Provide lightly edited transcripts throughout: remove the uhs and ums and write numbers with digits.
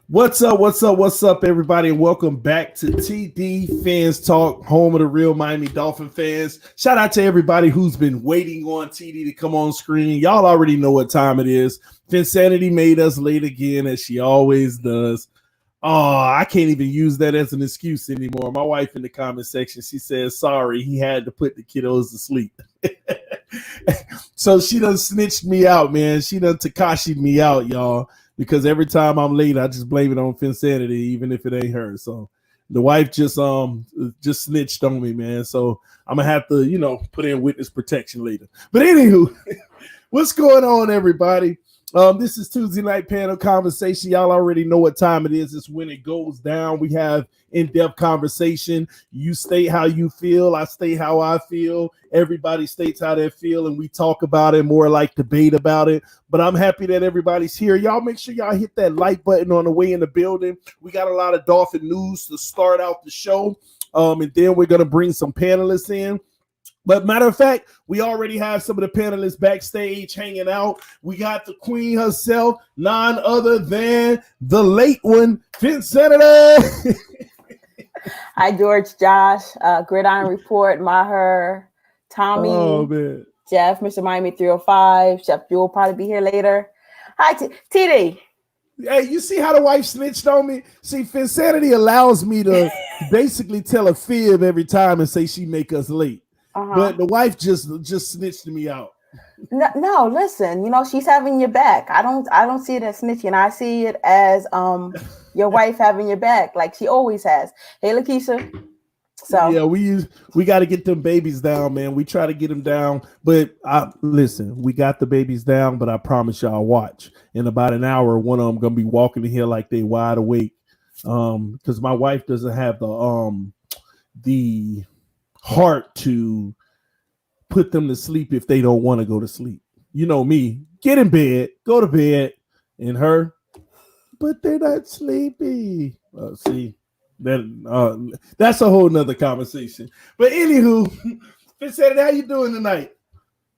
What's up? What's up? What's up, everybody? And welcome back to TDPHINSTALK, home of the real Miami Dolphin fans. Shout out to everybody who's been waiting on TD to come on screen. Y'all already know what time it is. Finsanity made us late again, as she always does. Oh, I can't even use that as an excuse anymore. My wife in the comment section, she says, sorry, he had to put the kiddos to sleep. So she done snitched me out, man. She done Takashi'd me out, y'all. Because every time I'm late, I just blame it on Finsanity, even if it ain't her. So the wife just snitched on me, man. So I'm gonna have to, put in witness protection later. But anywho, what's going on, everybody? This is Tuesday night panel conversation. Y'all already know what time it is. It's when it goes down. We have in-depth conversation. You state how you feel. I state how I feel. Everybody states how they feel, and we talk about it, more like debate about it. But I'm happy that everybody's here. Y'all make sure y'all hit that like button on the way in the building. We got a lot of Dolphin news to start out the show, and then we're going to bring some panelists in. But matter of fact, we already have some of the panelists backstage hanging out. We got the queen herself, none other than the late one, Phins. Hi, George, Josh, Gridiron Report, Maher, Tommy, Jeff, Mr. Miami 305. Chef Jewel will probably be here later. Hi, TD. Hey, you see how the wife snitched on me? See, Finsanity allows me to basically tell a fib every time and say she make us late. But the wife just snitched me out. No, listen, she's having your back. I don't see it as snitching. I see it as your wife having your back, like she always has. Hey, Lakeisha. So yeah, we got to get them babies down, man. We try to get them down, but listen, we got the babies down. But I promise y'all, watch in about an hour, one of them gonna be walking in here like they wide awake, because my wife doesn't have the heart to put them to sleep if they don't want to go to sleep. You know me, get in bed, go to bed, and her, but they're not sleepy. See, that's a whole nother conversation. But anywho, Fitzpatrick, how you doing tonight?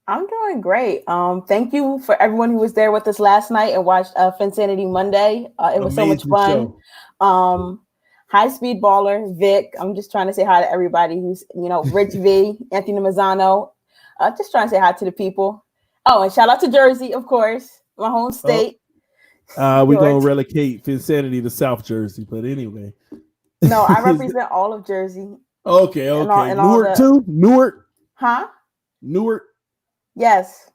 I'm doing great. Thank you for everyone who was there with us last night and watched Finsanity Monday. It was amazing so much fun. High speed baller, Vic. I'm just trying to say hi to everybody who's, Rich V, Anthony Mazzano. Just trying to say hi to the people. Oh, and shout out to Jersey, of course, my home state. We're going to relegate Finsanity to South Jersey, but anyway. No, I represent all of Jersey. Okay. Newark too? Newark? Huh? Newark? Yes.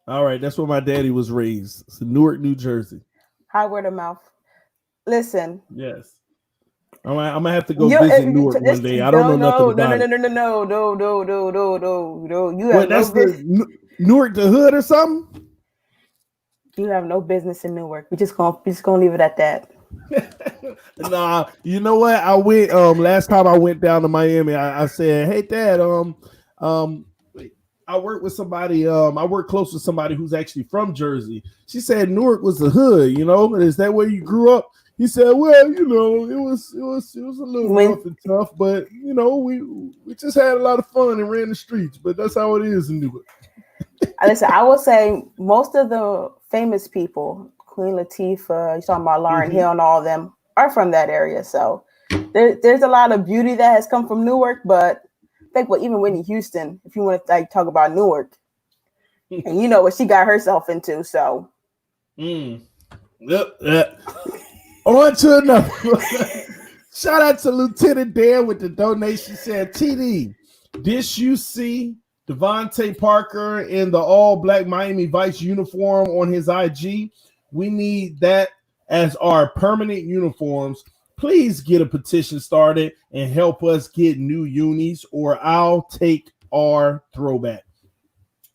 All right, that's where my daddy was raised. So Newark, New Jersey. High word of mouth. Listen. Yes. I'm gonna have to go visit Newark one day. I don't know nothing about it. No. You have that's the Newark, the hood or something. You have no business in Newark. We're just gonna leave it at that. Nah, you know what? I went last time I went down to Miami. I said, "Hey, Dad, I work with somebody. I work close with somebody who's actually from Jersey." She said Newark was the hood. Is that where you grew up? He said, "Well, it was a little rough and tough, but we just had a lot of fun and ran the streets. But that's how it is in Newark." Listen, I will say most of the famous people, Queen Latifah, you're talking about Lauryn Hill and all of them, are from that area. So there's a lot of beauty that has come from Newark. But I think even Whitney Houston, if you want to talk about Newark, and you know what she got herself into. So. Yep. On to another. Shout out to Lieutenant Dan with the donation. Said, TD, this you see Devontae Parker in the all-black Miami Vice uniform on his IG. We need that as our permanent uniforms. Please get a petition started and help us get new unis, or I'll take our throwback.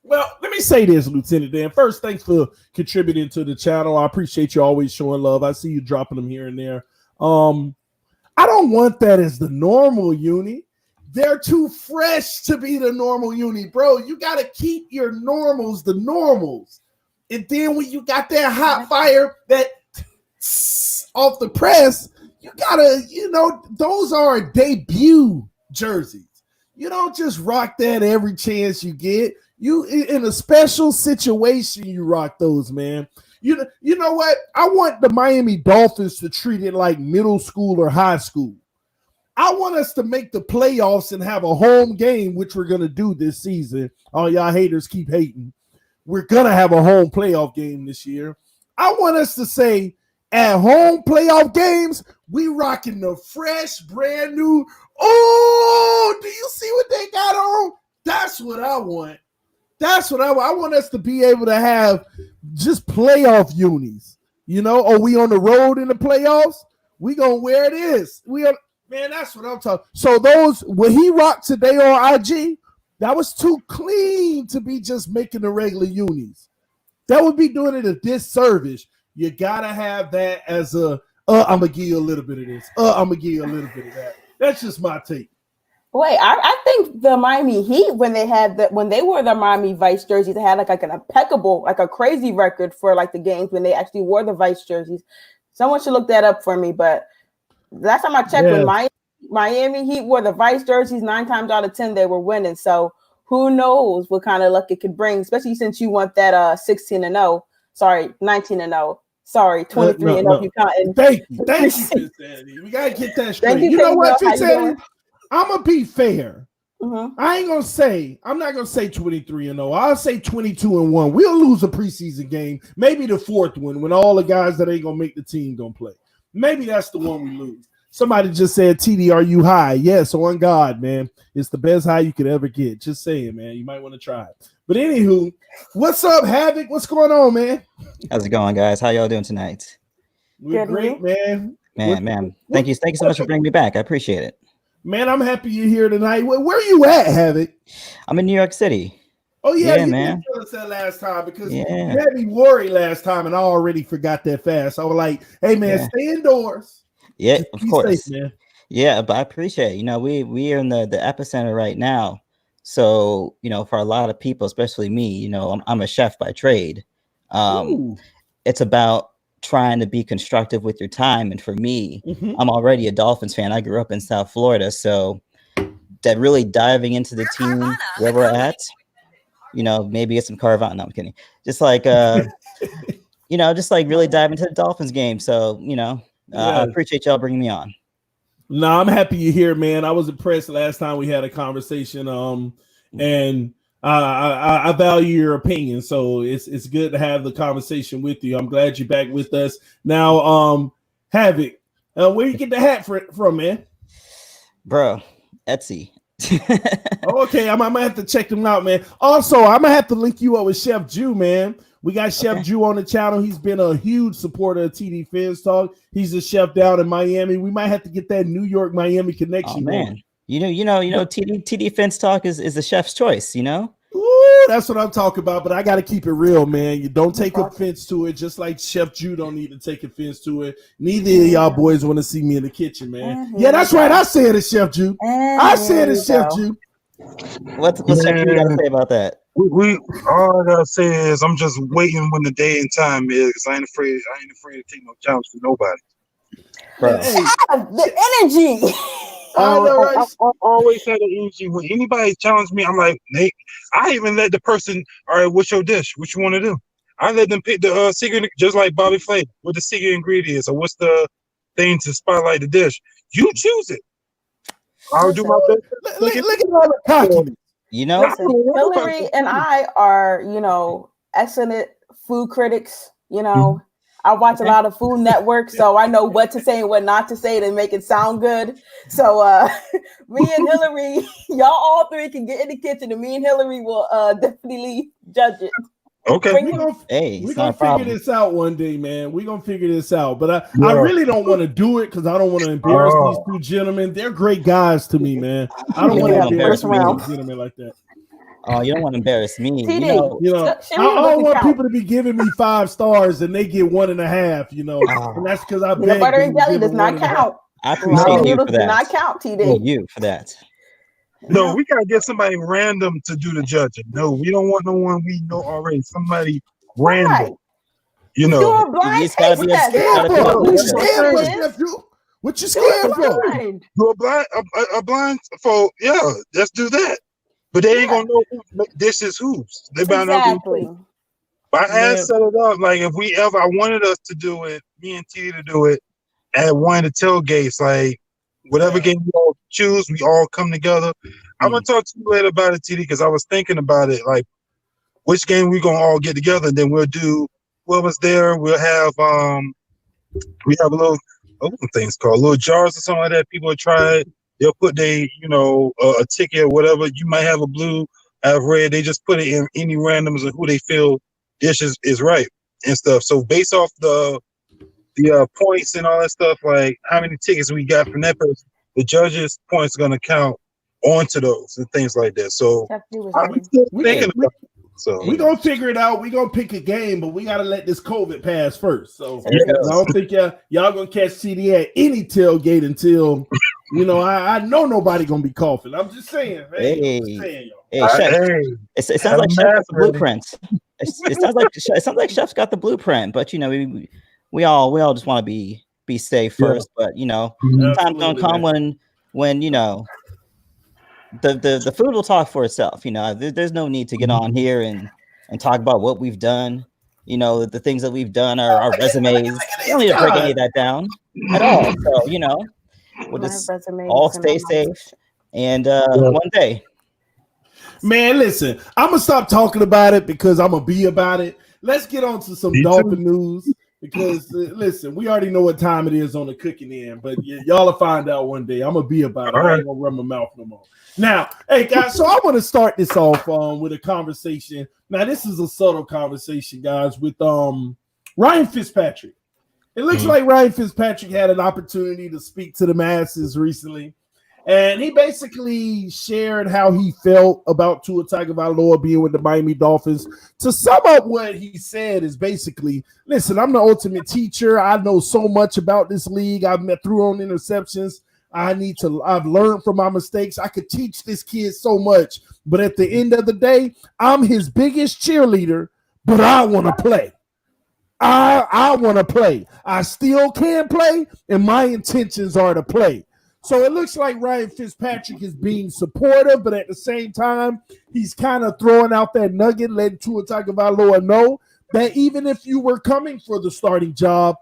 Well, let me say this, Lieutenant Dan. First, thanks for contributing to the channel. I appreciate you always showing love. I see you dropping them here and there. I don't want that as the normal uni. They're too fresh to be the normal uni, bro. You got to keep your normals the normals. And then when you got that hot fire that off the press, you got to, those are debut jerseys. You don't just rock that every chance you get. You in a special situation, you rock those, man. You know what? I want the Miami Dolphins to treat it like middle school or high school. I want us to make the playoffs and have a home game, which we're going to do this season. All y'all haters keep hating. We're going to have a home playoff game this year. I want us to say at home playoff games, we rocking the fresh, brand new. Oh, do you see what they got on? That's what I want. That's what I want. I want us to be able to have just playoff unis. You know, are we on the road in the playoffs? We going to wear this. Man, that's what I'm talking. So those, what he rocked today on IG, that was too clean to be just making the regular unis. That would be doing it a disservice. You got to have that as a, I'm going to give you a little bit of this. I'm going to give you a little bit of that. That's just my take. Wait, I think the Miami Heat, when they wore the Miami Vice jerseys, they had like an impeccable, like a crazy record for like the games when they actually wore the Vice jerseys. Someone should look that up for me, but last time I checked, when Miami Heat wore the Vice jerseys, 9 times out of 10 they were winning. So who knows what kind of luck it could bring, especially since you want that 16-0. Sorry, 19-0. Sorry, 23-0. You counting. Thank you, Fitzpatrick. We gotta get that straight. You know what, Fitzpatrick? I'm gonna be fair. I'm not gonna say 23-0. I'll say 22-1. We'll lose a preseason game, maybe the fourth one when all the guys that ain't gonna make the team don't play. Maybe that's the one we lose. Somebody just said, TD, are you high? Yes, on God, man. It's the best high you could ever get. Just saying, man. You might want to try it. But anywho, what's up, Havoc? What's going on, man? How's it going, guys? How y'all doing tonight? We're great, man. Man. Thank you so much for bringing me back. I appreciate it. Man, I'm happy you're here tonight. Where you at, Havoc? I'm in New York City. Oh, yeah, you man. didn't tell us that last time because you had me worried last time, and I already forgot that fast. I was like, hey, man, stay indoors. Yeah, Just of be course. safe, man. Yeah, but I appreciate it. You know, we are in the epicenter right now. So, you know, for a lot of people, especially me, you know, I'm a chef by trade. It's about trying to be constructive with your time. And for me, I'm already a Dolphins fan. I grew up in South Florida. So that really diving into the team where we're at, you know, maybe get some Carvana. No, I'm kidding. Just like, you know, just like really dive into the Dolphins game. So, you know, I appreciate y'all bringing me on. No, I'm happy you're here, man. I was impressed last time we had a conversation, and I value your opinion. So it's good to have the conversation with you. I'm glad you're back with us now. Havoc, where you get the hat from, man? Bro, Etsy. Okay, I might have to check them out, man. Also, I'm gonna have to link you up with Chef Jew, man. We got Chef Jew on the channel. He's been a huge supporter of TDPHINSTALK. He's a chef down in Miami. We might have to get that New York Miami connection. Oh, man. You know, TDPHINSTALK is the chef's choice, you know? Ooh, that's what I'm talking about, but I got to keep it real, man. You don't take offense to it, just like Chef Jew don't need to take offense to it. Neither of y'all boys want to see me in the kitchen, man. Yeah, that's right. I said it, Chef Jew. I said it, Chef Jew. What's Chef Jew got to say about that? We all I gotta say is I'm just waiting when the day and time is, because I ain't afraid to take no challenge from nobody. Bro. The energy. I always had the energy. When anybody challenge me, I'm like, Nate. I even let the person, all right, what's your dish? What you want to do? I let them pick the secret, just like Bobby Flay, what the secret ingredients or what's the thing to spotlight the dish. You choose it. I'll do my best. Look at all the cockiness. You know, Hillary and I are, you know, excellent food critics. You know, I watch a lot of Food Network, so I know what to say and what not to say to make it sound good. So me and Hillary, y'all all three can get in the kitchen, and me and Hillary will definitely judge it. Okay. We're gonna figure this out one day, man. We're gonna figure this out. But I really don't want to do it because I don't want to embarrass these two gentlemen. They're great guys to me, man. I don't want to embarrass gentlemen like that. Oh, you don't want to embarrass me. TD, you know, I don't want people to be giving me 5 stars and they get 1.5. You know, and that's because I peanut butter and jelly does not count. I appreciate you for that. Does not count, TD. You for that. No, we gotta get somebody random to do the judging. No, we don't want no one we know already. Somebody random. Right. You know, you're a blind taste test. What you scared for? You're a blind for let's do that. But they ain't gonna know this is whose. They bound exactly. But I had set it up like if I wanted us to do it, me and T to do it at one of the tailgates, like whatever game we all choose, we all come together. I'm gonna talk to you later about it, TD, because I was thinking about it, like which game we gonna all get together, and then we'll do whoever's there. We'll have we have a little things called little jars or something like that. People will try it. They'll put a ticket or whatever. You might have a blue, have red. They just put it in any randoms of who they feel dish is right and stuff. So based off the points and all that stuff, like how many tickets we got from that person, the judges' points are gonna count onto those and things like that. So I'm still thinking about it. So we're gonna figure it out. We're gonna pick a game, but we gotta let this COVID pass first. So I don't think y'all gonna catch CD at any tailgate until I know nobody gonna be coughing. I'm just saying. It sounds like Chef got the blueprint. It sounds like Chef's got the blueprint, but we all just want to be safe first. But time's gonna come when the food will talk for itself. There's no need to get on here and talk about what we've done. The things that we've done, our resumes. We don't need to break any of that down at all. So we'll just all stay safe and one day. Man, listen, I'm gonna stop talking about it because I'm gonna be about it. Let's get on to some Dolphin news because listen, we already know what time it is on the cooking end, but y'all will find out one day. I'm gonna be about it. I ain't gonna run my mouth no more. Now, hey guys, so I want to start this off with a conversation. Now, this is a subtle conversation, guys, with Ryan Fitzpatrick. It looks like Ryan Fitzpatrick had an opportunity to speak to the masses recently, and he basically shared how he felt about Tua Tagovailoa being with the Miami Dolphins. To sum up what he said is basically, listen, I'm the ultimate teacher. I know so much about this league. I've threw on interceptions. I've learned from my mistakes. I could teach this kid so much, but at the end of the day, I'm his biggest cheerleader, but I want to play. I want to play. I still can play, and my intentions are to play. So it looks like Ryan Fitzpatrick is being supportive, but at the same time, he's kind of throwing out that nugget, letting Tua Tagovailoa know that even if you were coming for the starting job,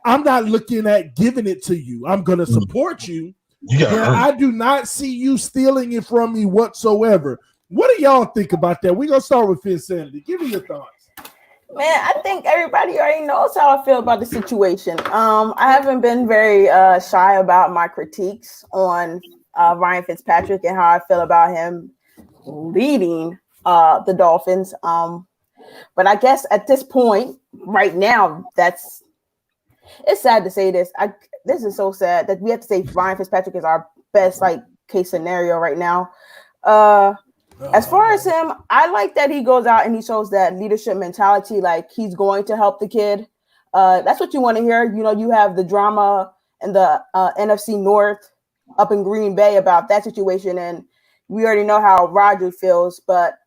I'm not looking at giving it to you. I'm going to support you. I do not see you stealing it from me whatsoever. What do y'all think about that? We're going to start with Finsanity. Give me your thoughts. Man, I think everybody already knows how I feel about the situation. I haven't been very shy about my critiques on Ryan Fitzpatrick and how I feel about him leading the Dolphins. But I guess at this point, right now, it's sad to say this. This is so sad that we have to say Ryan Fitzpatrick is our best case scenario right now. As far as him, I like that he goes out and he shows that leadership mentality, like he's going to help the kid. That's what you want to hear. You have the drama and the NFC North up in Green Bay about that situation, and we already know how Roger feels. But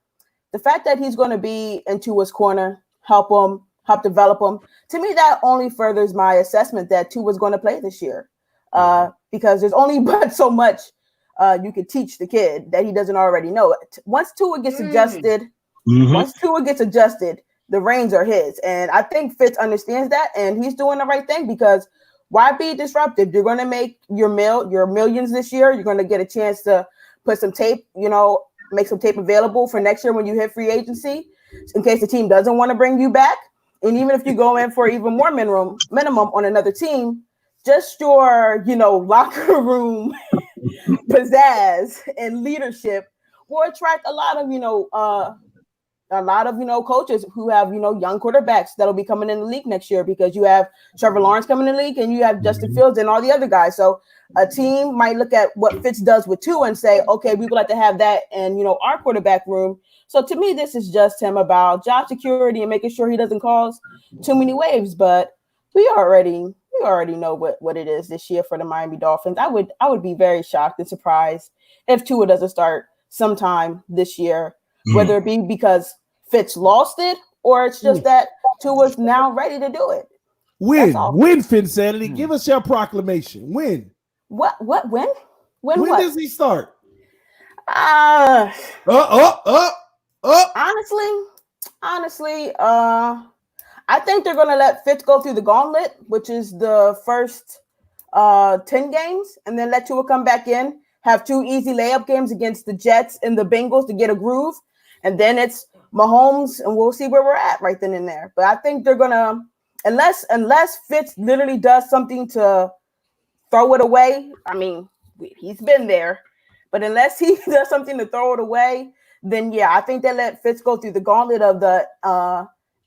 the fact that he's going to be in Tua's corner, help develop him, to me, that only furthers my assessment that Tua's going to play this year. Because there's only but so much you could teach the kid that he doesn't already know. Once Tua gets adjusted, the reins are his. And I think Fitz understands that, and he's doing the right thing because why be disruptive? You're going to make your millions this year. You're going to get a chance to put some tape, make some tape available for next year when you hit free agency in case the team doesn't want to bring you back. And even if you go in for even more minimum on another team, just your, locker room pizzazz and leadership will attract a lot of coaches who have, young quarterbacks that'll be coming in the league next year because you have Trevor Lawrence coming in the league and you have Justin Fields and all the other guys. So a team might look at what Fitz does with Tua and say, okay, we would like to have that and, our quarterback room. So to me, this is just him about job security and making sure he doesn't cause too many waves. But we already know what it is this year for the Miami Dolphins. I would be very shocked and surprised if Tua doesn't start sometime this year, whether it be because Fitz lost it or it's just that Tua's now ready to do it. Win, Finsanity. Give us your proclamation. Win. When? When does he start? Honestly, Honestly, I think they're going to let Fitz go through the gauntlet, which is the first 10 games, and then let Tua come back in, have 2 easy layup games against the Jets and the Bengals to get a groove, and then it's Mahomes, and we'll see where we're at right then and there. But I think they're going to, unless Fitz literally does something to throw it away, I mean, he's been there, but unless he does something to throw it away, then yeah, I think they let Fitz go through the gauntlet of the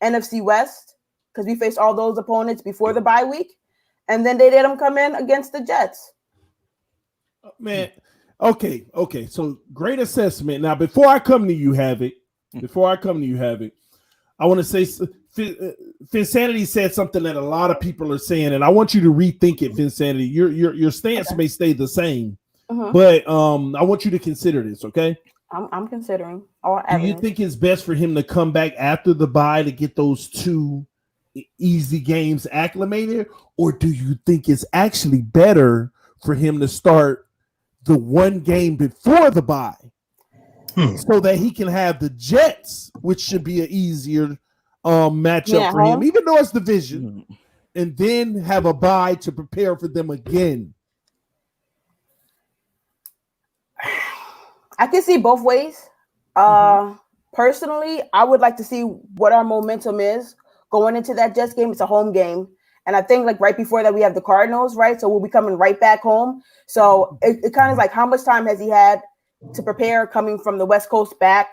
NFC West, because we faced all those opponents before the bye week, and then they let him come in against the Jets. Man, okay. So great assessment. Now, before I come to you, I want to say Finsanity said something that a lot of people are saying, and I want you to rethink it, Finsanity. Your stance may stay the same, but I want you to consider this, okay? I'm considering all evidence. Do you think it's best for him to come back after the bye to get those 2 easy games acclimated, or do you think it's actually better for him to start the 1 game before the bye so that he can have the Jets, which should be an easier matchup for him, even though it's division, and then have a bye to prepare for them again? I can see both ways. Personally, I would like to see what our momentum is going into that Jets game. It's a home game. And I think like right before that, we have the Cardinals, right? So we'll be coming right back home. So it kind of like how much time has he had to prepare coming from the West Coast back,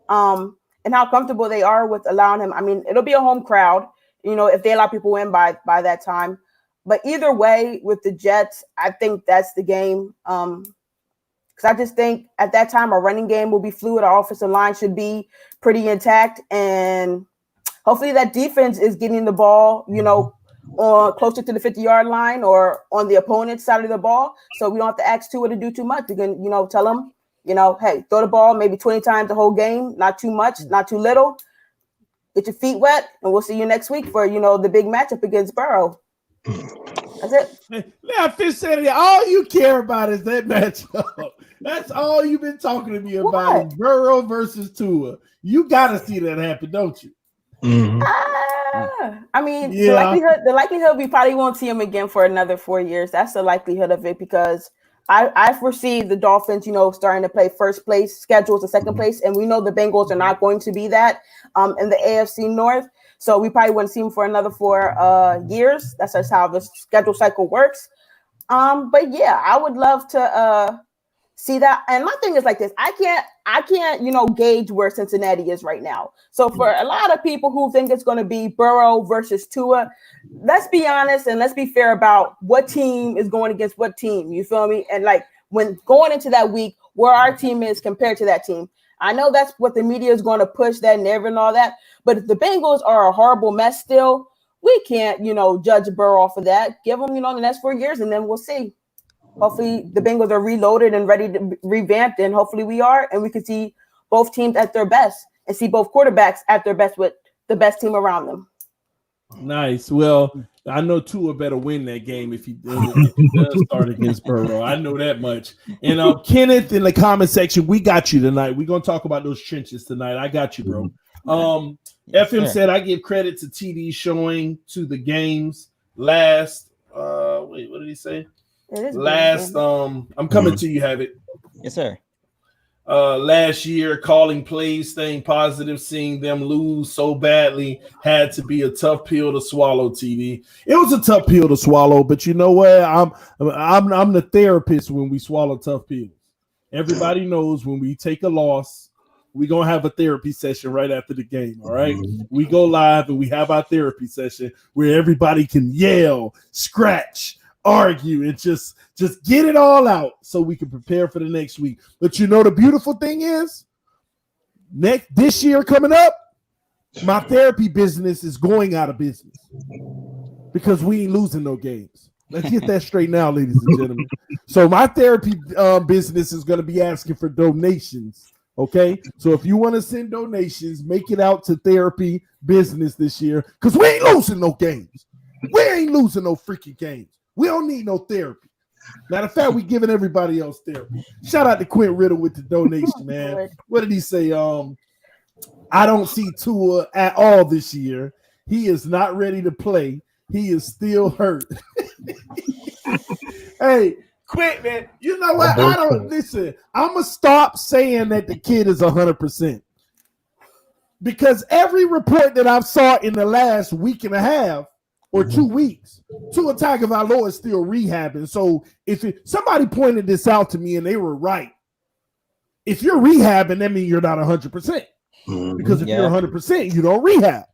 and how comfortable they are with allowing him. I mean, it'll be a home crowd, if they allow people in by that time. But either way, with the Jets, I think that's the game. Because I just think at that time, our running game will be fluid. Our offensive line should be pretty intact. And hopefully that defense is getting the ball, or closer to the 50-yard line or on the opponent's side of the ball. So we don't have to ask Tua to do too much. We can, tell them, hey, throw the ball maybe 20 times the whole game. Not too much, not too little. Get your feet wet, and we'll see you next week for, the big matchup against Burrow. That's it. Now, Finsanity, all you care about is that matchup. That's all you've been talking to me about is Burrow versus Tua. You got to see that happen, don't you? I mean, the likelihood we probably won't see him again for another 4 years. That's the likelihood of it, because I foresee the Dolphins, starting to play first place, schedules to second place, and we know the Bengals are not going to be that in the AFC North. So we probably wouldn't see him for another 4 years. That's just how the schedule cycle works. But yeah, I would love to see that. And my thing is like this: I can't, gauge where Cincinnati is right now. So for a lot of people who think it's going to be Burrow versus Tua, let's be honest and let's be fair about what team is going against what team. You feel me? And like when going into that week, where our team is compared to that team. I know that's what the media is going to push, that narrative and all that. But if the Bengals are a horrible mess still, we can't, judge Burrow off of that. Give them, the next 4 years, and then we'll see. Hopefully the Bengals are reloaded and ready to revamped, and hopefully we are, and we can see both teams at their best and see both quarterbacks at their best with the best team around them. Nice. Well, I know Tua better win that game if he does start against Burrow. I know that much. And Kenneth in the comment section, we got you tonight. We're going to talk about those trenches tonight. I got you, bro. FM said, I give credit to TD showing to the games last. Wait, what did he say? Last, I'm coming to you, have it. Yes, sir. Last year, calling plays, staying positive, seeing them lose so badly had to be a tough pill to swallow. TD, it was a tough pill to swallow, but you know what? I'm the therapist when we swallow tough pills. Everybody knows when we take a loss, we're gonna have a therapy session right after the game. All right, we go live and we have our therapy session where everybody can yell, scratch, argue, and just get it all out so we can prepare for the next week. But the beautiful thing is, this year coming up, my therapy business is going out of business because we ain't losing no games. Let's get that straight now, ladies and gentlemen. So my therapy business is going to be asking for donations. Okay, so if you want to send donations, make it out to therapy business this year, because we ain't losing no games. We ain't losing no freaking games. We don't need no therapy. Matter of fact, we giving everybody else therapy. Shout out to Quint Riddle with the donation, man. What did he say? I don't see Tua at all this year. He is not ready to play. He is still hurt. Hey, quit, man. You know what? I don't listen. I'm gonna stop saying that the kid is 100%. Because every report that I've saw in the last week and a half or 2 weeks, Tua Tagovailoa is still rehabbing. So if somebody pointed this out to me and they were right, if you're rehabbing, that means you're not 100%. Because if you're 100%, you don't rehab.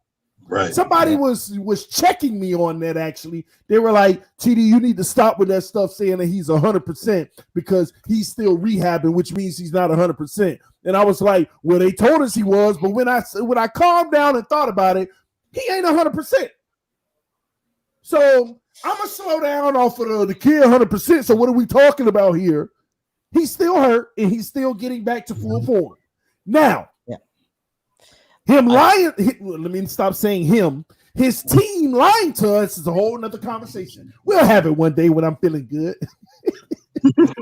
Right. Somebody was checking me on that, actually. They were like, TD, you need to stop with that stuff saying that he's 100% because he's still rehabbing, which means he's not 100%. And I was like, well, they told us he was, but when I calmed down and thought about it, he ain't 100%. So I'm going to slow down off of the kid 100%. So what are we talking about here? He's still hurt, and he's still getting back to full form. Now, him lying, let me stop saying him. His team lying to us is a whole nother conversation. We'll have it one day when I'm feeling good.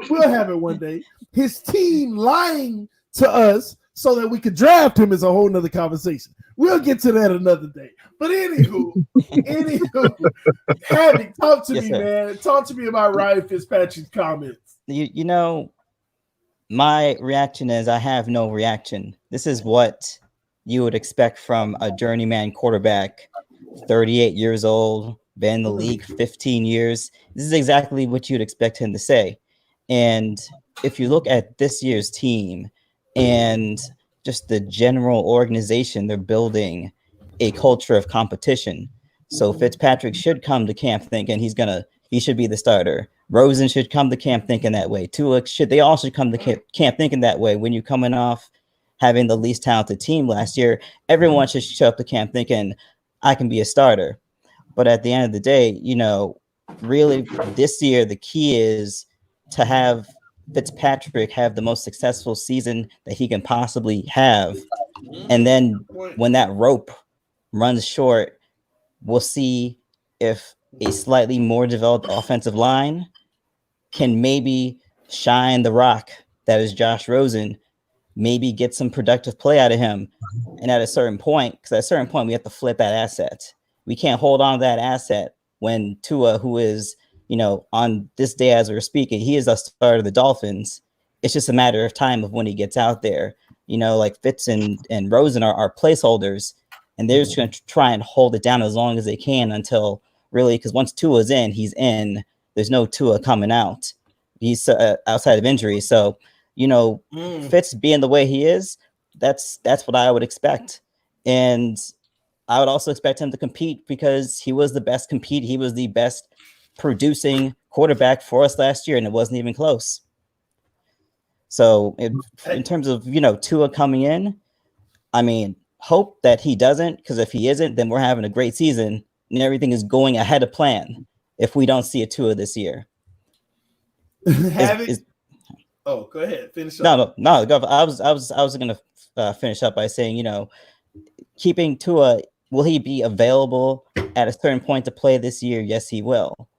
We'll have it one day. His team lying to us so that we could draft him is a whole nother conversation. We'll get to that another day. But anywho, Havoc, talk to me, man. Talk to me about Ryan Fitzpatrick's comments. You know, my reaction is I have no reaction. This is what you would expect from a journeyman quarterback, 38 years old, been in the league 15 years. This is exactly what you'd expect him to say. And if you look at this year's team and just the general organization, they're building a culture of competition. So Fitzpatrick should come to camp thinking he should be the starter. Rosen should come to camp thinking that way. They all should come to camp thinking that way. When you're coming off having the least talented team last year, everyone should show up to camp thinking, I can be a starter. But at the end of the day, really this year, the key is to have Fitzpatrick have the most successful season that he can possibly have. And then when that rope runs short, we'll see if a slightly more developed offensive line can maybe shine the rock that is Josh Rosen, maybe get some productive play out of him. And at a certain point, we have to flip that asset. We can't hold on to that asset when Tua, who is, on this day as we're speaking, he is the starter of the Dolphins. It's just a matter of time of when he gets out there. Like Fitz and Rosen are placeholders, and they're just going to try and hold it down as long as they can until really, because once Tua's in, he's in. There's no Tua coming out. He's outside of injury. So, Fitz being the way he is, that's what I would expect. And I would also expect him to compete because he was the best He was the best producing quarterback for us last year, and it wasn't even close. So in terms of, Tua coming in, I mean, hope that he doesn't, because if he isn't, then we're having a great season and everything is going ahead of plan if we don't see a Tua this year. Oh, go ahead. Finish up. No. I was going to finish up by saying, keeping Tua, will he be available at a certain point to play this year? Yes, he will.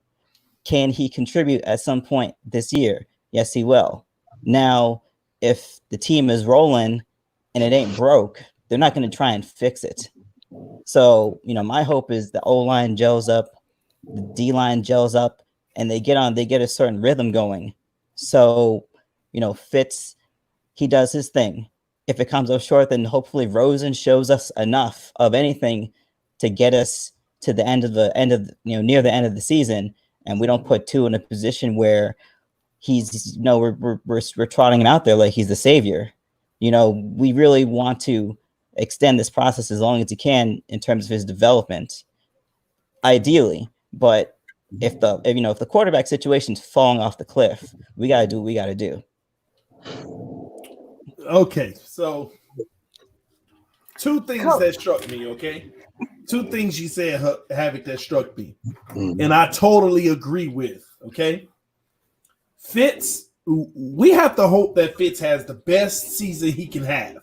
Can he contribute at some point this year? Yes, he will. Now, if the team is rolling and it ain't broke, they're not going to try and fix it. So, my hope is the O-line gels up, the D-line gels up, and they get a certain rhythm going. So, Fitz, he does his thing. If it comes up short, then hopefully Rosen shows us enough of anything to get us to the near the end of the season, and we don't put Tua in a position where he's, we're trotting him out there like he's the savior. We really want to extend this process as long as he can in terms of his development, ideally. But if the quarterback situation's falling off the cliff, we got to do what we got to do. Okay, so two things that struck me, okay? Two things you said, Havoc, that struck me. And I totally agree with, okay? Fitz, we have to hope that Fitz has the best season he can have.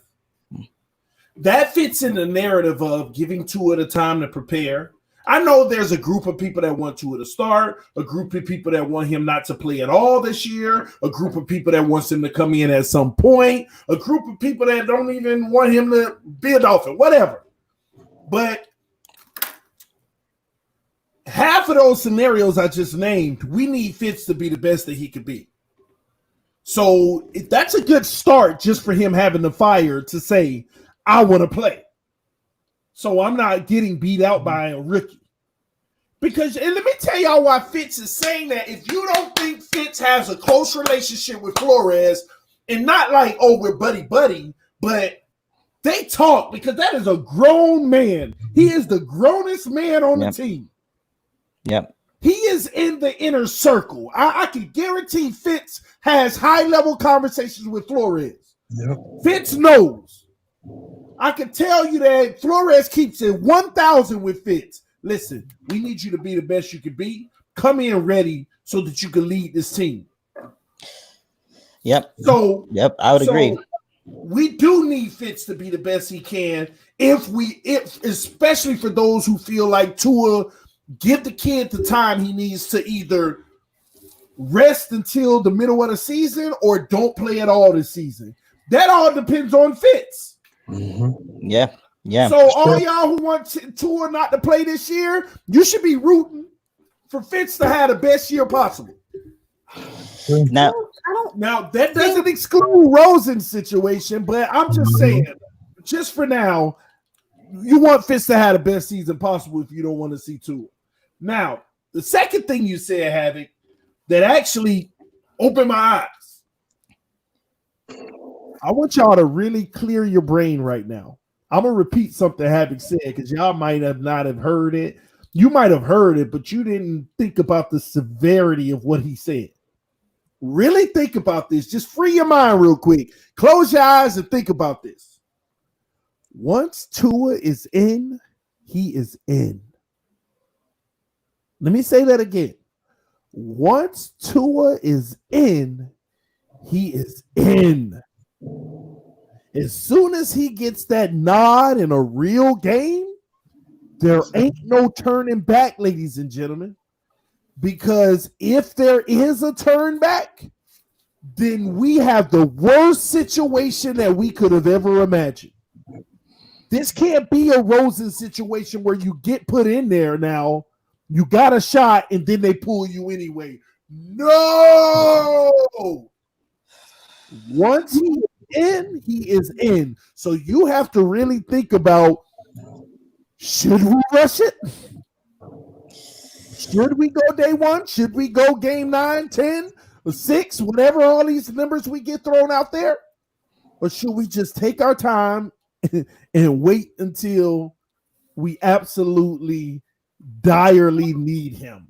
That fits in the narrative of giving Tua the time to prepare. I know there's a group of people that want Tua to start, a group of people that want him not to play at all this year, a group of people that wants him to come in at some point, a group of people that don't even want him to be a Dolphin, whatever. But half of those scenarios I just named, we need Fitz to be the best that he could be. So that's a good start just for him having the fire to say, I want to play. So I'm not getting beat out by a rookie. Because, and let me tell y'all why Fitz is saying that. If you don't think Fitz has a close relationship with Flores, and not like, oh, we're buddy-buddy, but they talk, because that is a grown man. He is the grownest man on the team. Yep. He is in the inner circle. I can guarantee Fitz has high-level conversations with Flores. Yep. Fitz knows. I can tell you that Flores keeps it 1,000 with Fitz. Listen, we need you to be the best you can be. Come in ready so that you can lead this team. Yep. So, I would agree. We do need Fitz to be the best he can. If especially for those who feel like Tua, give the kid the time he needs to either rest until the middle of the season or don't play at all this season. That all depends on Fitz. Mm-hmm. Yeah. So all y'all who want Tua not to play this year, you should be rooting for Fitz to have the best year possible. Now that doesn't exclude Rosen's situation, but I'm just saying, just for now, you want Fitz to have the best season possible if you don't want to see Tua. Now, the second thing you said, Havoc, that actually opened my eyes. I want y'all to really clear your brain right now. I'm going to repeat something Havoc said because y'all might not have heard it. You might have heard it, but you didn't think about the severity of what he said. Really think about this. Just free your mind real quick. Close your eyes and think about this. Once Tua is in, he is in. Let me say that again. Once Tua is in, he is in. As soon as he gets that nod in a real game, there ain't no turning back, ladies and gentlemen. Because if there is a turn back, then we have the worst situation that we could have ever imagined. This can't be a Rosen situation where you get put in there now, you got a shot, and then they pull you anyway. No! Once he is in, he is in. So you have to really think about, should we rush it? Should we go day one? Should we go game 9, 10, or 6, whatever all these numbers we get thrown out there? Or should we just take our time and wait until we absolutely direly need him?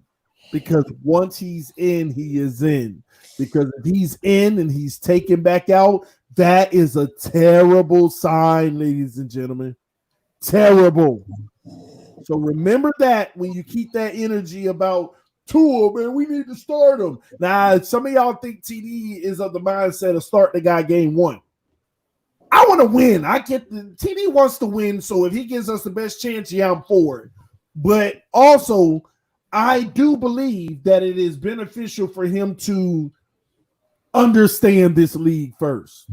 Because once he's in, he is in. Because if he's in and he's taken back out, that is a terrible sign, ladies and gentlemen. Terrible. So remember that when you keep that energy about Tua, man, we need to start him. Now, some of y'all think TD is of the mindset of start the guy game 1. I want to win. I get the TD wants to win, so if he gives us the best chance, yeah, I'm for it. But also, I do believe that it is beneficial for him to understand this league first.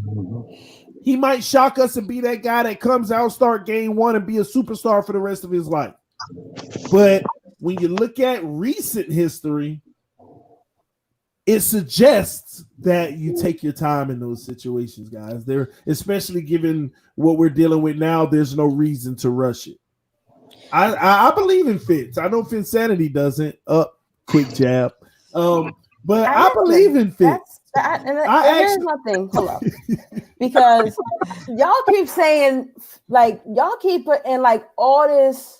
He might shock us and be that guy that comes out, start game 1, and be a superstar for the rest of his life. But when you look at recent history, it suggests that you take your time in those situations, guys. There, especially given what we're dealing with now, there's no reason to rush it. I believe in Fitz. I know Finsanity doesn't. Quick jab. But I believe in Fitz. Here's my thing. Hold up. Because y'all keep saying, like, y'all keep putting like all this,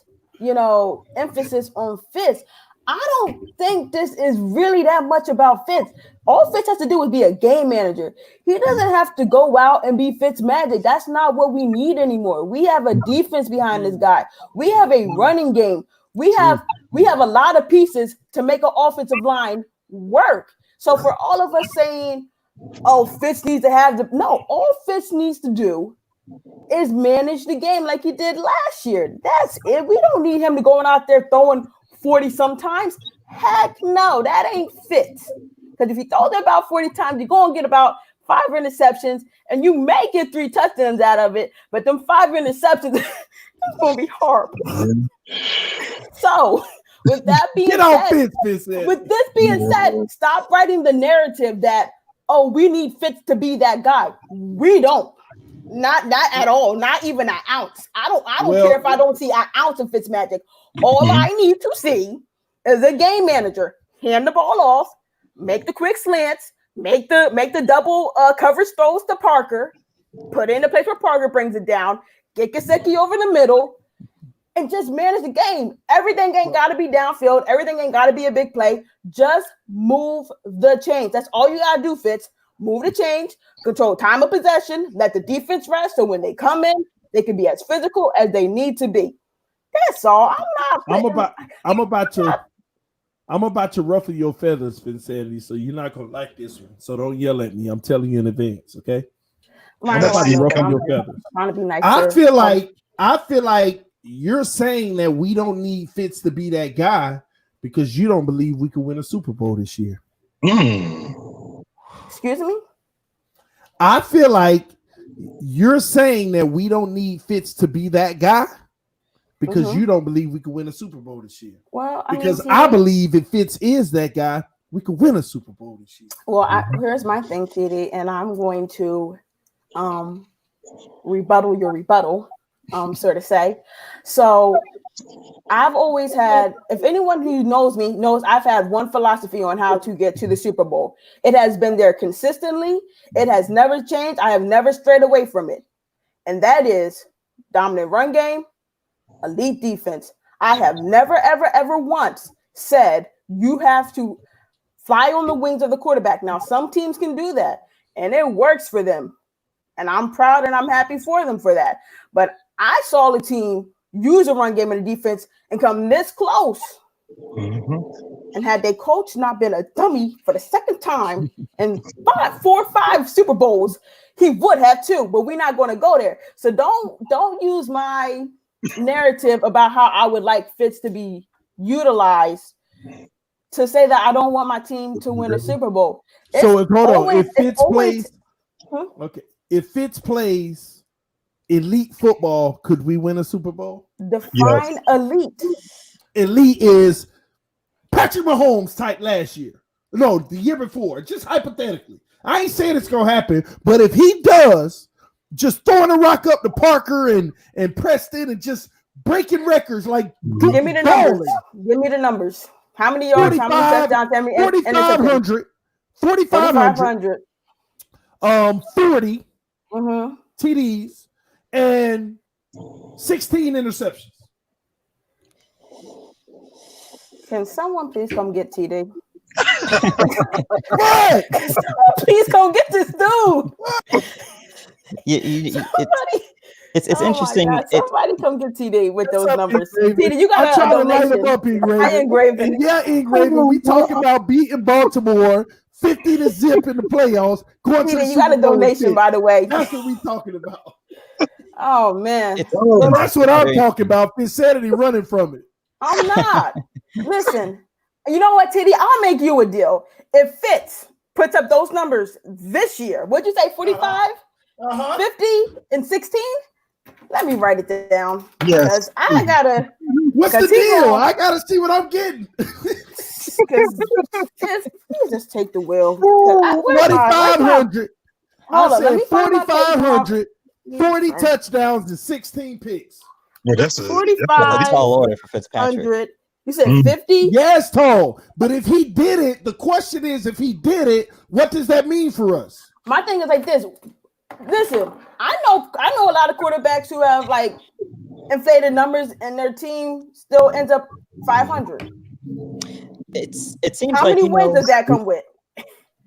emphasis on Fitz. I don't think this is really that much about Fitz. All Fitz has to do is be a game manager. He doesn't have to go out and be Fitz magic. That's not what we need anymore. We have a defense behind this guy. We have a running game. We have a lot of pieces to make an offensive line work. So for all of us saying, oh, Fitz needs to have all Fitz needs to do is manage the game like he did last year. That's it. We don't need him to going out there throwing 40 sometimes. Heck no, that ain't Fitz. Because if you throw it about 40 times, you're going to get about 5 interceptions, and you may get 3 touchdowns out of it, but them 5 interceptions is going to be horrible. So, with that being said, with this being said, stop writing the narrative that, oh, we need Fitz to be that guy. We don't. Not at all. Not even an ounce. I don't care if I don't see an ounce of Fitzmagic. All I need to see is a game manager hand the ball off, make the quick slants, make the double coverage throws to Parker, put it in the place where Parker brings it down, get Gesicki over the middle, and just manage the game. Everything ain't got to be downfield. Everything ain't got to be a big play. Just move the chains. That's all you got to do, Fitz. Move the change, control time of possession, let the defense rest, so when they come in, they can be as physical as they need to be. That's all. I'm about to ruffle your feathers, Finsanity, so you're not gonna like this one. So don't yell at me. I'm telling you in advance, okay? I'm about to ruffle your feathers. Trying to be nice. I feel like you're saying that we don't need Fitz to be that guy because you don't believe we can win a Super Bowl this year. Excuse me? I feel like you're saying that we don't need Fitz to be that guy because you don't believe we can win a Super Bowl this year. Well, I believe if Fitz is that guy, we could win a Super Bowl this year. Well, here's my thing, TD, and I'm going to rebuttal your rebuttal, so to say. So I've always had, if anyone who knows me knows, I've had one philosophy on how to get to the Super Bowl. It has been there consistently. It has never changed. I have never strayed away from it. And that is dominant run game, elite defense. I have never, ever, ever once said you have to fly on the wings of the quarterback. Now, some teams can do that, and it works for them. And I'm proud and I'm happy for them for that. But I saw the team use a run game and a defense and come this close. And had their coach not been a dummy for the second time in 4 or 5 Super Bowls, he would have too. But we're not going to go there. So don't use my narrative about how I would like Fitz to be utilized to say that I don't want my team to win a Super Bowl. If Fitz plays elite football, could we win a Super Bowl? Define elite. Elite is Patrick Mahomes type last year. No, the year before. Just hypothetically. I ain't saying it's gonna happen, but if he does, just throwing a rock up to Parker and Preston and just breaking records like give me the numbers. Give me the numbers. How many yards? How many touchdowns? How many 4,500. 4,500. 40 TDs and 16 interceptions. Can someone please come get TD? What? Please come get this dude. It's interesting. Somebody come get TD with those numbers. TD, you got to line them up, Engraven. Yeah, Engraven. We talking about beating Baltimore 50-0 in the playoffs. Going TD, you got a donation, by the way. That's what we talking about. Oh man, that's what I'm talking about. Insanity running from it. I'm not. Listen, you know what, TD? I'll make you a deal. If Fitz puts up those numbers this year, what'd you say, 45, 50, and 16? Let me write it down. Yes. I gotta. What's the deal? I gotta see what I'm getting. Just take the wheel. 4,500. I said 4,500, 40 touchdowns and 16 picks. Yeah, that's a 45. That's tall order for Fitzpatrick. You said 50? Yes, tall. But if he did it, the question is, if he did it, what does that mean for us? My thing is like this. Listen, I know a lot of quarterbacks who have like inflated numbers and their team still ends up 500. It seems how like, many wins does that come with?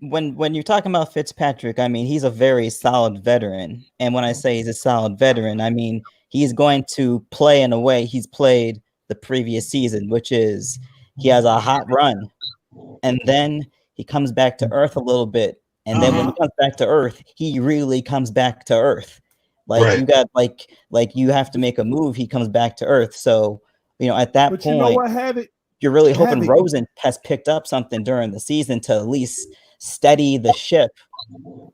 When you're talking about Fitzpatrick, I mean, he's a very solid veteran. And when I say he's a solid veteran, I mean, he's going to play in a way he's played the previous season, which is he has a hot run and then he comes back to earth a little bit. And then when he comes back to earth, he really comes back to earth. Like you got like you have to make a move. He comes back to earth. So at that point, you know what, you're really hoping Rosen has picked up something during the season to at least steady the ship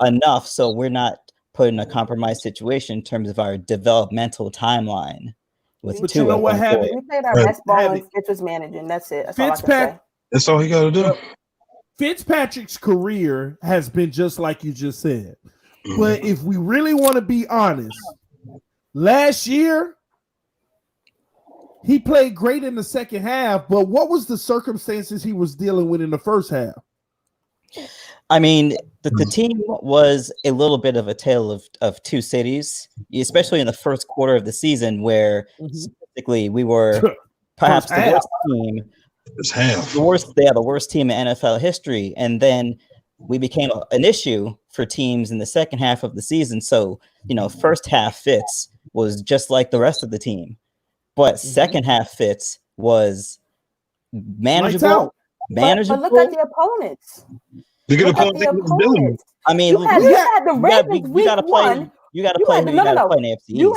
enough so we're not put in a compromised situation in terms of our developmental timeline. With but you know what, we played our best ball and Fitz was managing. That's it. That's all I can say. That's all he got to do. Fitzpatrick's career has been just like you just said. But if we really want to be honest, last year he played great in the second half, but what was the circumstances he was dealing with in the first half? I mean, the team was a little bit of a tale of two cities, especially in the first quarter of the season, where statistically we were perhaps the worst team. The worst team in NFL history, and then we became an issue for teams in the second half of the season. So first half Fitz was just like the rest of the team, but second half Fitz was manageable. But look at the opponents. I mean, you had the Ravens week one. You got to play in the AFC East. You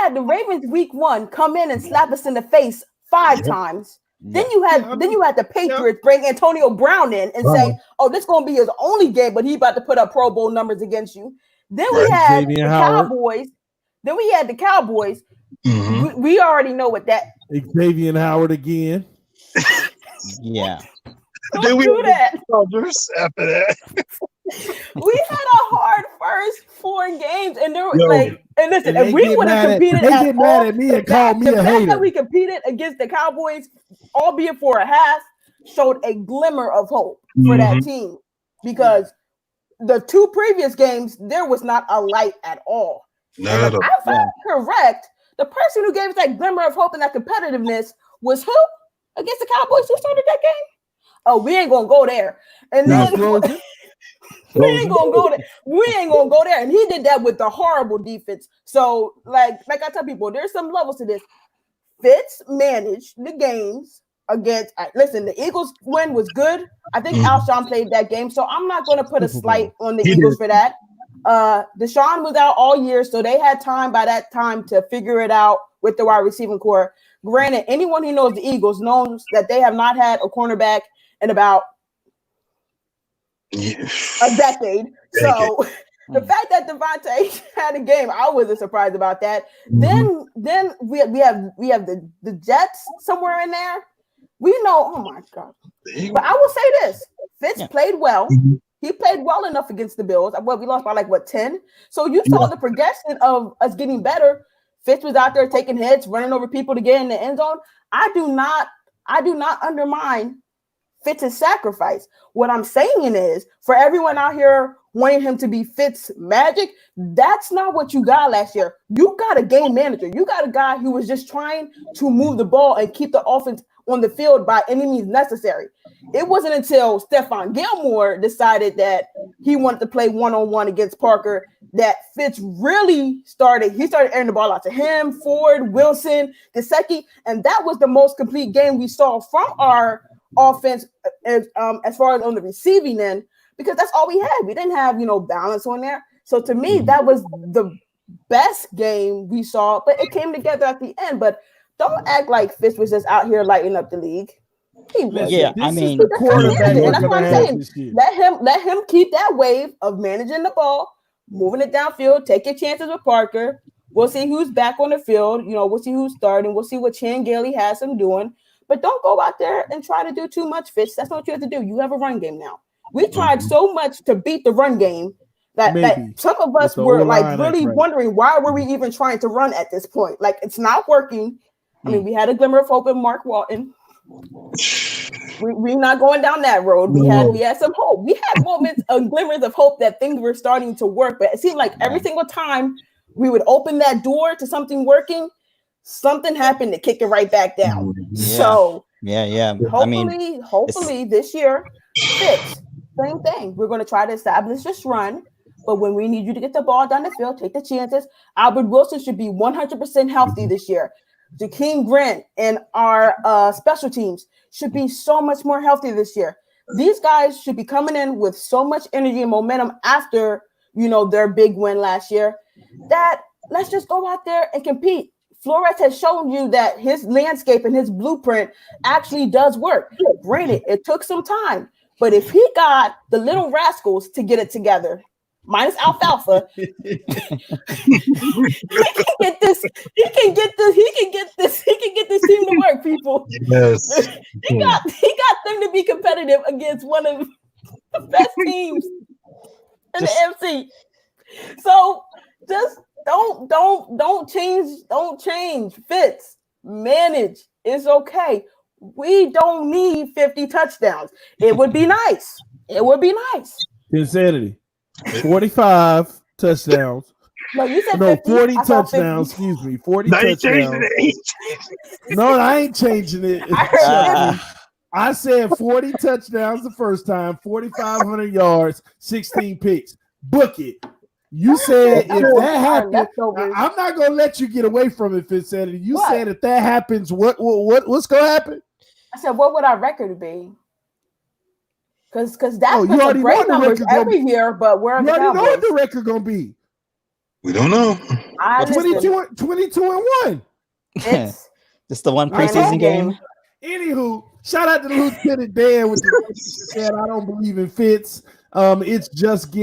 had the Ravens week one come in and slap us in the face 5 times. Then you had the Patriots bring Antonio Brown in and say, "Oh, this is gonna be his only game, but he's about to put up Pro Bowl numbers against you." Then we had the Cowboys. We already know what that. Xavier Howard again. Yeah. Don't do that. After that. We had a hard first 4 games, and there was and listen, if we would have competed, they get mad at me and call me a hater. That we competed against the Cowboys, albeit for a half, showed a glimmer of hope for that team, because the 2 previous games there was not a light at all. If I'm correct, the person who gave us that glimmer of hope and that competitiveness was who against the Cowboys? Who started that game? Oh, we ain't gonna go there. And then we ain't gonna go there. And he did that with the horrible defense. So, like I tell people, there's some levels to this. Fitz managed the games against. Listen, the Eagles win was good. I think Alshon played that game, so I'm not going to put a slight on the Eagles for that. Deshaun was out all year, so they had time by that time to figure it out with the wide receiving core. Granted, anyone who knows the Eagles knows that they have not had a cornerback in about a decade. So the fact that Devontae had a game, I wasn't surprised about that. Then we have the Jets somewhere in there. We know, oh my God. But I will say this: Fitz played well. He played well enough against the Bills. Well, we lost by 10. So you saw the progression of us getting better. Fitz was out there taking hits, running over people to get in the end zone. I do not undermine Fitz's sacrifice. What I'm saying is, for everyone out here wanting him to be Fitz magic, that's not what you got last year. You got a game manager. You got a guy who was just trying to move the ball and keep the offense on the field by any means necessary. It wasn't until Stephon Gilmore decided that he wanted to play one-on-one against Parker that Fitz really started. He started airing the ball out to him, Ford, Wilson, Gesicki, and that was the most complete game we saw from our offense as far as on the receiving end, because that's all we had. We didn't have balance on there. So to me, that was the best game we saw, but it came together at the end. But don't act like Fitz was just out here lighting up the league. He was. Yeah, I mean, and that's what I'm saying. Let him keep that wave of managing the ball, moving it downfield. Take your chances with Parker. We'll see who's back on the field. We'll see who's starting. We'll see what Chan Gailey has him doing. But don't go out there and try to do too much, Fitz. That's not what you have to do. You have a run game now. We tried so much to beat the run game that some of us were really wondering, why were we even trying to run at this point? Like, it's not working. I mean, we had a glimmer of hope in Mark Walton. We're not going down that road. We had some hope. We had moments of glimmers of hope that things were starting to work. But it seemed like every single time we would open that door to something working, something happened to kick it right back down. So hopefully this year, Fitz, same thing. We're going to try to establish this run, but when we need you to get the ball down the field, take the chances. Albert Wilson should be 100% healthy this year. Jakeem Grant and our special teams should be so much more healthy this year. These guys should be coming in with so much energy and momentum after their big win last year, that let's just go out there and compete. Flores has shown you that his landscape and his blueprint actually does work. Granted, it took some time, but if he got the little rascals to get it together, minus Alfalfa, he can get this team to work, people. Yes. he got them to be competitive against one of the best teams in the MC. So just don't change. Fitz, manage. It's okay. We don't need 50 touchdowns. It would be nice. Insanity. 45 touchdowns. No, you said no 50. 40 touchdowns. Excuse me. 40 touchdowns. No, I ain't changing it. I said 40 touchdowns the first time, 4,500 yards, 16 picks. Book it. You said if that happens, I'm not gonna let you get away from it, Fitzpatrick. You said if that happens, what's gonna happen? I said, what would our record be? Because that's you already great know numbers every year, but where are the Cowboys? You already know what the record gonna be. We don't know. 22 and 1. It's just the one preseason game. Anywho, shout out to Lieutenant Dan with the said I don't believe in Fitz. It's just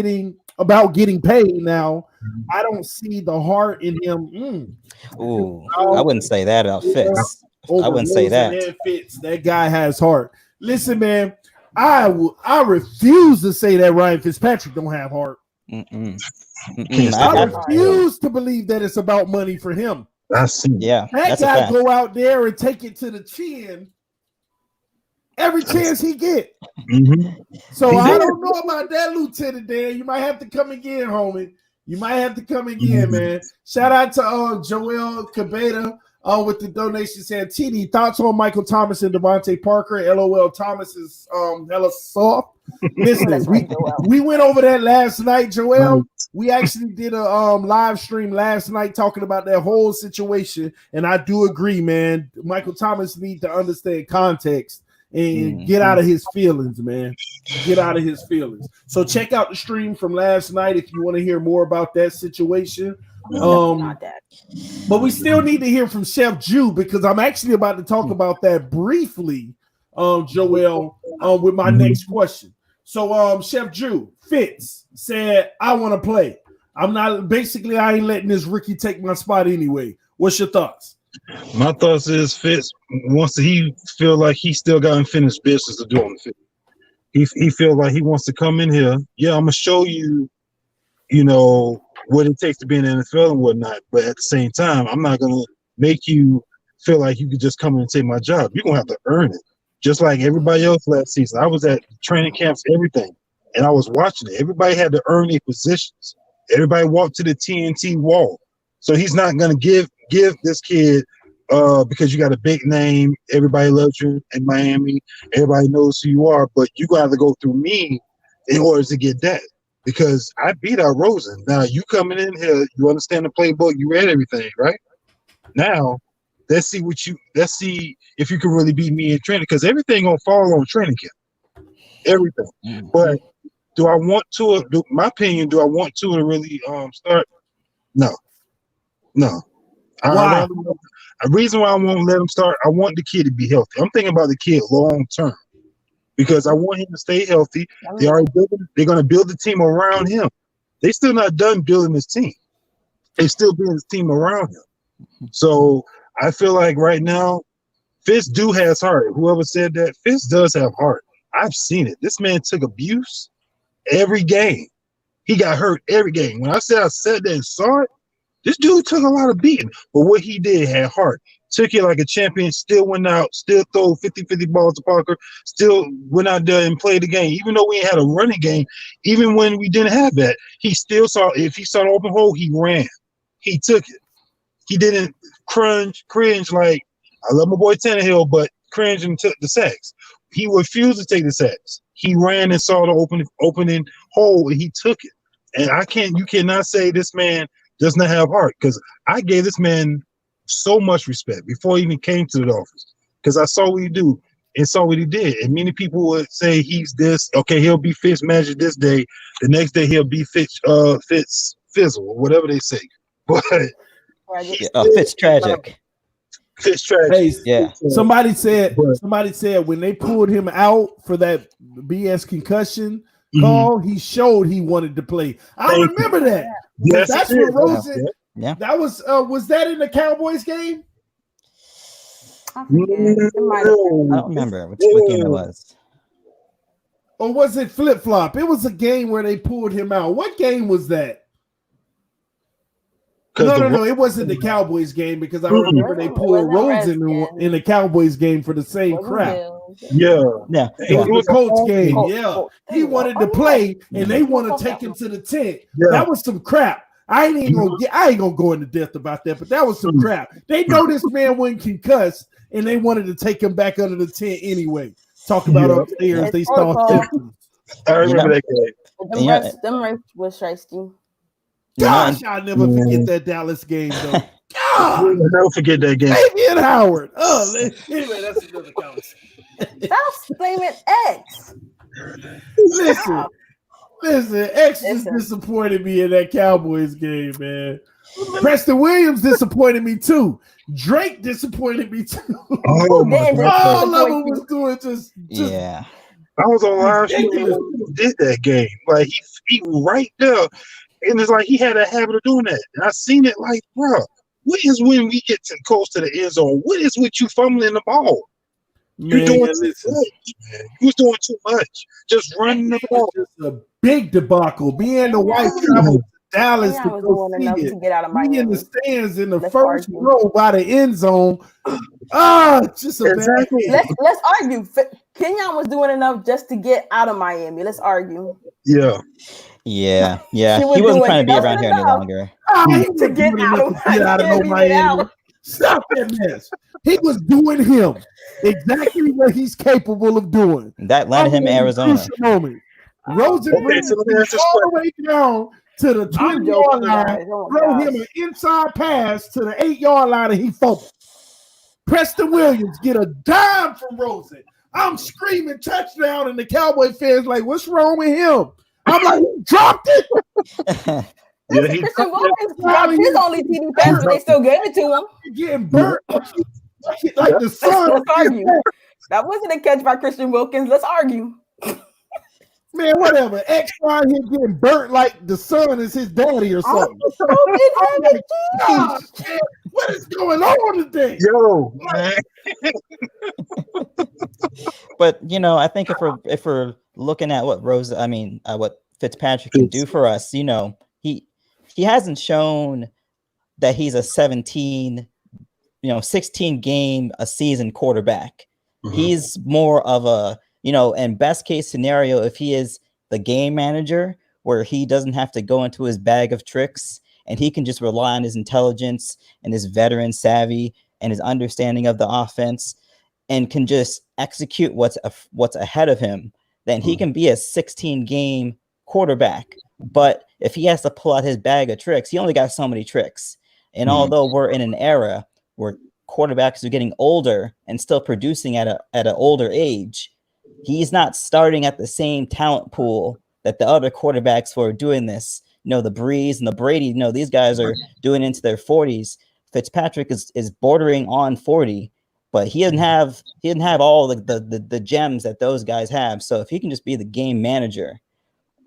about getting paid now. I don't see the heart in him. Ooh, I wouldn't say that about Fitz. I wouldn't say that. Fitz, that guy has heart. Listen, man, I refuse to say that Ryan Fitzpatrick don't have heart. I refuse to believe that it's about money for him. That guy go out there and take it to the chin every chance he get. So I don't know about that, Lieutenant Dan. You might have to come again, homie. You might have to come again, man. Shout out to Joel Cabeda with the donation saying, TD, thoughts on Michael Thomas and Devontae Parker? LOL, Thomas is hella soft. Listen, we went over that last night, Joel. We actually did a live stream last night talking about that whole situation, and I do agree, man. Michael Thomas needs to understand context and get out of his feelings, man. Get out of his feelings. So check out the stream from last night if you want to hear more about that situation. But we still need to hear from Chef Jew because I'm actually about to talk about that briefly, Joel, with my next question. So Chef Jew, Fitz said, I want to play. I ain't letting this rookie take my spot anyway. What's your thoughts? My thoughts is Fitz he feel like he still got unfinished business to do on the field. He feel like he wants to come in here. Yeah, I'm gonna show you, what it takes to be in the NFL and whatnot. But at the same time, I'm not gonna make you feel like you could just come in and take my job. You're gonna have to earn it. Just like everybody else last season. I was at training camps, everything, and I was watching it. Everybody had to earn their positions. Everybody walked to the TNT wall. So he's not gonna give this kid because you got a big name, everybody loves you in Miami, everybody knows who you are, but you gotta go through me in order to get that. Because I beat out Rosen. Now you coming in here, you understand the playbook, you read everything, right? Now let's see if you can really beat me in training, because everything gonna fall on training camp. Everything. But do I want to? My opinion, do I want to really start? No. Why? The reason why I won't let him start, I want the kid to be healthy. I'm thinking about the kid long term because I want him to stay healthy. They're going to build the team around him. They still not done building this team. They still building this team around him. So I feel like right now, Fitz has heart. Whoever said that, Fitz does have heart. I've seen it. This man took abuse every game. He got hurt every game. When I sat there and saw it, this dude took a lot of beating. But what he did had heart. Took it like a champion, still went out, still throw 50-50 balls to Parker, still went out there and played the game. Even though we had a running game, even when we didn't have that, he still saw, if he saw an open hole, he ran. He took it. He didn't cringe like, I love my boy Tannehill, but cringe and took the sacks. He refused to take the sacks. He ran and saw the opening hole, and he took it. And you cannot say this man does not have heart, because I gave this man so much respect before he even came to the office, because I saw what he do and saw what he did. And many people would say he's this, okay, he'll be Fitz Magic this day, the next day he'll be Fitz Fizzle, or whatever they say. But Fitztragic. Hey, Yeah. Somebody said when they pulled him out for that BS concussion call, he showed he wanted to play. I remember that. Yes, that's what Rosen. Yeah. That was that in the Cowboys game? I don't remember which game it was. Or was it flip-flop? It was a game where they pulled him out. What game was that? No. It wasn't the Cowboys game because I remember they pulled Rosen in the Cowboys game for the same crap. Yeah. It was the Colts game. He wanted to play, and they want to take him to the tent. That was some crap. I ain't gonna go into depth about that, but that was some crap. They know this man wasn't concussed, and they wanted to take him back under the tent anyway. Talk about upstairs, they saw symptoms. I remember that game. Them refs was shiesty. Gosh, I'll never forget that Dallas game, though. God, we'll never forget that game. Fabian Howard. Anyway, that's another conversation. Stop blaming X. Listen, X just disappointed me in that Cowboys game, man. Preston Williams disappointed me too. Drake disappointed me too. Oh my God. All of them was doing just yeah. I was on live stream did that game. Like he right there. And it's like he had a habit of doing that. And I seen it like, bro, what is when we get close to the end zone? What is with you fumbling the ball? You're doing too much, man. You was doing too much. Just running the ball. Just a big debacle. Me and the wife traveled to Dallas to go see it. To get out of my in the stands in the first row by the end zone. Just a bad. Let's argue. Kenyon was doing enough just to get out of Miami. Let's argue. Yeah. Yeah. He wasn't trying to be around here any longer. To get out of Miami. Stop that mess. He was doing him exactly what he's capable of doing. That landed him in Arizona. Rosen brings him all the way down to the 20-yard line, throw him an inside pass to the 8-yard line, and he fumbled. Preston Williams get a dime from Rosen. I'm screaming touchdown, and the Cowboy fans like, what's wrong with him? I'm like, he dropped it. Christian Wilkins dropped his only TD pass, but they still gave it to him. Getting burnt like the sun. Let's argue. That wasn't a catch by Christian Wilkins. Let's argue. Man, whatever. X right here getting burnt like the son is his daddy or something. What is going on today? Yo, man. But I think if we're looking at what what Fitzpatrick can do for us, he hasn't shown that he's a 16 game a season quarterback. Mm-hmm. He's more of a, in best case scenario, if he is the game manager where he doesn't have to go into his bag of tricks and he can just rely on his intelligence and his veteran savvy and his understanding of the offense and can just execute what's ahead of him, then he can be a 16 game quarterback. But if he has to pull out his bag of tricks, he only got so many tricks. And although we're in an era where quarterbacks are getting older and still producing at an older age, he's not starting at the same talent pool that the other quarterbacks who are doing this. The Breeze and the Brady, these guys are doing into their 40s. Fitzpatrick is bordering on 40, but he didn't have all the gems that those guys have. So if he can just be the game manager,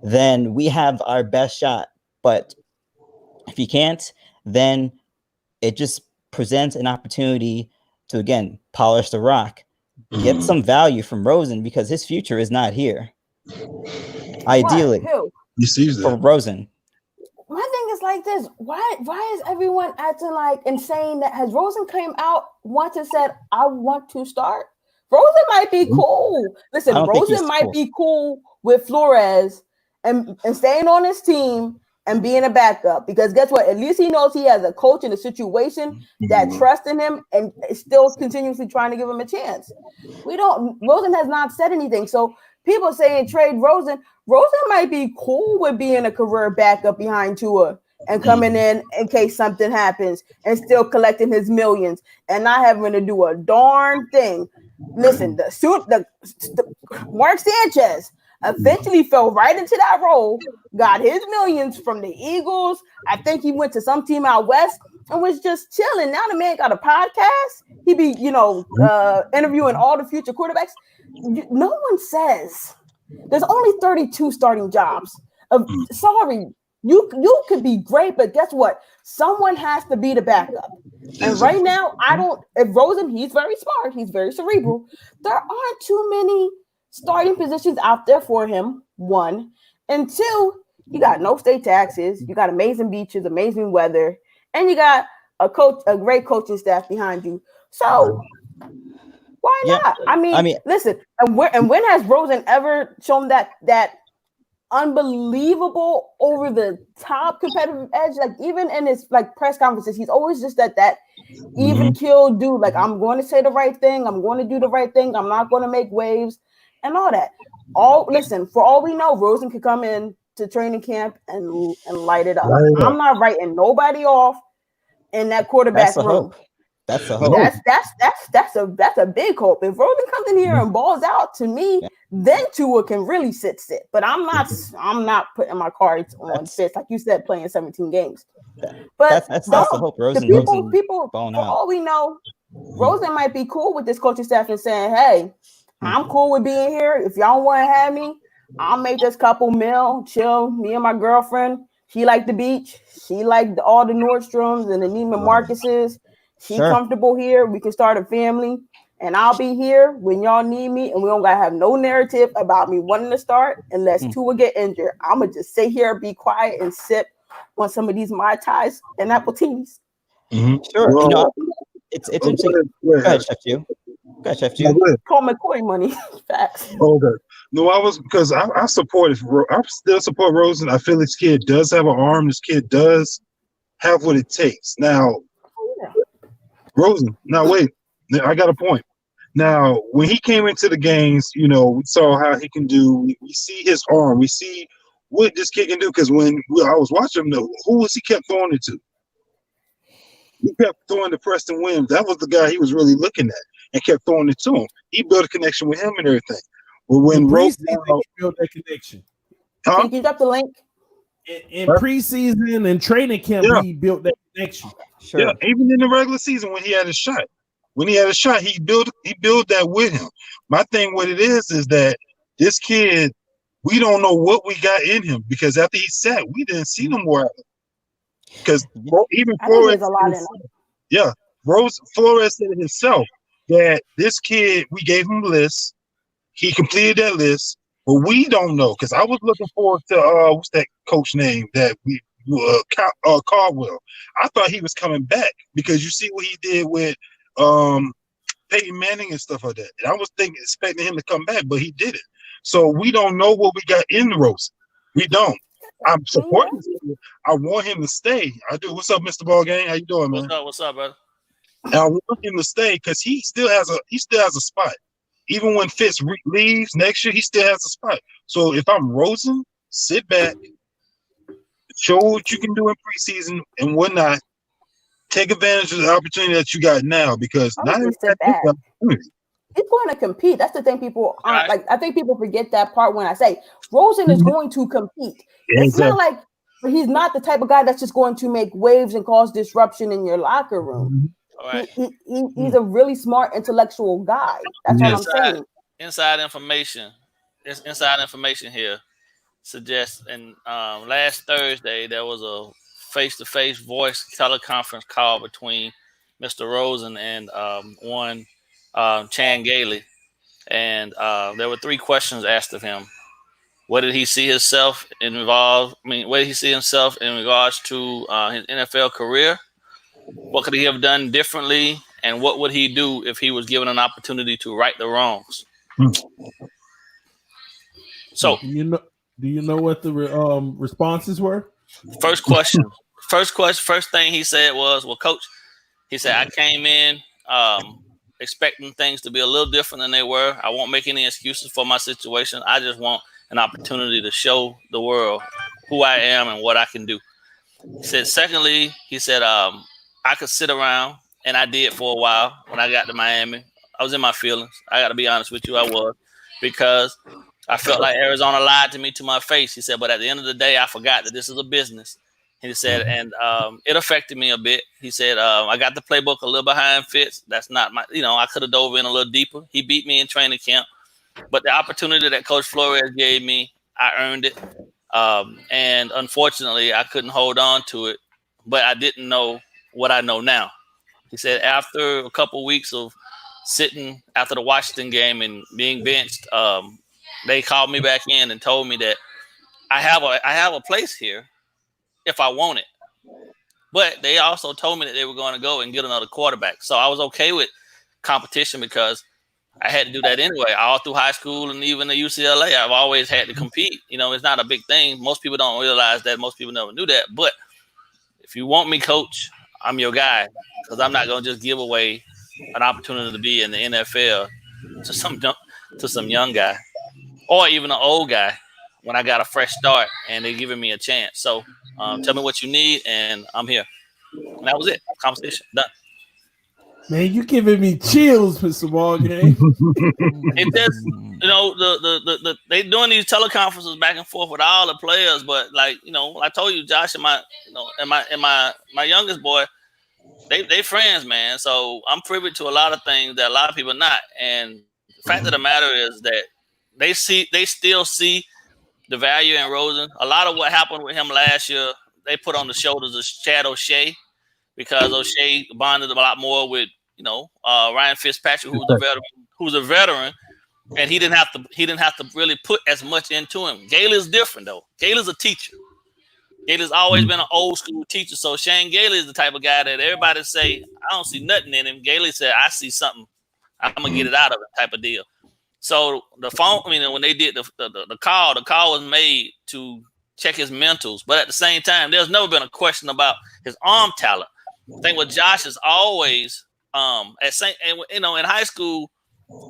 then we have our best shot. But if he can't, then it just presents an opportunity to, again, polish the rock, get some value from Rosen because his future is not here. Ideally, he sees that for Rosen. My thing is like this: why is everyone acting like insane? That has Rosen came out once and said, "I want to start." Rosen might be cool. Listen, Rosen might be cool with Flores and staying on his team and being a backup, because guess what? At least he knows he has a coach in a situation that trusts in him and is still continuously trying to give him a chance. Rosen has not said anything. So people saying trade Rosen might be cool with being a career backup behind Tua and coming in case something happens and still collecting his millions and not having to do a darn thing. Listen, the Mark Sanchez, eventually fell right into that role, got his millions from the Eagles. I think he went to some team out west and was just chilling. Now the man got a podcast. He be, interviewing all the future quarterbacks. No one says there's only 32 starting jobs. Sorry, you could be great, but guess what? Someone has to be the backup. And right now, if Rosen, he's very smart, he's very cerebral. There aren't too many starting positions out there for him, one. And two, you got no state taxes, you got amazing beaches, amazing weather, and you got a great coaching staff behind you. So why not? I mean, listen, and when has Rosen ever shown that unbelievable over the top competitive edge? Like even in his like press conferences, he's always just that even killed dude. Like, I'm going to say the right thing, I'm going to do the right thing, I'm not going to make waves and all that. Listen, for all we know, Rosen could come in to training camp and light it up. I'm not writing nobody off in that quarterback room. Hope. That's a hope. That's a big hope. If Rosen comes in here and balls out, to me, then Tua can really sit. But I'm not putting my cards on Fitz, like you said, playing 17 games. But that's the hope. Rosen, people for all we know, Rosen might be cool with this coaching staff and saying, "Hey, I'm cool with being here. If y'all want to have me, I'll make this couple mil, chill. Me and my girlfriend. She like the beach. She like all the Nordstroms and the Neiman Marcuses. She comfortable here. We can start a family, and I'll be here when y'all need me. And we don't gotta have no narrative about me wanting to start unless Tua get injured. I'ma just sit here, be quiet, and sip on some of these Mai Tais and apple teas." Sure, well, it's interesting. Go ahead, Chef Q. Call McCoy money. Facts. Okay. No, because I still support Rosen. I feel this kid does have an arm. This kid does have what it takes. Now, Rosen. Now, wait. I got a point. Now, when he came into the games, we saw how he can do. We see his arm. We see what this kid can do. Because when I was watching him, who was he kept throwing it to? He kept throwing to Preston Williams. That was the guy he was really looking at and kept throwing it to him. He built a connection with him and everything. But when Rosen built that connection, can you drop the link? In preseason and training camp, he built that connection. Sure. Yeah, even in the regular season when he had a shot. He built that with him. My thing with it is that this kid, we don't know what we got in him, because after he sat, we didn't see no more of it. Because even Flores, Flores said it himself that this kid, we gave him a list, he completed that list, but we don't know. Because I was looking forward to what's that coach name that we Caldwell. I thought he was coming back because you see what he did with Peyton Manning and stuff like that. And I was expecting him to come back, but he didn't. So we don't know what we got in the Rosen. We don't. I'm supporting him. I want him to stay. I do. What's up, Mr. Ballgame? How you doing, man? What's up, brother? And I want him to stay because he still has a spot. Even when Fitz leaves next year, he still has a spot. So if I'm Rosen, sit back, show what you can do in preseason and whatnot. Take advantage of the opportunity that you got now, because not every opportunity. He's going to compete. That's the thing people aren't like. I think people forget that part when I say Rosen is going to compete. It's not like he's not the type of guy that's just going to make waves and cause disruption in your locker room. Right. He's a really smart intellectual guy. That's what I'm saying. Inside information here suggests, and last Thursday there was a face-to-face voice teleconference call between Mr. Rosen and one Chan Gailey, and there were 3 questions asked of him. What did he see himself involved? Where did he see himself in regards to his NFL career? What could he have done differently? And what would he do if he was given an opportunity to right the wrongs? So, do you know what the responses were? First thing he said was, "Well, Coach," he said, "I came in expecting things to be a little different than they were. I won't make any excuses for my situation. I just want an opportunity to show the world who I am and what I can do." He said, secondly, he said, I could sit around, and I did for a while when I got to Miami. I was in my feelings. I got to be honest with you, I was, because I felt like Arizona lied to me to my face. He said, but at the end of the day, I forgot that this is a business. He said, and it affected me a bit. He said, I got the playbook a little behind Fitz. That's not my, I could have dove in a little deeper. He beat me in training camp, but the opportunity that Coach Flores gave me, I earned it. And unfortunately, I couldn't hold on to it, but I didn't know what I know now. He said, after a couple weeks of sitting after the Washington game and being benched, they called me back in and told me that I have a place here if I want it. But they also told me that they were going to go and get another quarterback. So I was okay with competition because I had to do that anyway. All through high school and even at UCLA, I've always had to compete. It's not a big thing. Most people don't realize that. Most people never knew that. But if you want me, coach, I'm your guy, because I'm not going to just give away an opportunity to be in the NFL to some young guy or even an old guy when I got a fresh start and they're giving me a chance. So tell me what you need, and I'm here. And that was it. Conversation done. Man, you giving me chills, Mr. Ballgame. It just, they doing these teleconferences back and forth with all the players, but I told you, Josh and my youngest boy, they friends, man. So I'm privy to a lot of things that a lot of people are not. And the fact of the matter is that they still see the value in Rosen. A lot of what happened with him last year, they put on the shoulders of Chad O'Shea, because O'Shea bonded a lot more with Ryan Fitzpatrick, who's a veteran, and he didn't have to really put as much into him. Gailey's different though. Gailey's a teacher. Gailey's always been an old school teacher. So Shane Gailey is the type of guy that everybody say, I don't see nothing in him. Gailey said, I see something. I'm gonna get it out of it, type of deal. So the phone, when they did the call was made to check his mentals, but at the same time, there's never been a question about his arm talent. I think what Josh is always in high school,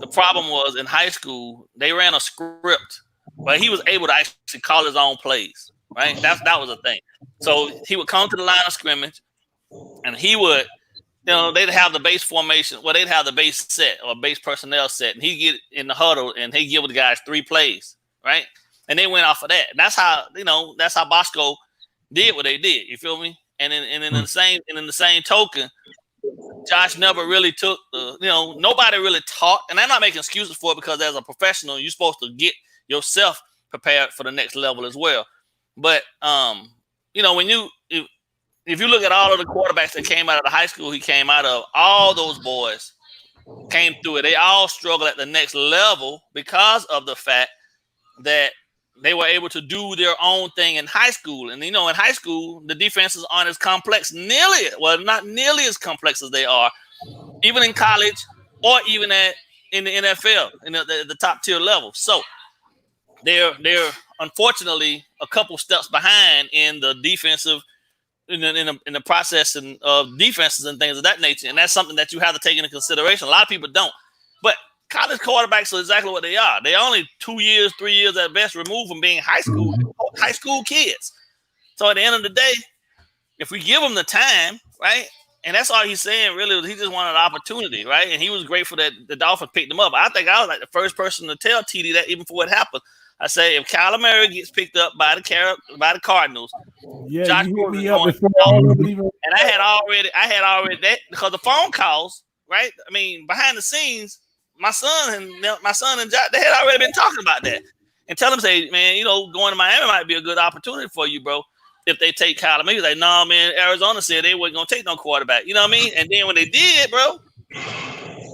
the problem was in high school they ran a script, but he was able to actually call his own plays. Right, that was a thing. So he would come to the line of scrimmage, and he would, they'd have the base formation. Well, they'd have the base set or base personnel set, and he'd get in the huddle and he'd give the guys 3 plays, right? And they went off of that. That's how Bosco did what they did. You feel me? And in the same token, Josh never really took nobody really taught, and I'm not making excuses for it, because as a professional, you're supposed to get yourself prepared for the next level as well. But if you look at all of the quarterbacks that came out of the high school he came out of, all those boys came through it. They all struggle at the next level because of the fact that they were able to do their own thing in high school. And in high school, the defenses aren't as complex, not nearly as complex as they are, even in college or even in the NFL, in the top tier level. So they're unfortunately a couple steps behind in the defensive, in the process of defenses and things of that nature, and that's something that you have to take into consideration. A lot of people don't, but college quarterbacks are exactly what they are. They're only 2 years, 3 years at best removed from being high school kids. So at the end of the day, if we give them the time, right, and that's all he's saying really, he just wanted an opportunity, right? And he was grateful that the Dolphins picked him up. I think I was like the first person to tell TD that even before it happened. I say, if Kyler Murray gets picked up by the Cardinals, Josh you hit Rosen me is up going. before And I had already that, because the phone calls, right? Behind the scenes, my son and Josh, they had already been talking about that, and tell him, say, man, going to Miami might be a good opportunity for you, bro. If they take Kyler Murray, like, no, man, Arizona said they weren't gonna take no quarterback. You know what I mean? And then when they did, bro,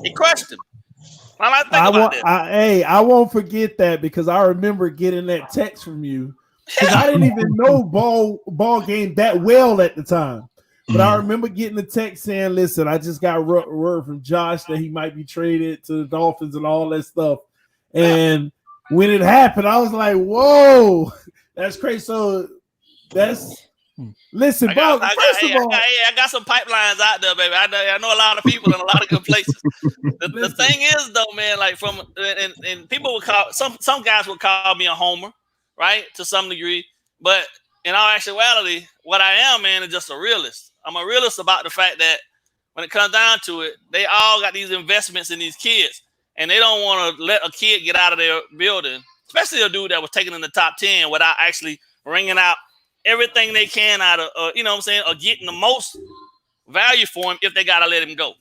he crushed him. I won't forget that, because I remember getting that text from you, because I didn't even know ball game that well at the time. But I remember getting the text saying, listen, I just got word from Josh that he might be traded to the Dolphins and all that stuff. And when it happened, I was like, whoa, that's crazy. So listen, I got some pipelines out there, baby. I know a lot of people in a lot of good places. The thing is, though, man, like and people would call some guys would call me a homer, right, to some degree. But in all actuality, what I am, man, is just a realist. I'm a realist about the fact that when it comes down to it, they all got these investments in these kids, and they don't want to let a kid get out of their building especially a dude that was taken in the top 10 without actually wringing out everything they can out of, you know what I'm saying, or getting the most value for him if they got to let him go.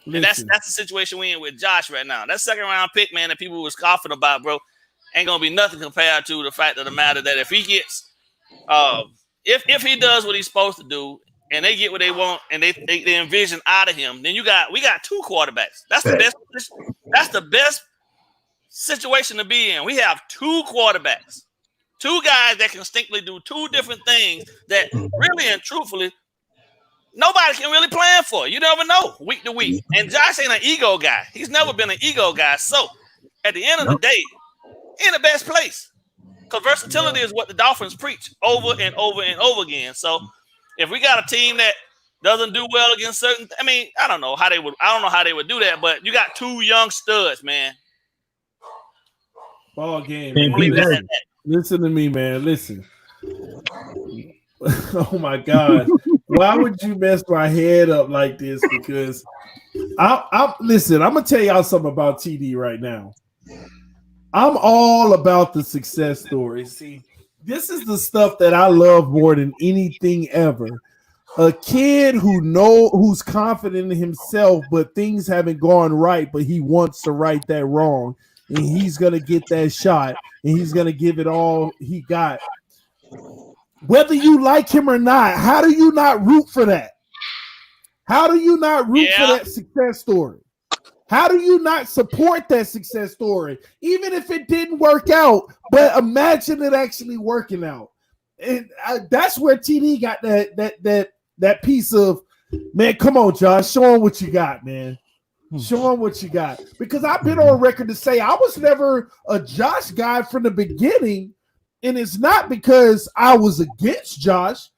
And that's the situation we in with Josh right now. That second round pick, man, that people were scoffing about, bro, ain't going to be nothing compared to the fact of the matter that if he gets, if he does what he's supposed to do and they get what they want and they envision out of him, then we got 2 quarterbacks. That's the best situation to be in. We have 2 quarterbacks. 2 guys that can distinctly do 2 different things that really and truthfully nobody can really plan for. You never know week to week. And Josh ain't an ego guy. He's never been an ego guy. So at the end of the day, in the best place. Because versatility is what the Dolphins preach over and over and over again. So if we got a team that doesn't do well against certain, I don't know how they would do that, but you got 2 young studs, man. Ball game, man. Listen to me, man. Listen. Oh my God. Why would you mess my head up like this? Because listen, I'm gonna tell y'all something about TD right now. I'm all about the success stories. See, this is the stuff that I love more than anything ever. A kid who's confident in himself, but things haven't gone right, but he wants to right that wrong, and he's gonna get that shot, and he's gonna give it all he got. Whether you like him or not, how do you not root for that? How do you not root for that success story? How do you not support that success story? Even if it didn't work out, but imagine it actually working out. And that's where TD got that piece of, man, come on, Josh, show him what you got, man. Show him what you got. Because I've been on record to say I was never a Josh guy from the beginning. And it's not because I was against Josh.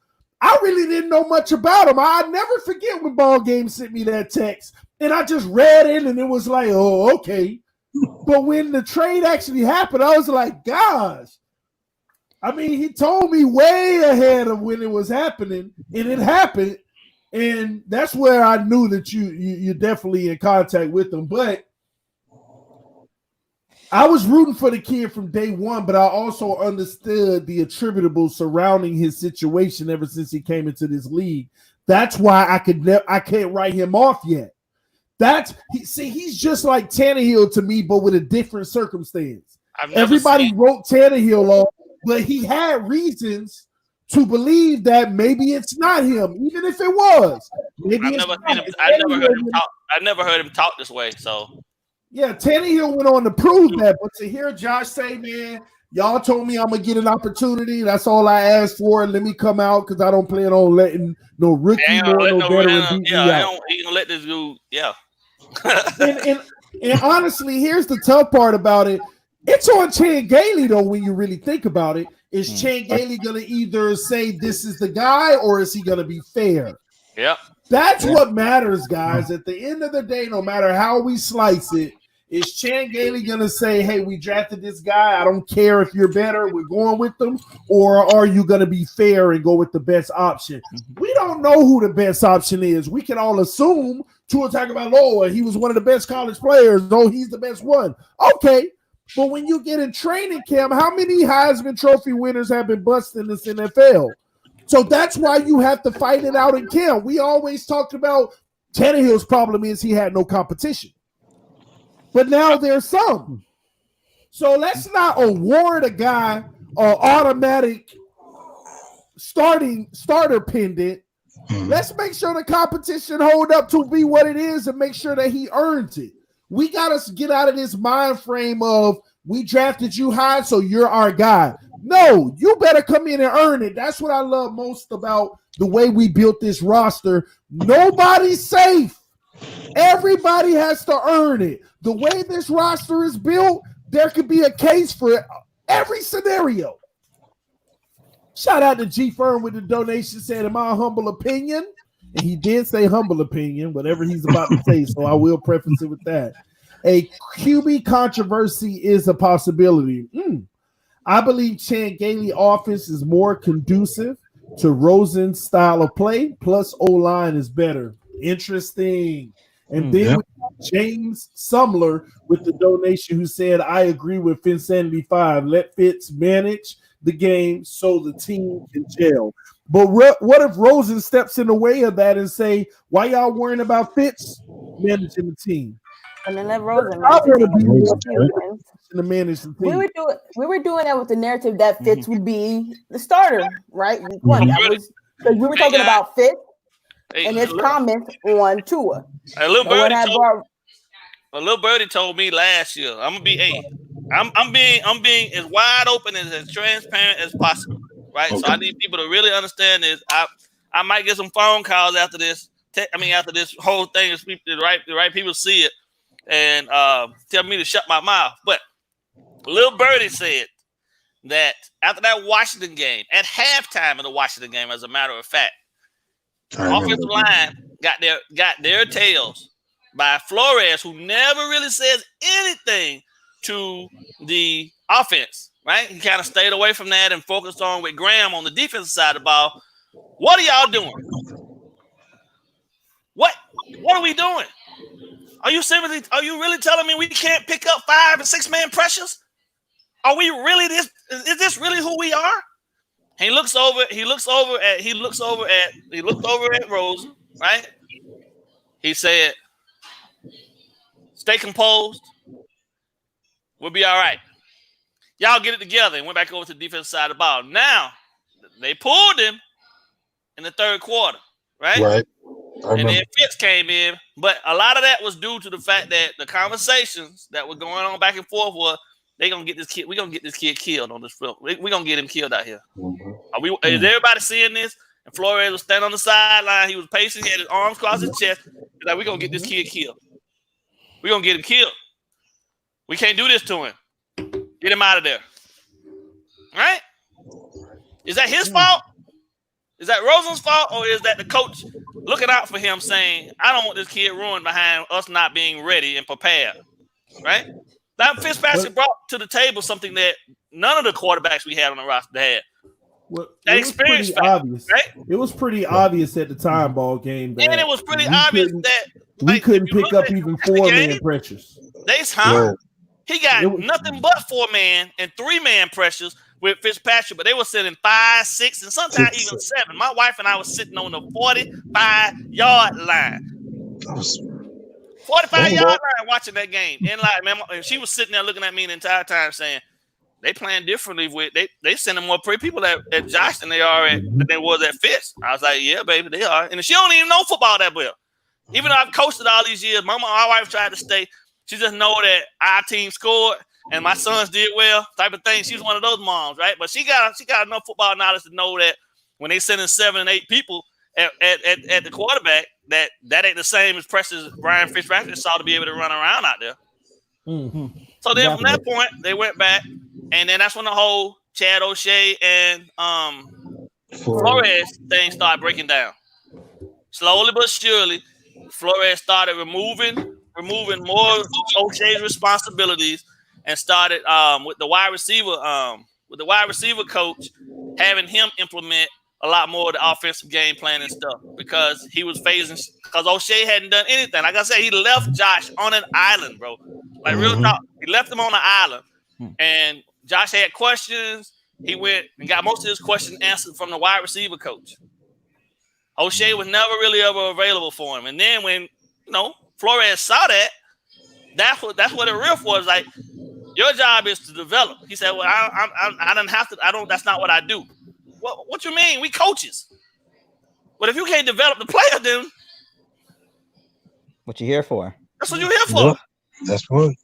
I really didn't know much about him. I never forget when Ball Game sent me that text. And I just read it and it was like, oh, okay. But when the trade actually happened, I was like, gosh. He told me way ahead of when it was happening. And it happened. And that's where I knew that you're definitely in contact with him. But I was rooting for the kid from day one, but I also understood the attributable surrounding his situation ever since he came into this league. That's why I can't write him off yet. He's just like Tannehill to me, but with a different circumstance. Everybody wrote Tannehill off, but he had reasons to believe that maybe it's not him, even if it was. I never heard him talk this way, so. Yeah, Tannehill went on to prove that, but to hear Josh say, man, y'all told me I'm going to get an opportunity. That's all I asked for. Let me come out because I don't plan on letting no rookie or no veteran beat me out. He going to let this dude, and honestly, here's the tough part about it. It's on Chan Gailey, though, when you really think about it. Is Chan Gailey going to either say this is the guy or is he going to be fair? Yeah. That's what matters, guys. At the end of the day, no matter how we slice it, is Chan Gailey going to say, hey, we drafted this guy. I don't care if you're better. We're going with them. Or are you going to be fair and go with the best option? We don't know who the best option is. We can all assume Tua Tagovailoa, he was one of the best college players. Oh, he's the best one. Okay. But when you get in training camp, how many Heisman Trophy winners have been busted in this NFL? So that's why you have to fight it out in camp. We always talked about Tannehill's problem is he had no competition. But now there's some. So let's not award a guy an automatic starter pendant. Let's make sure the competition hold up to be what it is and make sure that he earns it. We got to get out of this mind frame of we drafted you high, so you're our guy. No, you better come in and earn it. That's what I love most about the way we built this roster. Nobody's safe. Everybody has to earn it. The way this roster is built, there could be a case for every scenario. Shout out to G Firm with the donation, said, in my humble opinion, and he did say humble opinion, whatever he's about to say, so I will preface it with that. A QB controversy is a possibility. I believe Chan Gailey offense is more conducive to Rosen's style of play, plus O-line is better. Interesting. And then we talk James Sumler with the donation who said, I agree with Finsanity 5. Let Fitz manage the game so the team can gel. But what if Rosen steps in the way of that and say, why y'all worrying about Fitz managing the team? And then let Rosen I want to be manage to manage the team. We were doing that with the narrative that Fitz would be the starter, right? Week one. That was because we were talking about Fitz and his comments on Tua. A little birdie told me last year, I'm gonna be I'm being as wide open and as transparent as possible, right? Okay. So I need people to really understand this. I might get some phone calls after this. After this whole thing, is the right people see it and tell me to shut my mouth. But Lil Birdie said that after that Washington game, at halftime of the Washington game, as a matter of fact, offensive line got their tails by Flores, who never really says anything to the offense, right? He kind of stayed away from that and focused on with Graham on the defensive side of the ball. What are y'all doing? What are we doing? Are you really telling me we can't pick up 5 and 6 man pressures? Are we really this? Is this really who we are? He looked over at Rosen, right? He said, stay composed. We'll be all right. Y'all get it together, and went back over to the defensive side of the ball. Now, they pulled him in the third quarter, right? Right. And then Fitz came in, but a lot of that was due to the fact that the conversations that were going on back and forth were, we're gonna get this kid killed on this film. We're gonna get him killed out here. Mm-hmm. Is everybody seeing this? And Flores was standing on the sideline. He was pacing, he had his arms across his chest. He's like, we're gonna get this kid killed. We're gonna get him killed. We can't do this to him. Get him out of there. Right? Is that his fault? Is that Rosen's fault, or is that the coach looking out for him saying, I don't want this kid ruined behind us not being ready and prepared? Right? That Fitzpatrick brought to the table something that none of the quarterbacks we had on the roster had. Well, that experience factor, obvious, right? It was pretty obvious at the time ball game that, and it was pretty obvious that we couldn't pick up even 4-man pressures. He got nothing but 4-man and 3-man pressures with Fitzpatrick, but they were sitting 5, 6, and sometimes even 7. My wife and I was sitting on the 45-yard line. 45-yard line watching that game. And she was sitting there looking at me the entire time saying, they playing differently with they sending more people at Josh than they was at Fitz. I was like, yeah, baby, they are. And she don't even know football that well. Even though I've coached it all these years, my wife tried to stay. She just know that our team scored and my sons did well, type of thing. She's one of those moms, right? But she got enough football knowledge to know that when they sending 7 and 8 people at the quarterback, that ain't the same as pressures Brian Fitzpatrick saw to be able to run around out there. Mm-hmm. So then from that point, they went back, and then that's when the whole Chad O'Shea and Flores thing started breaking down. Slowly but surely, Flores started removing more O'Shea's responsibilities and started with the wide receiver coach, having him implement a lot more of the offensive game plan and stuff because he was because O'Shea hadn't done anything. Like I said, he left Josh on an island, bro. Like real talk, he left him on an island, and Josh had questions. He went and got most of his questions answered from the wide receiver coach. O'Shea was never really ever available for him, and then when Flores saw that, that's what the riff was like. Your job is to develop. He said, "Well, I don't have to. I don't. That's not what I do." What you mean? We coaches. But if you can't develop the player, then what you here for? That's what you're here for. That's what.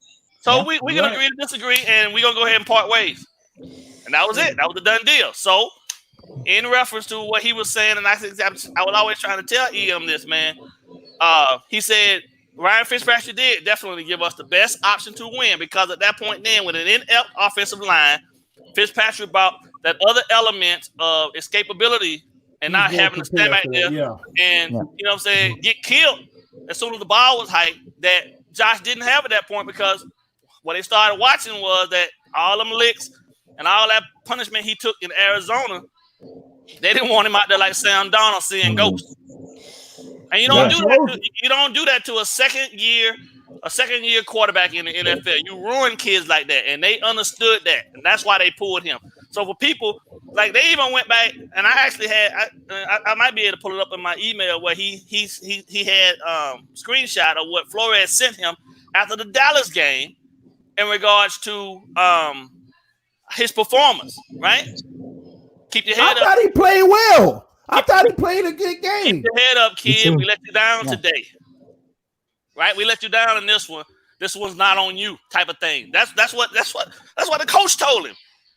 So we're gonna agree to disagree, and we're gonna go ahead and part ways. And that was it. That was the done deal. So, in reference to what he was saying, and I was always trying to tell EM this, man. He said Ryan Fitzpatrick did definitely give us the best option to win because at that point then, with an inept offensive line, Fitzpatrick brought that other element of escapability and not having to stand back there and you know what I'm saying, get killed as soon as the ball was hiked that Josh didn't have at that point because what they started watching was that all them licks and all that punishment he took in Arizona, they didn't want him out there like Sam Darnold seeing ghosts. And you don't do that to a second year a second-year quarterback in the NFL. You ruin kids like that, and they understood that, and that's why they pulled him. So for people, like they even went back, and I actually had, I might be able to pull it up in my email where he had screenshot of what Flores sent him after the Dallas game in regards to his performance, right? Keep your head up. I thought he played well. I thought he played a good game. Keep your head up, kid. We let you down today. Right? We let you down in this one. This one's not on you, type of thing. That's what the coach told him.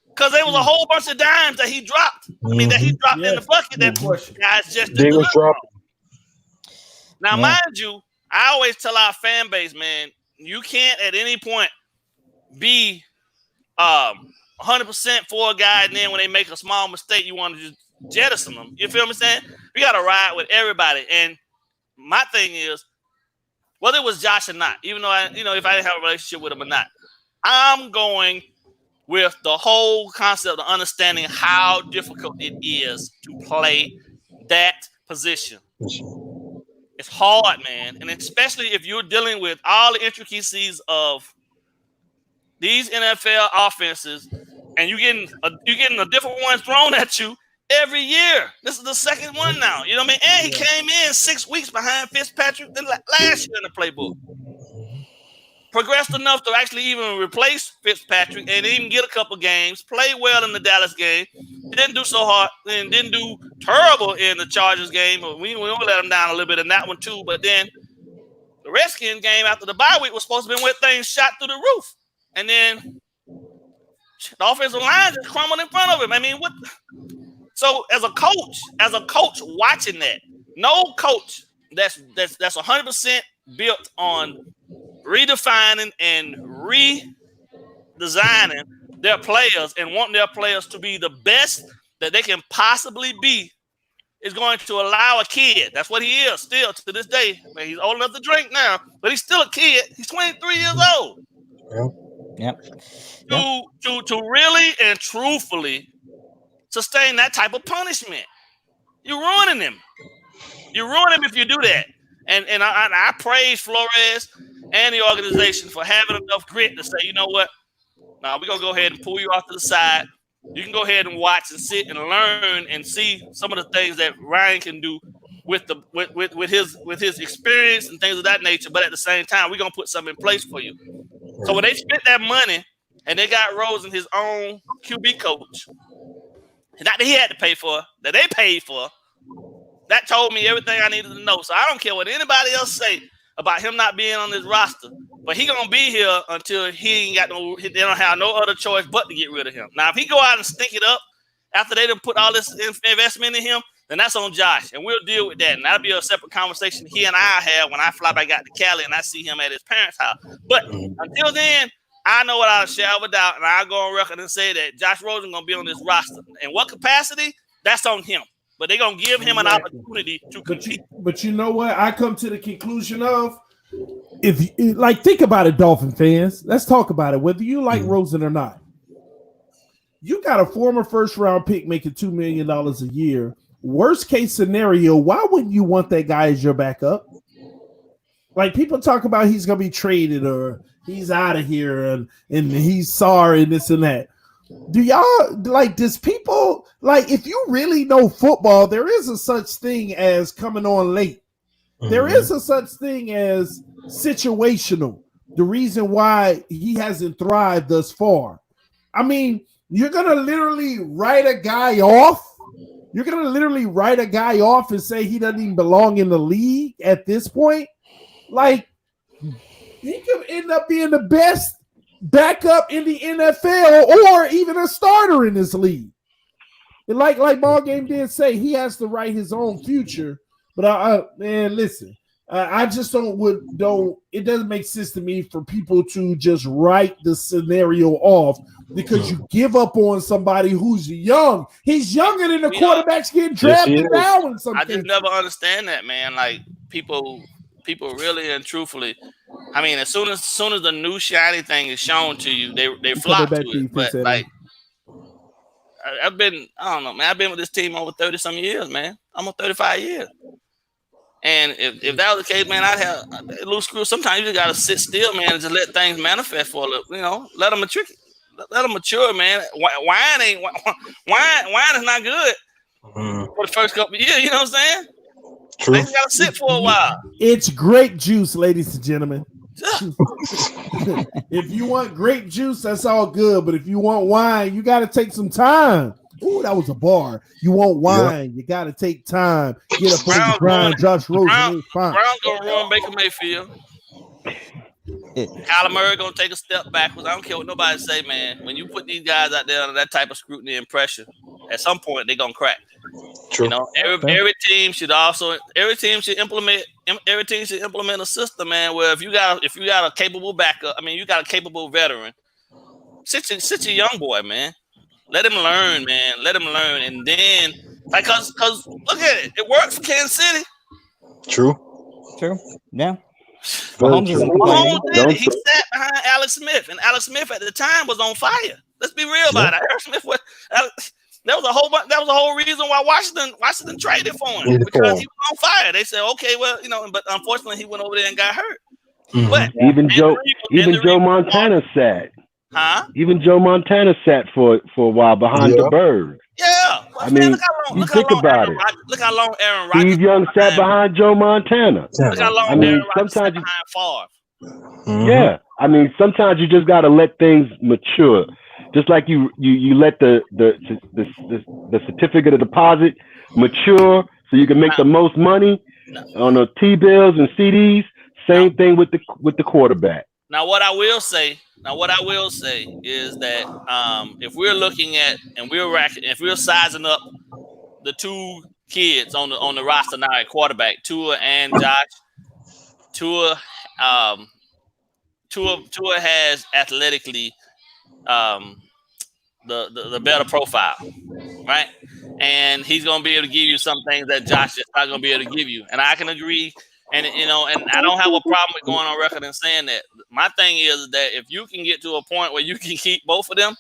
Because there was a whole bunch of dimes that he dropped. I mean, that he dropped in the bucket that guys just didn't deliver. Now, mind you, I always tell our fan base, man, you can't at any point be 100% for a guy, and then when they make a small mistake, you want to just jettison them. You feel me saying? We got to ride with everybody. And my thing is, whether it was Josh or not, even though if I didn't have a relationship with him or not, I'm going with the whole concept of understanding how difficult it is to play that position. It's hard, man. And especially if you're dealing with all the intricacies of these NFL offenses and you're getting a different one thrown at you every year. This is the second one now. You know what I mean? And he came in 6 weeks behind Fitzpatrick last year in the playbook. Progressed enough to actually even replace Fitzpatrick and even get a couple games. Played well in the Dallas game. Didn't do so hard and didn't do terrible in the Chargers game. We let him down a little bit in that one too. But then the Redskins game after the bye week was supposed to be when things shot through the roof. And then the offensive line just crumbled in front of him. I mean, what? So as a coach watching that, no coach that's 100% built on redefining and redesigning their players and wanting their players to be the best that they can possibly be is going to allow a kid. That's what he is still to this day. I mean, he's old enough to drink now, but he's still a kid. He's 23 years old. Yep. To really and truthfully sustain that type of punishment. You're ruining him. You ruin him if you do that. And I praise Flores and the organization for having enough grit to say, you know what? Now we're gonna go ahead and pull you off to the side. You can go ahead and watch and sit and learn and see some of the things that Ryan can do with his experience and things of that nature. But at the same time, we're gonna put something in place for you. So when they spent that money and they got Rosen his own QB coach, not that he had to pay for, that they paid for, that told me everything I needed to know. So I don't care what anybody else say about him not being on this roster, but he gonna be here until they don't have no other choice but to get rid of him. Now, if he go out and stink it up after they done put all this investment in him, then that's on Josh, and we'll deal with that. And that'll be a separate conversation he and I have when I fly back out to Cali and I see him at his parents' house. But until then, I know without a shadow of a doubt, and I'll go on record and say that Josh Rosen gonna be on this roster. In what capacity? That's on him. But they're gonna give him an opportunity to compete. But you know what? I come to the conclusion of think about it, Dolphin fans. Let's talk about it. Whether you like Rosen or not, you got a former first-round pick making $2 million a year. Worst case scenario, why wouldn't you want that guy as your backup? Like people talk about he's gonna be traded or he's out of here and he's sorry and this and that. Do y'all does people if you really know football, there is a such thing as coming on late. There is a such thing as situational. The reason why he hasn't thrived thus far. I mean, you're gonna literally write a guy off. You're gonna literally write a guy off and say he doesn't even belong in the league at this point. Like he could end up being the best backup in the NFL or even a starter in this league. And like Ball Game did say, he has to write his own future. But listen, I just don't. It doesn't make sense to me for people to just write the scenario off because you give up on somebody who's young. He's younger than the quarterbacks getting drafted now. In some cases. Just never understand that, man. Like people really and truthfully. I mean, as soon as the new shiny thing is shown to you, they flock to it. But I don't know, man. I've been with this team over 30 some years, man. Almost 35 years. And if that was the case, man, I'd have a little screw. Sometimes you just gotta sit still, man, and just let things manifest for a little. Let them mature. Let them mature, man. Wine is not good for the first couple of years. You know what I'm saying? True. They gotta sit for a while. It's grape juice, ladies and gentlemen. If you want grape juice, that's all good. But if you want wine, you got to take some time. Ooh, that was a bar. You want wine, you got to take time. Get up on the grind. Josh Rosen. Brown gonna ruin Baker Mayfield. Kyler Murray gonna take a step backwards. I don't care what nobody say, man. When you put these guys out there under that type of scrutiny and pressure, at some point they're gonna crack. True. Every team should implement a system, man, where if you got a capable backup, you got a capable veteran, sit your young boy, man. Let him learn, man. Let him learn. And then because look at it. It worked for Kansas City. True. Yeah. Mahomes he sat behind Alex Smith, and Alex Smith at the time was on fire. Let's be real about it. Alex Smith was that was a whole reason why Washington traded for him, because he was on fire. They said, okay, well, but unfortunately he went over there and got hurt. Mm-hmm. But even Joe Montana sat. Huh? Even Joe Montana sat for a while behind the bird. Yeah. Think about it. Look how long Aaron Rodgers. Steve Young sat behind Joe Montana. Look how long Aaron Rodgers sat behind Favre. Mm-hmm. Yeah. Sometimes you just got to let things mature. Just like you let the certificate of deposit mature so you can make the most money on the T-bills and CDs. Same thing with the quarterback. Now, what I will say is that if we're looking at and if we're sizing up the two kids on the roster now at quarterback, Tua and Josh, Tua has athletically the better profile, right? And he's gonna be able to give you some things that Josh is not gonna be able to give you. And I can agree. And and I don't have a problem with going on record and saying that. My thing is that if you can get to a point where you can keep both of them,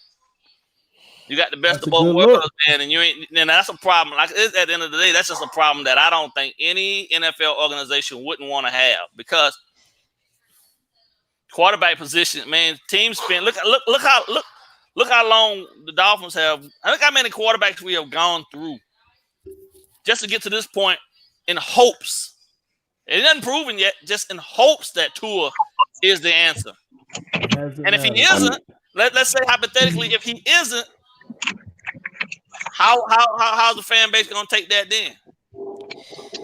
you got the best of both worlds, man. And that's a problem. Like at the end of the day, that's just a problem that I don't think any NFL organization wouldn't want to have, because quarterback position, man, teams spend. Look how long the Dolphins have. Look how many quarterbacks we have gone through just to get to this point, in hopes. It isn't proven yet, just in hopes that Tua is the answer. And if he isn't, let's say hypothetically, if he isn't, how's the fan base going to take that then?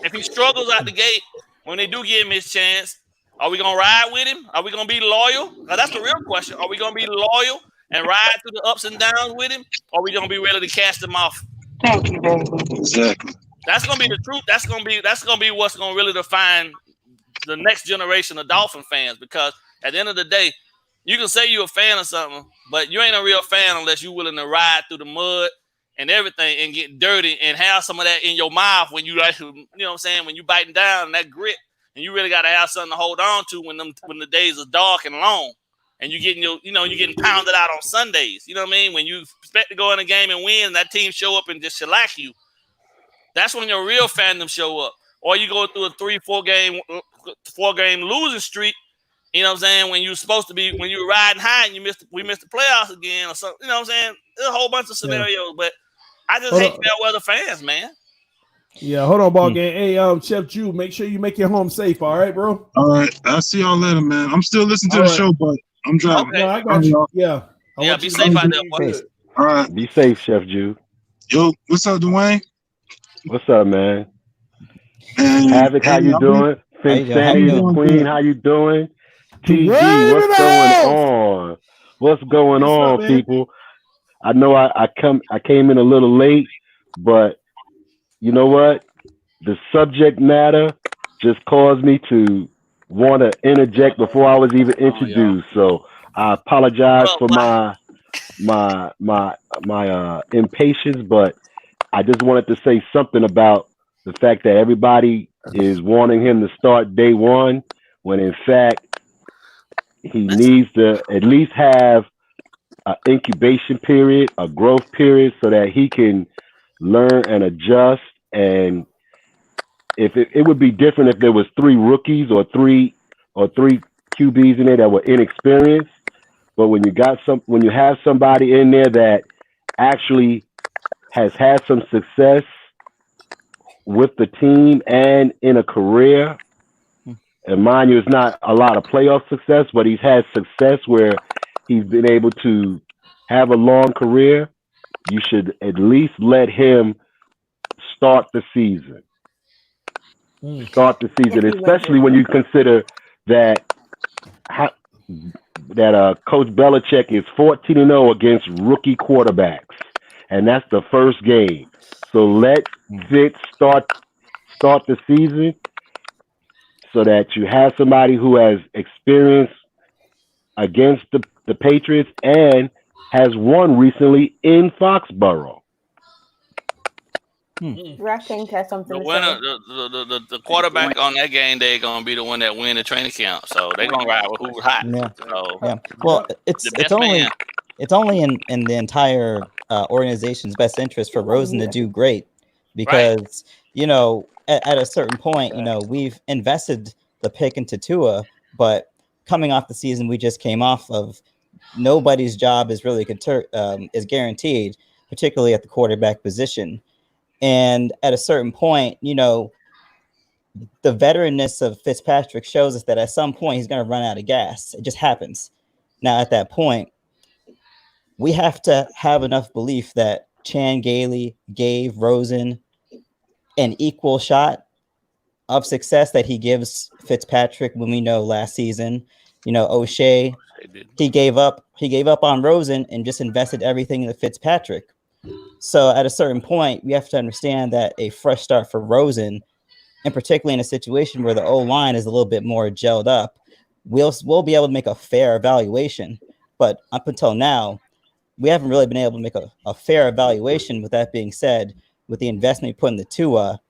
If he struggles out the gate, when they do give him his chance, are we going to ride with him? Are we going to be loyal? Now, that's the real question. Are we going to be loyal and ride through the ups and downs with him? Or are we going to be ready to cast him off? Thank you, baby. Exactly. That's gonna be the truth. That's gonna be what's gonna really define the next generation of Dolphin fans. Because at the end of the day, you can say you're a fan of something, but you ain't a real fan unless you're willing to ride through the mud and everything and get dirty and have some of that in your mouth when you what I'm saying, when you biting down and that grit, and you really got to have something to hold on to when the days are dark and long, and you're getting you're getting pounded out on Sundays. You know what I mean? When you expect to go in a game and win, and that team show up and just shellac you. That's when your real fandom show up. Or you go through a 3-4 game losing streak, you know what I'm saying, when you're supposed to be, when you're riding high and we missed the playoffs again or something, you know what I'm saying? There's a whole bunch of scenarios, but I just hate fair weather fans, man. Yeah, hold on, ball game. Hey, Chef Jew, make sure you make your home safe, all right, bro? All right, I'll see y'all later, man. I'm still listening to the show, but I'm driving. Okay. No, I got you. Yeah. Yeah, be safe out there, boys. All right. Be safe, Chef Jew. Yo, what's up, Dwayne? What's up, man? Havoc, how you doing? Phins, Queen, how you doing? TG, what's going on? What's going on, people? I know I came in a little late, but you know what? The subject matter just caused me to want to interject before I was even introduced. So I apologize for my impatience, but I just wanted to say something about the fact that everybody is wanting him to start day one, when in fact he needs to at least have an incubation period, a growth period, so that he can learn and adjust and if it would be different if there was 3 rookies or three QBs in there that were inexperienced. But when you have somebody in there that actually has had some success with the team and in a career, and mind you, it's not a lot of playoff success, but he's had success where he's been able to have a long career, you should at least let him start the season. Especially when you consider that Coach Belichick is 14-0 against rookie quarterbacks, and that's the first game. So let Fitz start the season so that you have somebody who has experience against the Patriots and has won recently in Foxborough. King has something The to winner, say. the quarterback on that game day gonna be the one that win the training camp. So they're gonna ride with who's hot. Yeah. So, yeah. Well, it's only in the entire organization's best interest for Rosen to do great, because at a certain point, we've invested the pick into Tua, but coming off the season we just came off of, nobody's job is really is guaranteed, particularly at the quarterback position. And at a certain point, the veteranness of Fitzpatrick shows us that at some point he's going to run out of gas. It just happens. Now, at that point, we have to have enough belief that Chan Gailey gave Rosen an equal shot of success that he gives Fitzpatrick. When we know last season, O'Shea, he gave up on Rosen and just invested everything into Fitzpatrick. So at a certain point, we have to understand that a fresh start for Rosen, and particularly in a situation where the O-line is a little bit more gelled up, we'll be able to make a fair evaluation. But up until now, we haven't really been able to make a fair evaluation. With that being said, with the investment we put in the Tua,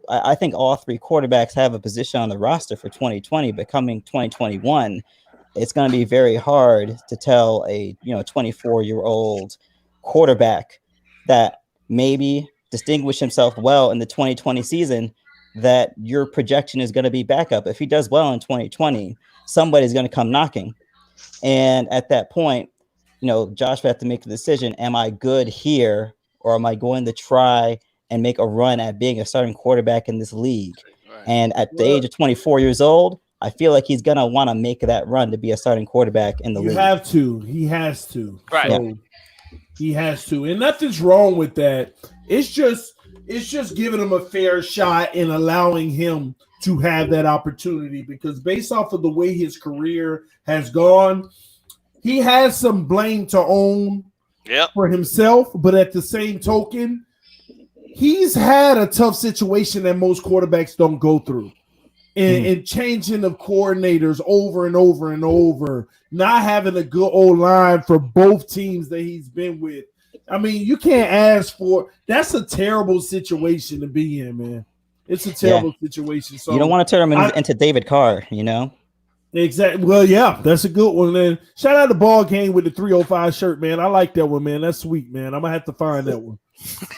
I think all 3 quarterbacks have a position on the roster for 2020, but coming 2021, it's going to be very hard to tell a 24-year-old quarterback that maybe distinguished himself well in the 2020 season that your projection is going to be backup. If he does well in 2020, somebody's going to come knocking. And at that point, Josh will have to make the decision, am I good here, or am I going to try and make a run at being a starting quarterback in this league? Right. And at the age of 24 years old, I feel like he's going to want to make that run to be a starting quarterback in the league. He has to. Right. So he has to. And nothing's wrong with that. It's just giving him a fair shot and allowing him to have that opportunity, because based off of the way his career has gone, he has some blame to own for himself. But at the same token, he's had a tough situation that most quarterbacks don't go through. And changing of coordinators over and over and over, not having a good old line for both teams that he's been with. I mean, you can't ask for – that's a terrible situation to be in, man. It's a terrible situation. So you don't want to turn him into David Carr, Exactly. Well, yeah, that's a good one, man. Shout out to Ball Game with the 305 shirt, man. I like that one, man. That's sweet, man. I'm going to have to find that one.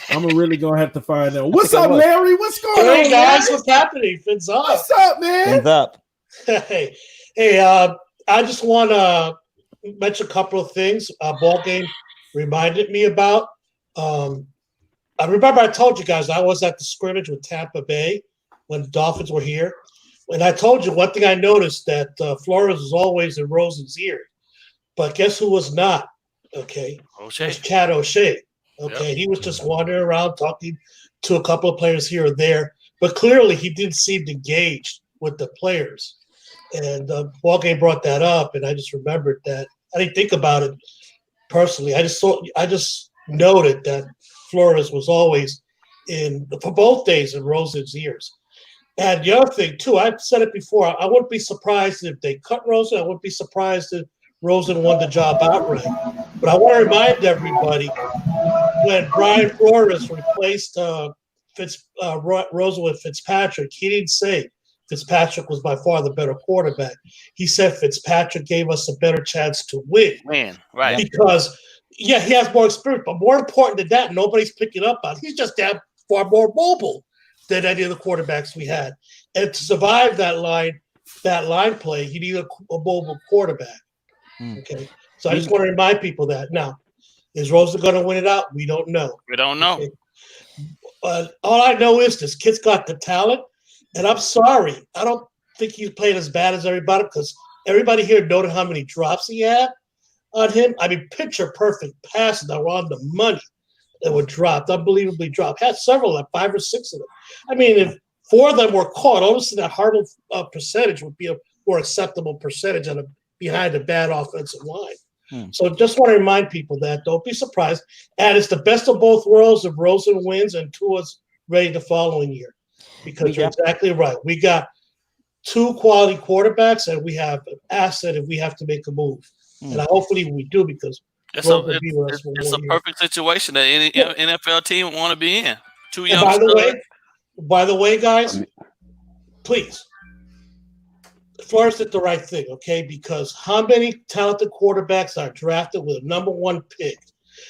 I'm really going to have to find that one. What's up, Larry? What's going on, Hey, guys. Larry? What's happening? Fins up. What's up, man? Fins up. Hey, I just want to mention a couple of things. Ball Game reminded me about. I remember I told you guys I was at the scrimmage with Tampa Bay when the Dolphins were here. And I told you one thing I noticed, that Flores was always in Rosen's ear. But guess who was not? Okay. O'Shea. It was Chad O'Shea. Okay. Yep. He was just wandering around talking to a couple of players here or there. But clearly he didn't seem engaged with the players. And Ball Game brought that up, and I just remembered that. I didn't think about it personally. I just noted that Flores was always for both days in Rosen's ears. And the other thing, too, I've said it before, I wouldn't be surprised if they cut Rosen. I wouldn't be surprised if Rosen won the job outright. But I want to remind everybody, when Brian Flores replaced Rosen with Fitzpatrick, he didn't say Fitzpatrick was by far the better quarterback. He said Fitzpatrick gave us a better chance to win. Right. Because, he has more experience. But more important than that, nobody's picking up on. He's just that far more mobile. than any of the quarterbacks we had. And to survive that line play, you need a mobile quarterback. Okay. So I just want to remind people that. Now, is Rosen going to win it out? We don't know. We don't know. Okay. All I know is this kid's got the talent, and I'm sorry. I don't think he's playing as bad as everybody because everybody here noted how many drops he had on him. I mean, picture perfect passes that were on the money that were dropped, unbelievably dropped. Had several, like 5 or 6 of them. I mean, if 4 of them were caught, obviously that horrible percentage would be a more acceptable percentage behind a bad offensive line. So just want to remind people that don't be surprised. And it's the best of both worlds if Rosen wins and Tua's ready the following year. Because you're exactly right. We got 2 quality quarterbacks and we have an asset if we have to make a move. And hopefully we do because it's a perfect situation that any NFL team would want to be in. 2 young by the way, guys, please. Flores did the right thing, okay? Because how many talented quarterbacks are drafted with a number 1 pick?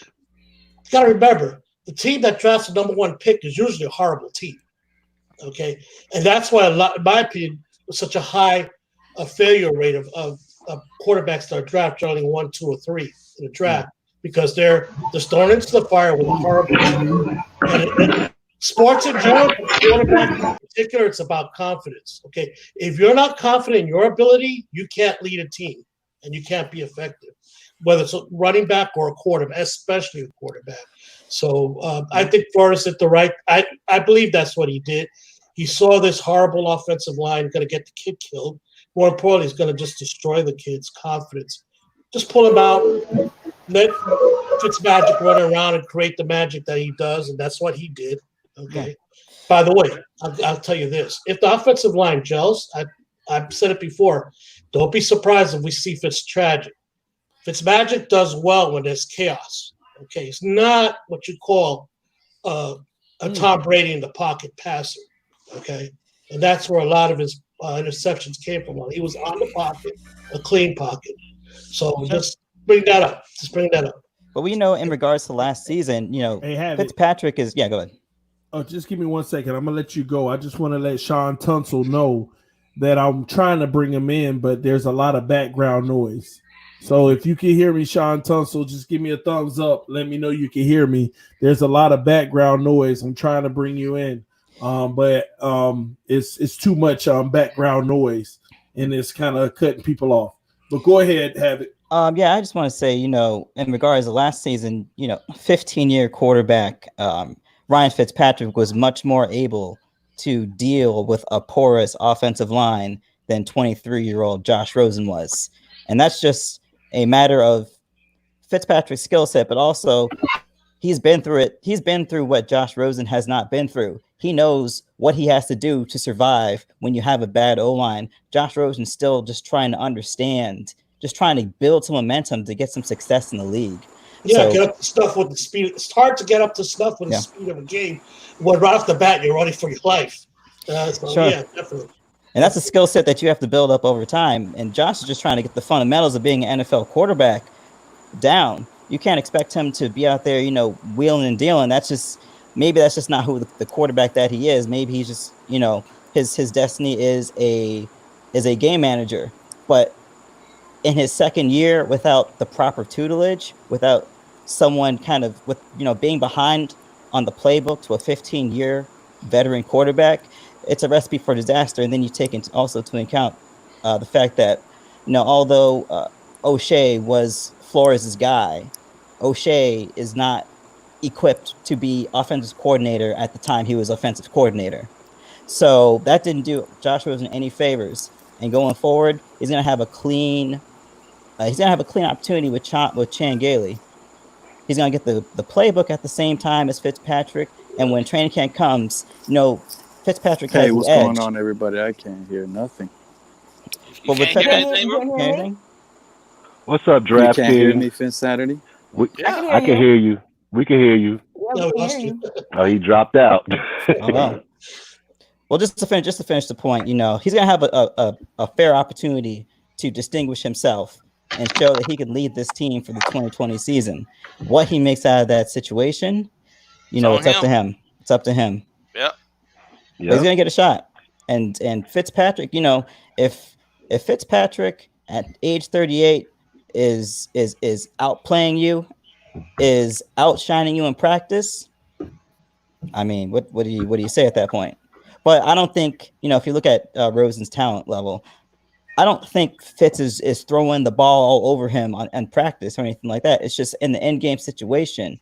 You got to remember, the team that drafts the number 1 pick is usually a horrible team, okay? And that's why, in my opinion, there's such a high failure rate of quarterbacks that are drafted only 1, 2, or 3 in the draft because they're thrown into the fire with a horrible team. And sports in general, quarterback in particular, it's about confidence. Okay, if you're not confident in your ability, you can't lead a team, and you can't be effective, whether it's a running back or a quarterback, especially a quarterback. So I think Flores did the right. I believe that's what he did. He saw this horrible offensive line going to get the kid killed. More importantly, he's going to just destroy the kid's confidence. Just pull him out, let Fitzpatrick run around and create the magic that he does, and that's what he did. Okay. By the way, I'll tell you this: if the offensive line gels, I've said it before. Don't be surprised if we see Fitzmagic does well when there's chaos. Okay, it's not what you call a Tom Brady in the pocket passer. Okay, and that's where a lot of his interceptions came from. He was on the pocket, a clean pocket. So just bring that up. But we know in regards to last season, Fitzpatrick is go ahead. Oh, just give me 1 second. I'm gonna let you go. I just want to let Sean Tunsil know that I'm trying to bring him in, but there's a lot of background noise. So if you can hear me, Sean Tunsil, just give me a thumbs up. Let me know you can hear me. There's a lot of background noise. I'm trying to bring you in, but it's too much background noise, and it's kind of cutting people off. But go ahead, have it. I just want to say, in regards to last season, 15-year quarterback. Ryan Fitzpatrick was much more able to deal with a porous offensive line than 23-year-old Josh Rosen was. And that's just a matter of Fitzpatrick's skill set, but also he's been through it. He's been through what Josh Rosen has not been through. He knows what he has to do to survive when you have a bad O-line. Josh Rosen's still just trying to understand, just trying to build some momentum to get some success in the league. Yeah, get up to stuff with the speed. It's hard to get up to stuff with the speed of a game when right off the bat you're running for your life. Sure. Yeah, definitely. And that's a skill set that you have to build up over time. And Josh is just trying to get the fundamentals of being an NFL quarterback down. You can't expect him to be out there, wheeling and dealing. That's just not who the quarterback that he is. Maybe he's just, his destiny is a game manager. But in his second year, without the proper tutelage, without someone kind of being behind on the playbook to a 15-year veteran quarterback, it's a recipe for disaster. And then you take into account the fact that, although O'Shea was Flores' guy, O'Shea is not equipped to be offensive coordinator at the time he was offensive coordinator. So that didn't do Josh Rosen any favors. And going forward, he's going to have a clean opportunity with Chan Gailey. He's going to get the playbook at the same time as Fitzpatrick. And when training camp comes, Fitzpatrick has what's the edge. going on, everybody? I can't hear nothing. You can't hear anything, What's up, Draft You can't hear me, Fin Saturday? I can hear you. We can hear you. Yeah, we can hear you. Oh, he dropped out. Oh, wow. Well, just to finish the point, he's going to have a fair opportunity to distinguish himself and show that he can lead this team for the 2020 season. What he makes out of that situation, it's up to him. It's up to him. Yep. But he's gonna get a shot. And Fitzpatrick, if Fitzpatrick at age 38 is outplaying you, is outshining you in practice, I mean, what do you say at that point? But I don't think, if you look at Rosen's talent level, I don't think Fitz is throwing the ball all over him on practice or anything like that. It's just in the end game situation.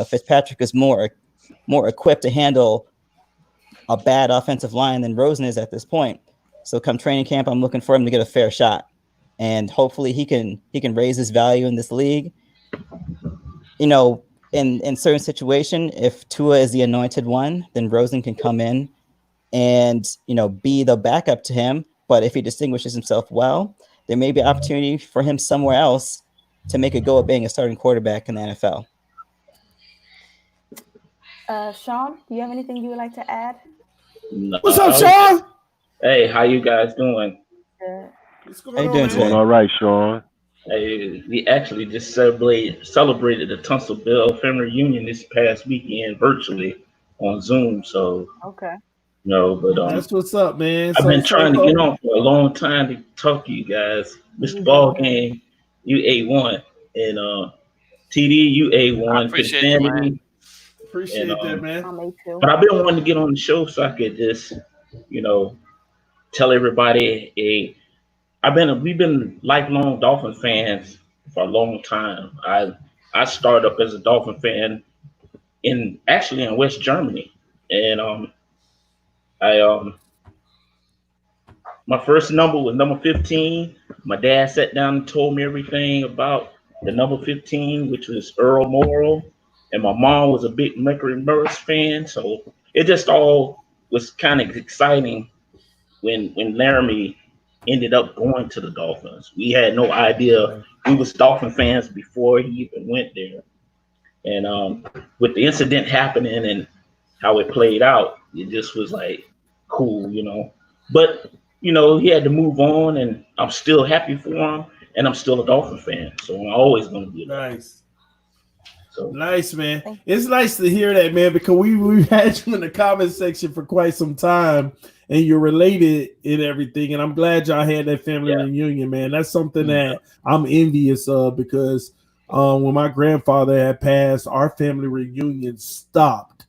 Fitzpatrick is more equipped to handle a bad offensive line than Rosen is at this point. So come training camp, I'm looking for him to get a fair shot, and hopefully he can raise his value in this league. In certain situation, if Tua is the anointed one, then Rosen can come in and be the backup to him. But if he distinguishes himself well, there may be an opportunity for him somewhere else to make a go at being a starting quarterback in the NFL. Sean, do you have anything you would like to add? No, what's up, Sean? Hey, how you guys doing? What's going How you on, doing man? today? All right, Sean. Hey, we actually just celebrated the Tunstall-Bell family reunion this past weekend virtually on Zoom. So okay, but That's what's up, man. I've been trying to get on for a long time to talk to you guys. Mr. Ball Game, you A1, and TD, you A1. I appreciate you, man. Appreciate that, man. But I've been wanting to get on the show so I could just, tell everybody we've been lifelong Dolphin fans for a long time. I started up as a Dolphin fan in West Germany, and my first number was number 15. My dad sat down and told me everything about the number 15, which was Earl Morrall. And my mom was a big Mercury Morris fan. So it just all was kind of exciting when Laramie ended up going to the Dolphins. We had no idea. We was Dolphin fans before he even went there. And with the incident happening and how it played out, it just was like cool, But he had to move on, and I'm still happy for him, and I'm still a Dolphin fan, so I'm always going to be a Dolphin. So nice, man. It's nice to hear that, man, because we've had you in the comment section for quite some time, and you're related in everything, and I'm glad y'all had that family reunion, man. That's something that I'm envious of, because when my grandfather had passed, our family reunion stopped,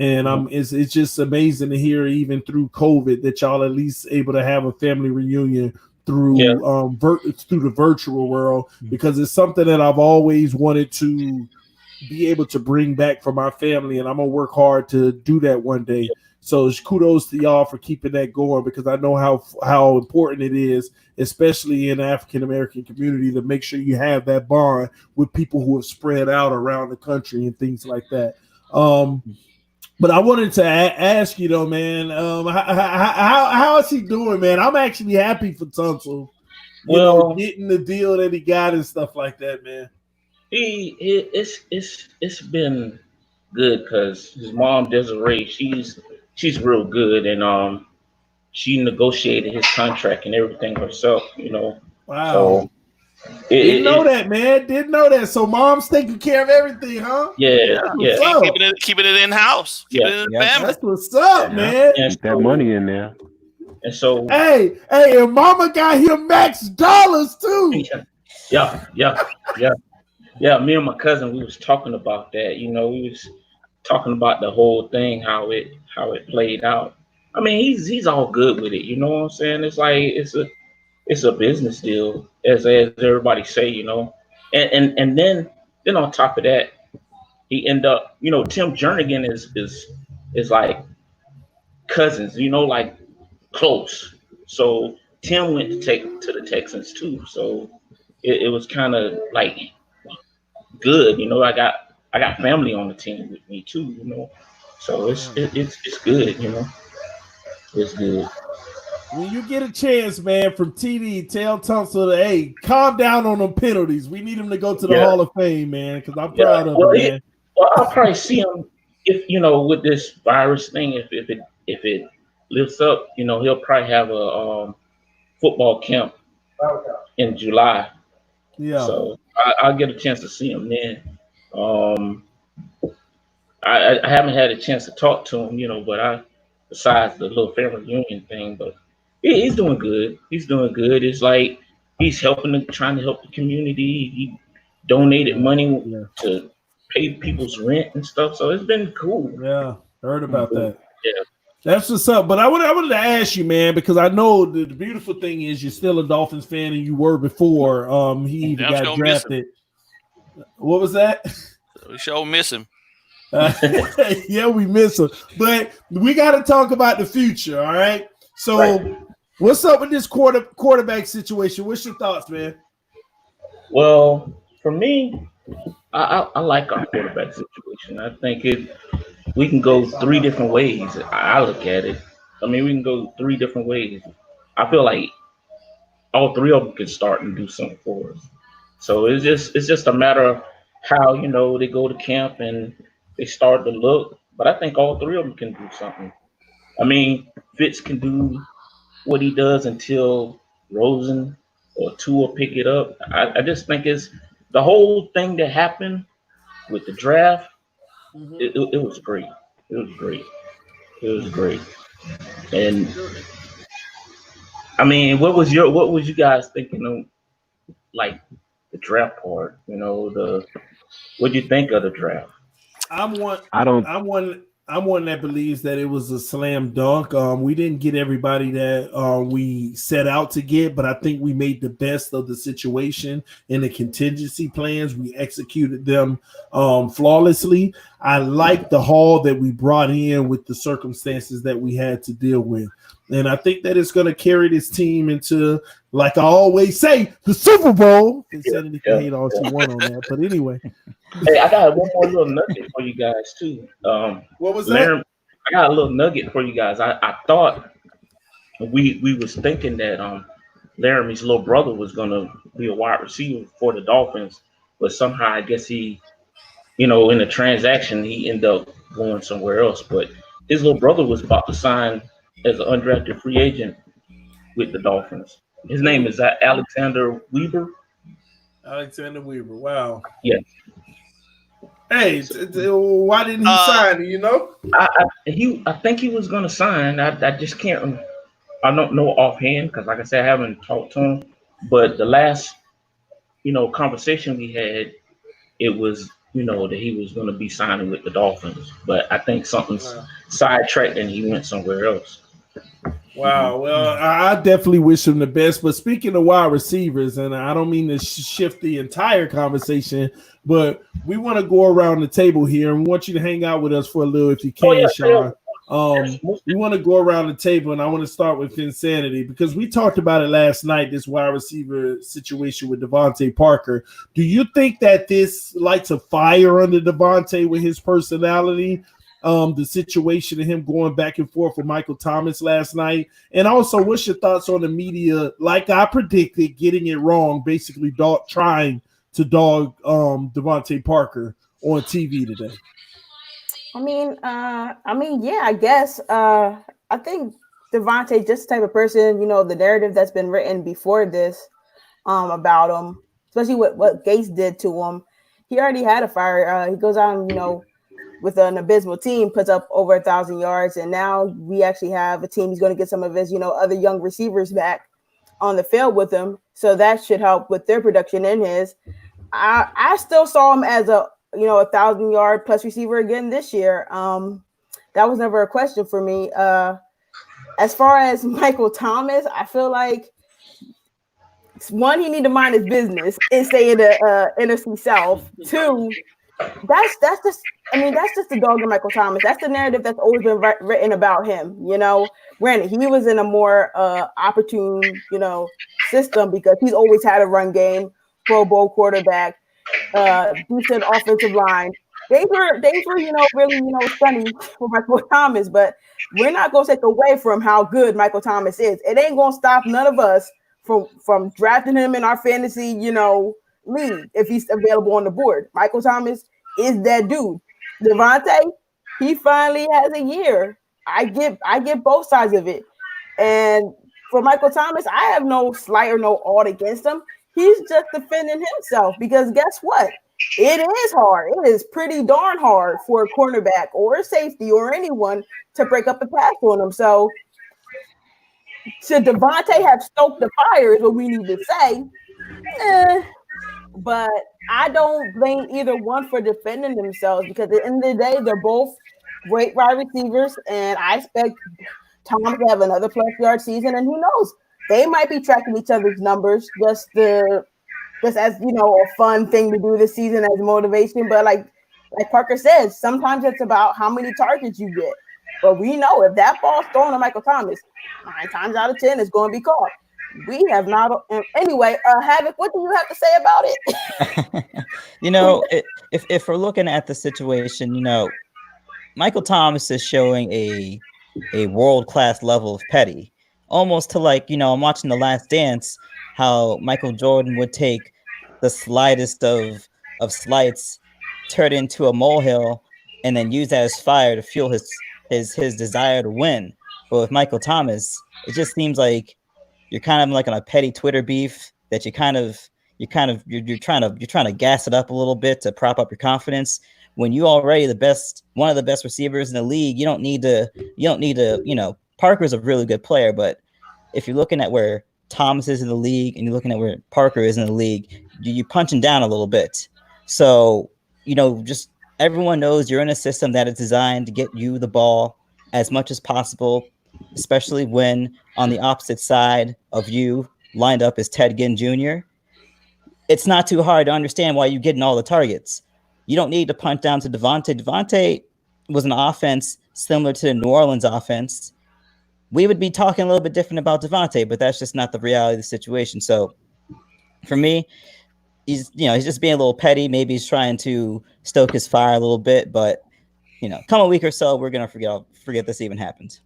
and it's just amazing to hear, even through COVID, that y'all at least able to have a family reunion through through the virtual world, because it's something that I've always wanted to be able to bring back for my family, and I'm gonna work hard to do that one day. So kudos to y'all for keeping that going, because I know how important it is, especially in the African American community, to make sure you have that bond with people who have spread out around the country and things like that. But I wanted to ask you though, man, how is he doing, man? I'm actually happy for Tunstall, getting the deal that he got and stuff like that, man. It's been good, because his mom Desiree, she's real good, and she negotiated his contract and everything herself, Wow. So didn't know that, man. Didn't know that. So mom's taking care of everything, huh? Yeah. Keeping it in house. Keeping it in the family. That's what's up, man. Keep that money in there. And so hey, and mama got him max dollars too. Yeah. Me and my cousin, we was talking about that. We was talking about the whole thing, how it played out. I mean, he's all good with it. You know what I'm saying? It's like it's a business deal, as everybody say. And then on top of that, he end up. Tim Jernigan is like cousins. Like close. So Tim went to take to the Texans too. So it was kind of like good. I got family on the team with me too. So it's good. It's good. When you get a chance, man, from TD, tell Tunstall, hey, calm down on them penalties. We need him to go to the Hall of Fame, man, because I'm proud of him, man. I'll probably see him if with this virus thing. If it lifts up, he'll probably have a football camp in July. Yeah. So I'll get a chance to see him then. I haven't had a chance to talk to him, but besides the little family reunion thing. But he's doing good. He's doing good. It's like he's trying to help the community. He donated money to pay people's rent and stuff. So it's been cool. Yeah, heard about that. Yeah. That's what's up. But I wanted to ask you, man, because I know the beautiful thing is you're still a Dolphins fan and you were before. He even got drafted. What was that? We sure miss him. Yeah, we miss him. But we got to talk about the future, all right? So what's up with this quarterback situation? What's your thoughts, man? Well, for me, I like our quarterback situation. I think we can go three different ways. I look at it. I mean, we can go three different ways. I feel like all three of them can start and do something for us. So it's just a matter of how, they go to camp and they start to look. But I think all three of them can do something. I mean, Fitz can do what he does until Rosen or Tua pick it up. I just think it's the whole thing that happened with the draft. It was great. It was great. It was great. And I mean, what was you guys thinking of, like the draft part? What do you think of the draft? I'm one that believes that it was a slam dunk. We didn't get everybody that we set out to get, but I think we made the best of the situation and the contingency plans. We executed them flawlessly. I like the haul that we brought in with the circumstances that we had to deal with. And I think that it's going to carry this team into, like I always say, the Super Bowl. Insanity can hate all she want on that. But anyway. Hey, I got one more little nugget for you guys, too. What was that? I got a little nugget for you guys. I thought we was thinking that Laramie's little brother was going to be a wide receiver for the Dolphins. But somehow, I guess he, in the transaction, he ended up going somewhere else. But his little brother was about to sign as an undrafted free agent with the Dolphins. His name is Alexander Weber. Alexander Weber. Wow. Yeah. Hey, why didn't he sign? I think he was going to sign. I just can't. I don't know offhand because, like I said, I haven't talked to him. But the last, conversation we had, it was, that he was going to be signing with the Dolphins. But I think something's sidetracked and he went somewhere else. Wow. Well, I definitely wish him the best. But speaking of wide receivers, and I don't mean to shift the entire conversation, but we want to go around the table here and want you to hang out with us for a little if you can, Sean. We want to go around the table, and I want to start with Insanity because we talked about it last night, this wide receiver situation with Devontae Parker. Do you think that this lights a fire under Devontae with his personality? The situation of him going back and forth with Michael Thomas last night, and also what's your thoughts on the media, like I predicted, getting it wrong, basically trying to dog Devontae Parker on TV today? Yeah, I guess I think Devontae just the type of person, the narrative that's been written before this about him, especially what Gates did to him. He already had a fire. He goes out and, with an abysmal team, puts up over 1,000 yards, and now we actually have a team. He's going to get some of his, other young receivers back on the field with him, so that should help with their production and his. I still saw him as a 1,000-yard plus receiver again this year. That was never a question for me. As far as Michael Thomas, I feel like one, he need to mind his business and stay in the NFC South. Two, that's just the dog of Michael Thomas. That's the narrative that's always been written about him. Granted, he was in a more opportune, system because he's always had a run game, Pro Bowl quarterback, decent offensive line. They were, really, stunning for Michael Thomas, but we're not going to take away from how good Michael Thomas is. It ain't going to stop none of us from drafting him in our fantasy, league if he's available on the board. Michael Thomas is that dude. Devontae, he finally has a year. I get both sides of it. And for Michael Thomas, I have no slight or no ought against him. He's just defending himself because guess what? it is hard. It is pretty darn hard for a cornerback or a safety or anyone to break up a pass on them. So, should Devontae have stoked the fire is what we need to say. But I don't blame either one for defending themselves because at the end of the day, they're both great wide receivers, and I expect Tom to have another plus yard season. And who knows, they might be tracking each other's numbers just as a fun thing to do this season as motivation. But like Parker says, sometimes it's about how many targets you get. But we know if that ball's thrown to Michael Thomas, 9 times out of 10 it's going to be caught. We have not. Anyway, Havoc, what do you have to say about it? If we're looking at the situation, Michael Thomas is showing a world-class level of petty, almost to I'm watching The Last Dance, how Michael Jordan would take the slightest of slights, turn it into a molehill, and then use that as fire to fuel his desire to win. But with Michael Thomas, it just seems like you're kind of like on a petty Twitter beef that you're trying to gas it up a little bit to prop up your confidence. When you already one of the best receivers in the league, you don't need to. Parker's a really good player, but if you're looking at where Thomas is in the league and you're looking at where Parker is in the league, you're punching down a little bit. So just everyone knows you're in a system that is designed to get you the ball as much as possible, especially when on the opposite side of you lined up is Ted Ginn Jr. It's not too hard to understand why you're getting all the targets. You don't need to punt down to Devontae. Devontae was an offense similar to the New Orleans offense. We would be talking a little bit different about Devontae, but that's just not the reality of the situation. So for me, he's just being a little petty. Maybe he's trying to stoke his fire a little bit, but come a week or so, we're gonna forget this even happened.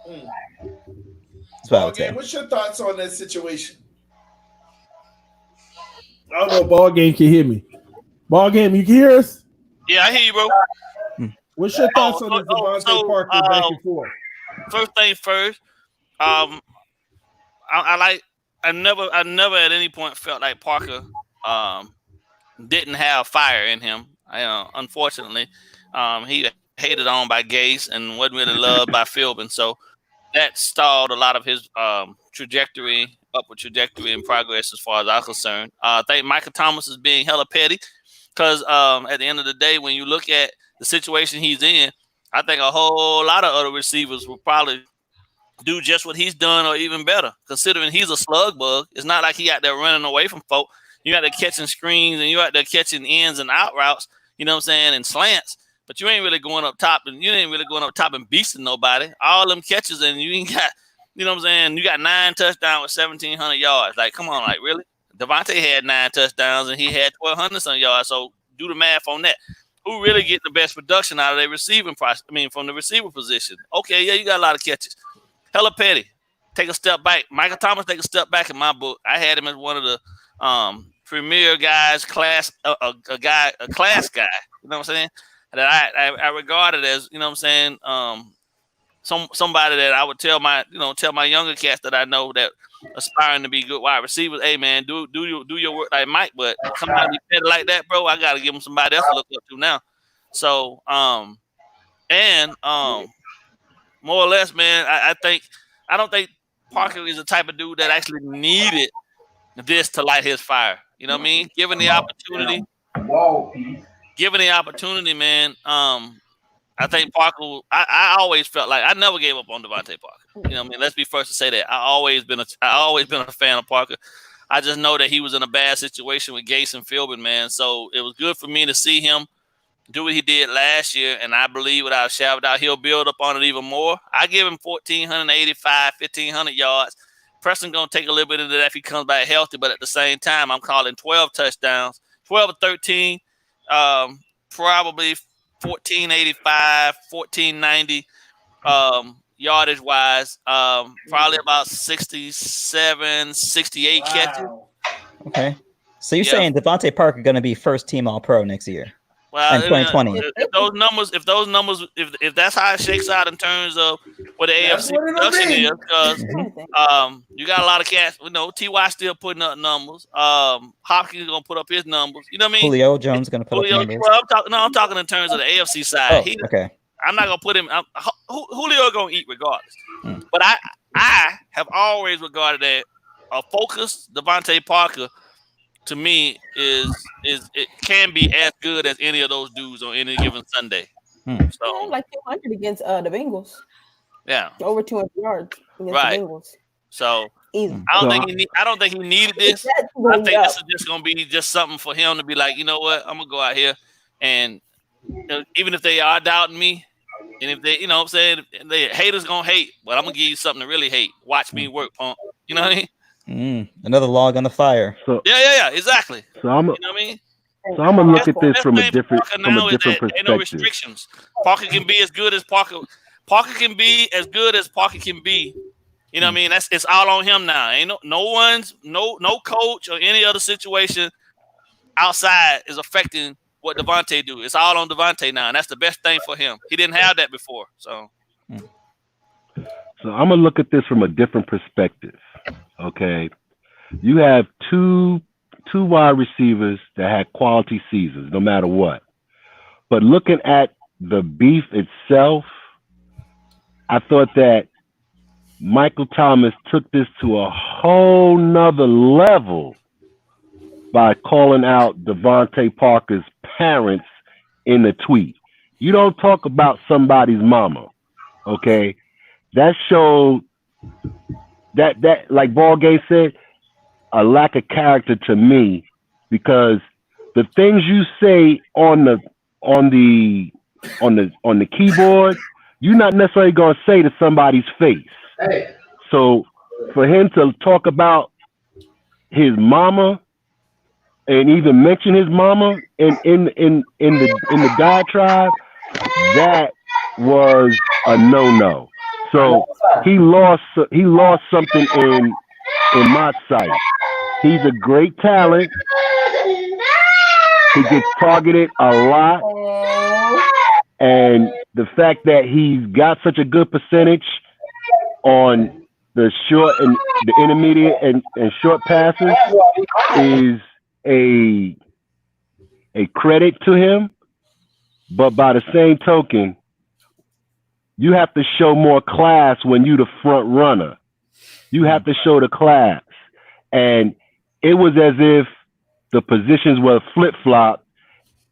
That's what I would say. What's your thoughts on that situation? I don't know. Ball game can hear me. Ball game, you can hear us? Yeah, I hear you, bro. What's your thoughts on this Devontae Parker back and forth? First thing first, I never at any point felt like Parker didn't have fire in him. Unfortunately, he hated on by Gase and wasn't really loved by Philbin, so that stalled a lot of his upward trajectory and progress as far as I'm concerned. I think Michael Thomas is being hella petty because at the end of the day, when you look at the situation he's in, I think a whole lot of other receivers will probably do just what he's done or even better, considering he's a slug bug. It's not like he out there running away from folk. You out there catching screens and you out there catching ins and out routes, you know what I'm saying, and slants. But you ain't really going up top and beasting nobody. All them catches and you ain't got, you know what I'm saying, you got 9 touchdowns with 1,700 yards. Like, come on, like, really? Devontae had 9 touchdowns and he had 1,200 some yards. So do the math on that. Who really get the best production out of their receiving process? From the receiver position. Okay, yeah, you got a lot of catches. Hella petty. Take a step back. Michael Thomas take a step back in my book. I had him as one of the premier guys, class guy. You know what I'm saying? That I regarded as, you know what I'm saying, somebody that I would tell my younger cats that I know that aspiring to be good wide receivers. Hey man, do your work like Mike, but somebody petty like that, bro, I gotta give him somebody else to look up to now. So more or less, man, I don't think Parker is the type of dude that actually needed this to light his fire. You know what I mean? Given the opportunity, man. I think Parker. I always felt like I never gave up on Devontae Parker. You know what I mean? Let's be first to say that. I always been a fan of Parker. I just know that he was in a bad situation with Gase and Philbin, man. So it was good for me to see him do what he did last year, and I believe without a shadow of a doubt, he'll build up on it even more. I give him 1,485, 1,500 yards. Preston going to take a little bit of that if he comes back healthy, but at the same time, I'm calling 12 touchdowns, 12 or 13, probably 1,485, 1,490 yardage wise, probably about 67, 68 catches. Okay. So you're saying Devontae Parker going to be first team All-Pro next year? Well, and 2020. If that's how it shakes out in terms of what the AFC production is, because you got a lot of cats. Ty still putting up numbers. Hopkins is gonna put up his numbers. You know what I mean? Julio Jones is gonna put up numbers. Well, I'm talking in terms of the AFC side. Okay. I'm not gonna put him. Julio gonna eat regardless. But I have always regarded that a focused Devontae Parker, to me, it can be as good as any of those dudes on any given Sunday. So like 200 against the Bengals. Yeah, over 200 yards against the Bengals. So easy. I don't think he needed this. I think this is just gonna be just something for him to be like, you know what, I'm gonna go out here and even if they are doubting me, and if they, what I'm saying, the haters gonna hate, but I'm gonna give you something to really hate. Watch me work, punk. You know what I mean? Another log on the fire. So yeah, exactly. So I'm you know what I mean? So I'm gonna look at this from a different perspective. Ain't no restrictions. Parker can be as good as Parker. Parker can be as good as Parker can be. You know what I mean? It's all on him now. Ain't no coach or any other situation outside is affecting what Devontae do. It's all on Devontae now, and that's the best thing for him. He didn't have that before, so. So I'm gonna look at this from a different perspective. Okay, you have two wide receivers that had quality seasons, no matter what. But looking at the beef itself, I thought that Michael Thomas took this to a whole nother level by calling out Devontae Parker's parents in a tweet. You don't talk about somebody's mama, okay? That showed that like Ball Game said, a lack of character to me, because the things you say on the keyboard, you're not necessarily gonna say to somebody's face. Hey. So for him to talk about his mama and even mention his mama in the diatribe, that was a no-no. So he lost something in my sight. He's a great talent. He gets targeted a lot. And the fact that he's got such a good percentage on the short and the intermediate and short passes is a credit to him. But by the same token, you have to show more class when you're the front runner. You have to show the class. And it was as if the positions were flip-flopped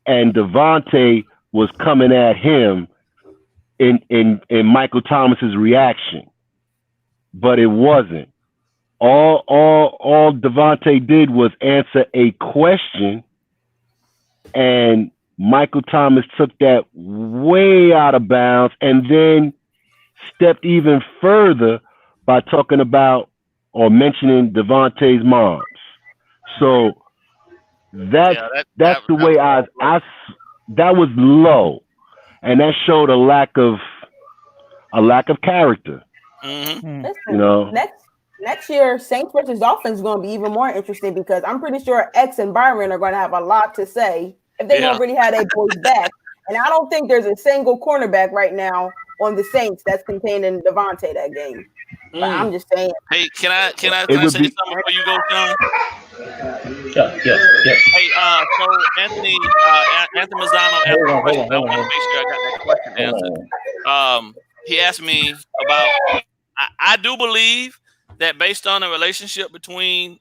and Devontae was coming at him in Michael Thomas's reaction. But it wasn't. All Devontae did was answer a question, and Michael Thomas took that way out of bounds and then stepped even further by talking about or mentioning Devontae's moms. So that's the way that was low, and that showed a lack of character. Mm-hmm. Listen, next year, Saints versus Dolphins is going to be even more interesting, because I'm pretty sure X and Byron are going to have a lot to say if they don't really have their boys back. And I don't think there's a single cornerback right now on the Saints that's contained in Devontae that game. But I'm just saying. Hey, can I say something before you go, John? Yeah. Hey, so Anthony Mazzano asked a question. I want to make sure I got that question answered. He asked me about. I do believe that based on the relationship between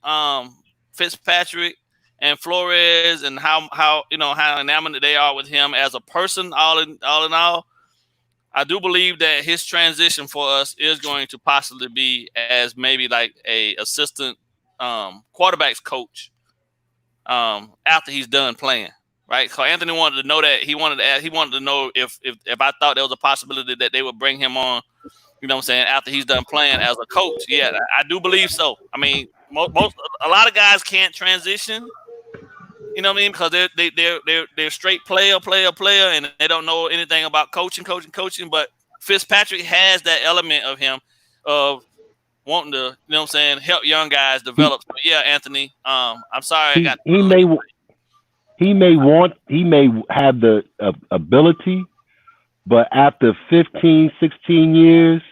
Fitzpatrick and Flores and how enamored they are with him as a person, all in all, I do believe that his transition for us is going to possibly be as maybe like a assistant quarterbacks coach after he's done playing, right? So Anthony wanted to know that he wanted to know if I thought there was a possibility that they would bring him on, you know what I'm saying, after he's done playing as a coach. Yeah, I do believe so. I mean, a lot of guys can't transition. You know what I mean? Because they're straight player, and they don't know anything about coaching. But Fitzpatrick has that element of him of wanting to, you know what I'm saying, help young guys develop. But yeah, Anthony, I'm sorry, he may have the ability, but after 15, 16 years,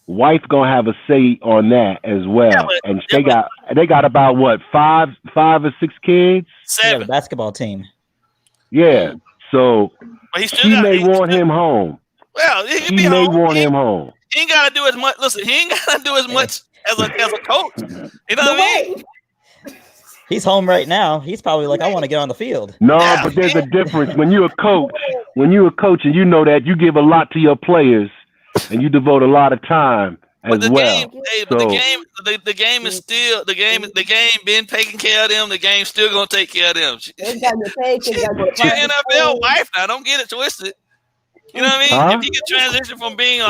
wife gonna have a say on that as well. And they got about what, five or six kids? 7. The basketball team. Yeah. So she may want him home. Well, he she may want him home. He ain't gotta do as much. Listen, he ain't gotta do as much as a coach. You know what I mean? He's home right now. He's probably like, I want to get on the field. No, but there's a difference when you're a coach. When you're a coach and you know that you give a lot to your players and you devote a lot of time as well. The game is still the game been taking care of them. The game's still gonna take care of them. She's an NFL wife now. Don't get it twisted. You know what I mean? If he can transition from being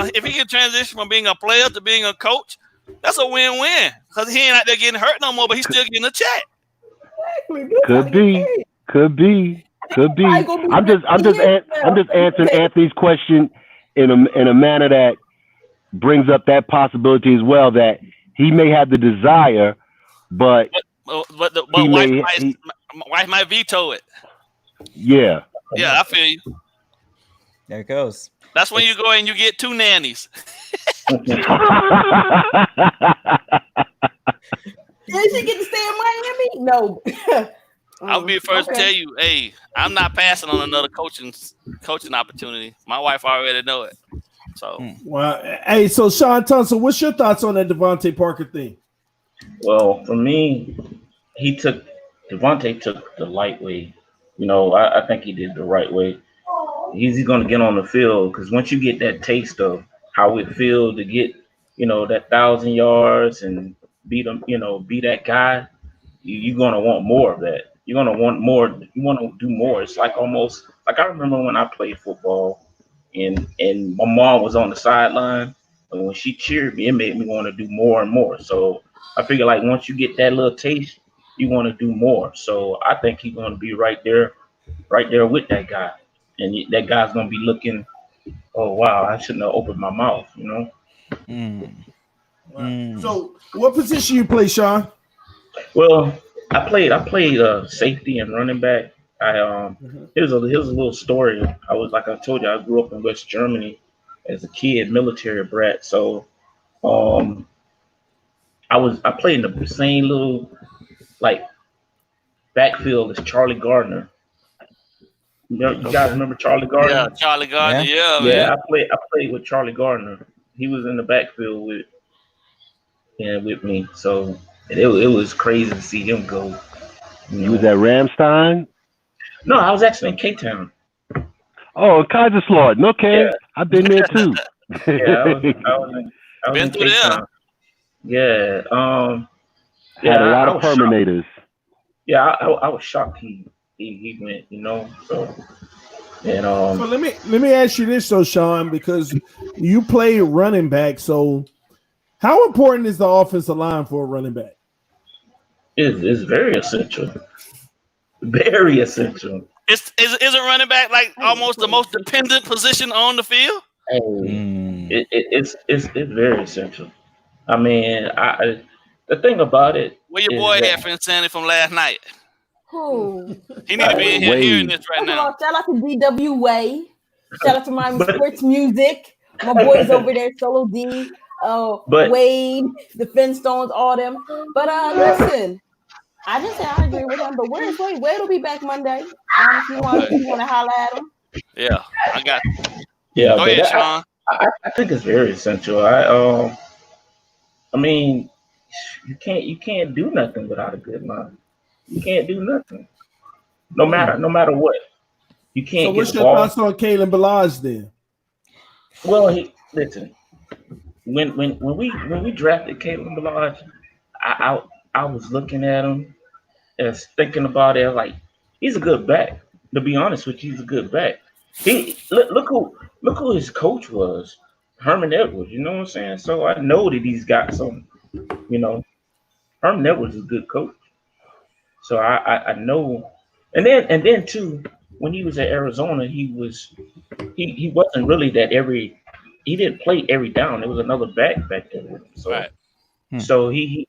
a player to being a coach, that's a win-win. Because he ain't out there getting hurt no more, but he's still getting a check. Could be. I'm just answering Anthony's question in a manner that brings up that possibility as well, that he may have the desire, but wife might veto it. Yeah. Yeah, I feel you. There it goes. That's when you go and you get 2 nannies. Did she get to stay in Miami? No. I'll be the first to tell you, hey, I'm not passing on another coaching opportunity. My wife already know it. So, well, hey, so Sean Thompson, what's your thoughts on that Devontae Parker thing? Well, for me, Devontae took the light way. You know, I think he did the right way. He's going to get on the field because once you get that taste of how it feels to get, you know, that 1,000 yards and beat that guy, you're going to want more of that. You're going to want more. You want to do more. It's like almost like I remember when I played football and my mom was on the sideline, and when she cheered me, it made me want to do more and more. So I figure like once you get that little taste, you want to do more. So I think he's going to be right there with that guy. And that guy's going to be looking, oh, wow, I shouldn't have opened my mouth, you know? So what position you play, Sean? Well, I played safety and running back. Here's a little story. Like I told you, I grew up in West Germany as a kid, military brat. So I played in the same little like backfield as Charlie Gardner. You guys remember Charlie Gardner? Yeah, Charlie Gardner. Yeah, man. I played with Charlie Gardner. He was in the backfield with me. So it was crazy to see him go. You was at Ramstein? No, I was actually in K-Town. Oh, Kaiserslautern. Okay, yeah. I've been there too. Yeah, I was been in through K-Town. there. Yeah. Had a lot of Terminators. Yeah, I was shocked he went, you know. So and so let me ask you this though, Sean, because you play running back. So how important is the offensive line for a running back? It's very essential. Very essential. Is a running back like almost the most dependent position on the field? It's very essential. I mean, the thing about it. Where your boy at, Phins from last night? Who? He need to be in here hearing this right now. Shout out to DWA. Shout out to Miami Sports Music. My boys over there, Solo D. Wade, the Finstones, all them. But listen, I just say I agree with him. But where's Wade? Wade will be back Monday. If you want to holler at him. Yeah, I got you. Yeah, go ahead, Sean. I think it's very essential. I mean, you can't do nothing without a good line. You can't do nothing. No matter what. You can't. So what's your thoughts on Kalen Ballage then? Well, listen. When we drafted Kalen Ballage, I was looking at him and thinking about it like he's a good back. To be honest with you, he's a good back. He look who his coach was, Herman Edwards. You know what I'm saying? So I know that he's got some. You know, Herman Edwards is a good coach. So I know, and then too, when he was at Arizona, he wasn't really he didn't play every down. There was another back there. So, right. So he's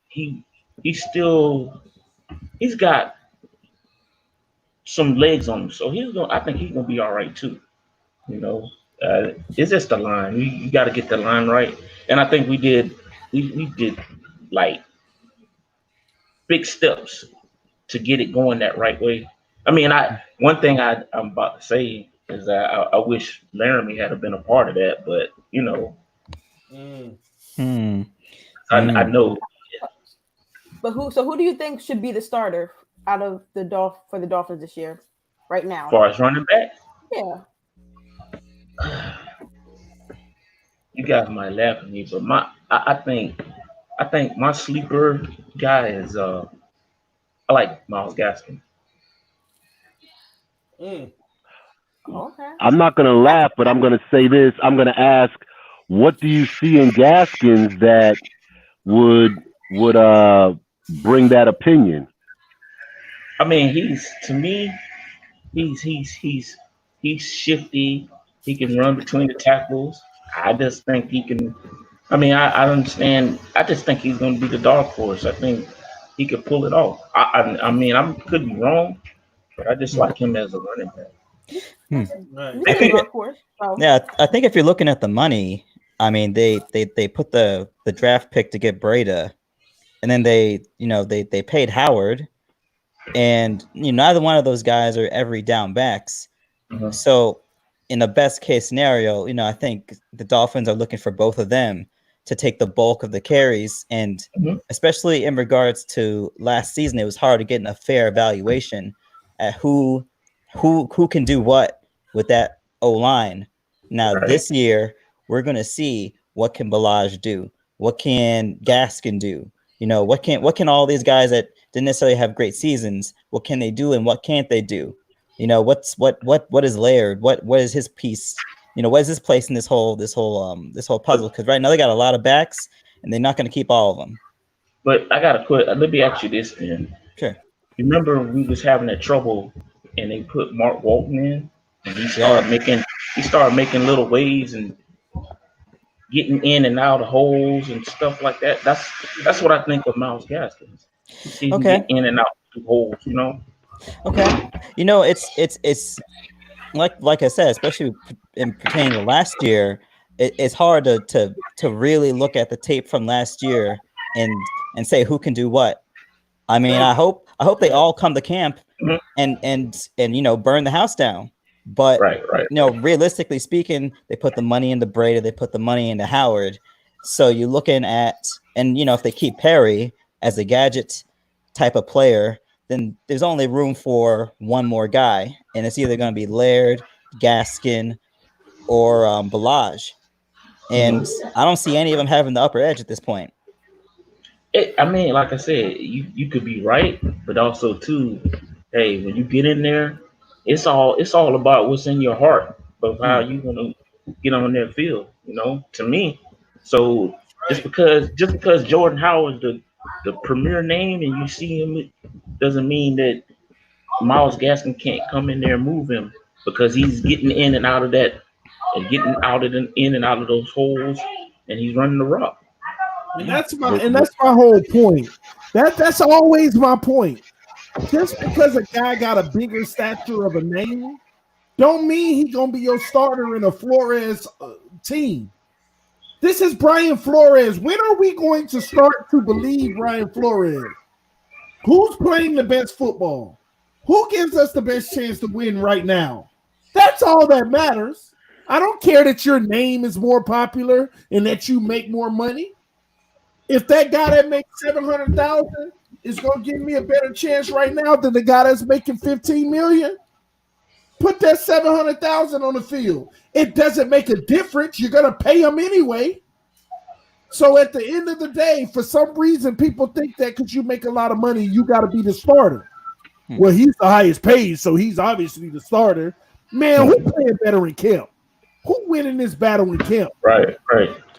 got some legs on him. So I think he's gonna be all right too. You know, it's just the line. You got to get the line right, and I think we did like big steps to get it going that right way. I mean, one thing I'm about to say is that I wish Laramie had been a part of that, but you know, I know. But who do you think should be the starter out of for the Dolphins this year, right now? As far as running back, yeah. You guys might laugh at me, but I think my sleeper guy is I like Myles Gaskin. Okay. I'm not gonna laugh, but I'm gonna say this. I'm gonna ask, what do you see in Gaskins that would bring that opinion? I mean, he's shifty. He can run between the tackles. I just think he can. I mean, I understand. I just think he's going to be the dark horse. I think he could pull it off. I mean, I could be wrong, but I just like him as a running back. Yeah, I think if you're looking at the money, I mean, they put the draft pick to get Breda, and then they paid Howard, and neither one of those guys are every down backs. Mm-hmm. So in the best case scenario, I think the Dolphins are looking for both of them to take the bulk of the carries, and especially in regards to last season, it was hard to get a fair evaluation at who can do what with that O-line. Now this year, we're going to see what can Balaj do, what can Gaskin do, what can all these guys that didn't necessarily have great seasons, what can they do and what can't they do? What is Laird? What is his piece? What is his place in this whole puzzle? Because right now they got a lot of backs, and they're not going to keep all of them. But I got to quit. Let me ask you this then. Sure. Remember we was having that trouble, and they put Mark Walton in, and he started making little waves and getting in and out of holes and stuff like that. That's what I think of Myles Gaskins. He can get in and out of holes, Okay. It's like I said, especially in pertaining to last year, it's hard to really look at the tape from last year and say who can do what. I mean, I hope they all come to camp and burn the house down. But realistically speaking, they put the money into Breda, they put the money into Howard. So you're looking at, and if they keep Perry as a gadget type of player, then there's only room for one more guy, and it's either going to be Laird, Gaskin, or Balaj. And I don't see any of them having the upper edge at this point. I mean, like I said, you could be right, but also too, hey, when you get in there, it's all about what's in your heart of how you gonna get on their field. To me. So just because Jordan Howard's the premier name and you see him, it doesn't mean that Myles Gaskin can't come in there and move him, because he's getting in and out of that, and getting in and out of those holes, and he's running the rock. And that's my whole point. That's always my point. Just because a guy got a bigger stature of a name, don't mean he's gonna be your starter in a Flores team. This is Brian Flores. When are we going to start to believe Brian Flores? Who's playing the best football? Who gives us the best chance to win right now? That's all that matters. I don't care that your name is more popular and that you make more money. If that guy that makes $700,000 is going to give me a better chance right now than the guy that's making $15 million, put that $700,000 on the field. It doesn't make a difference. You're going to pay him anyway. So at the end of the day, for some reason, people think that because you make a lot of money, you got to be the starter. Well, he's the highest paid, so he's obviously the starter. Man, who playing better in camp? Who winning this battle in camp? Right.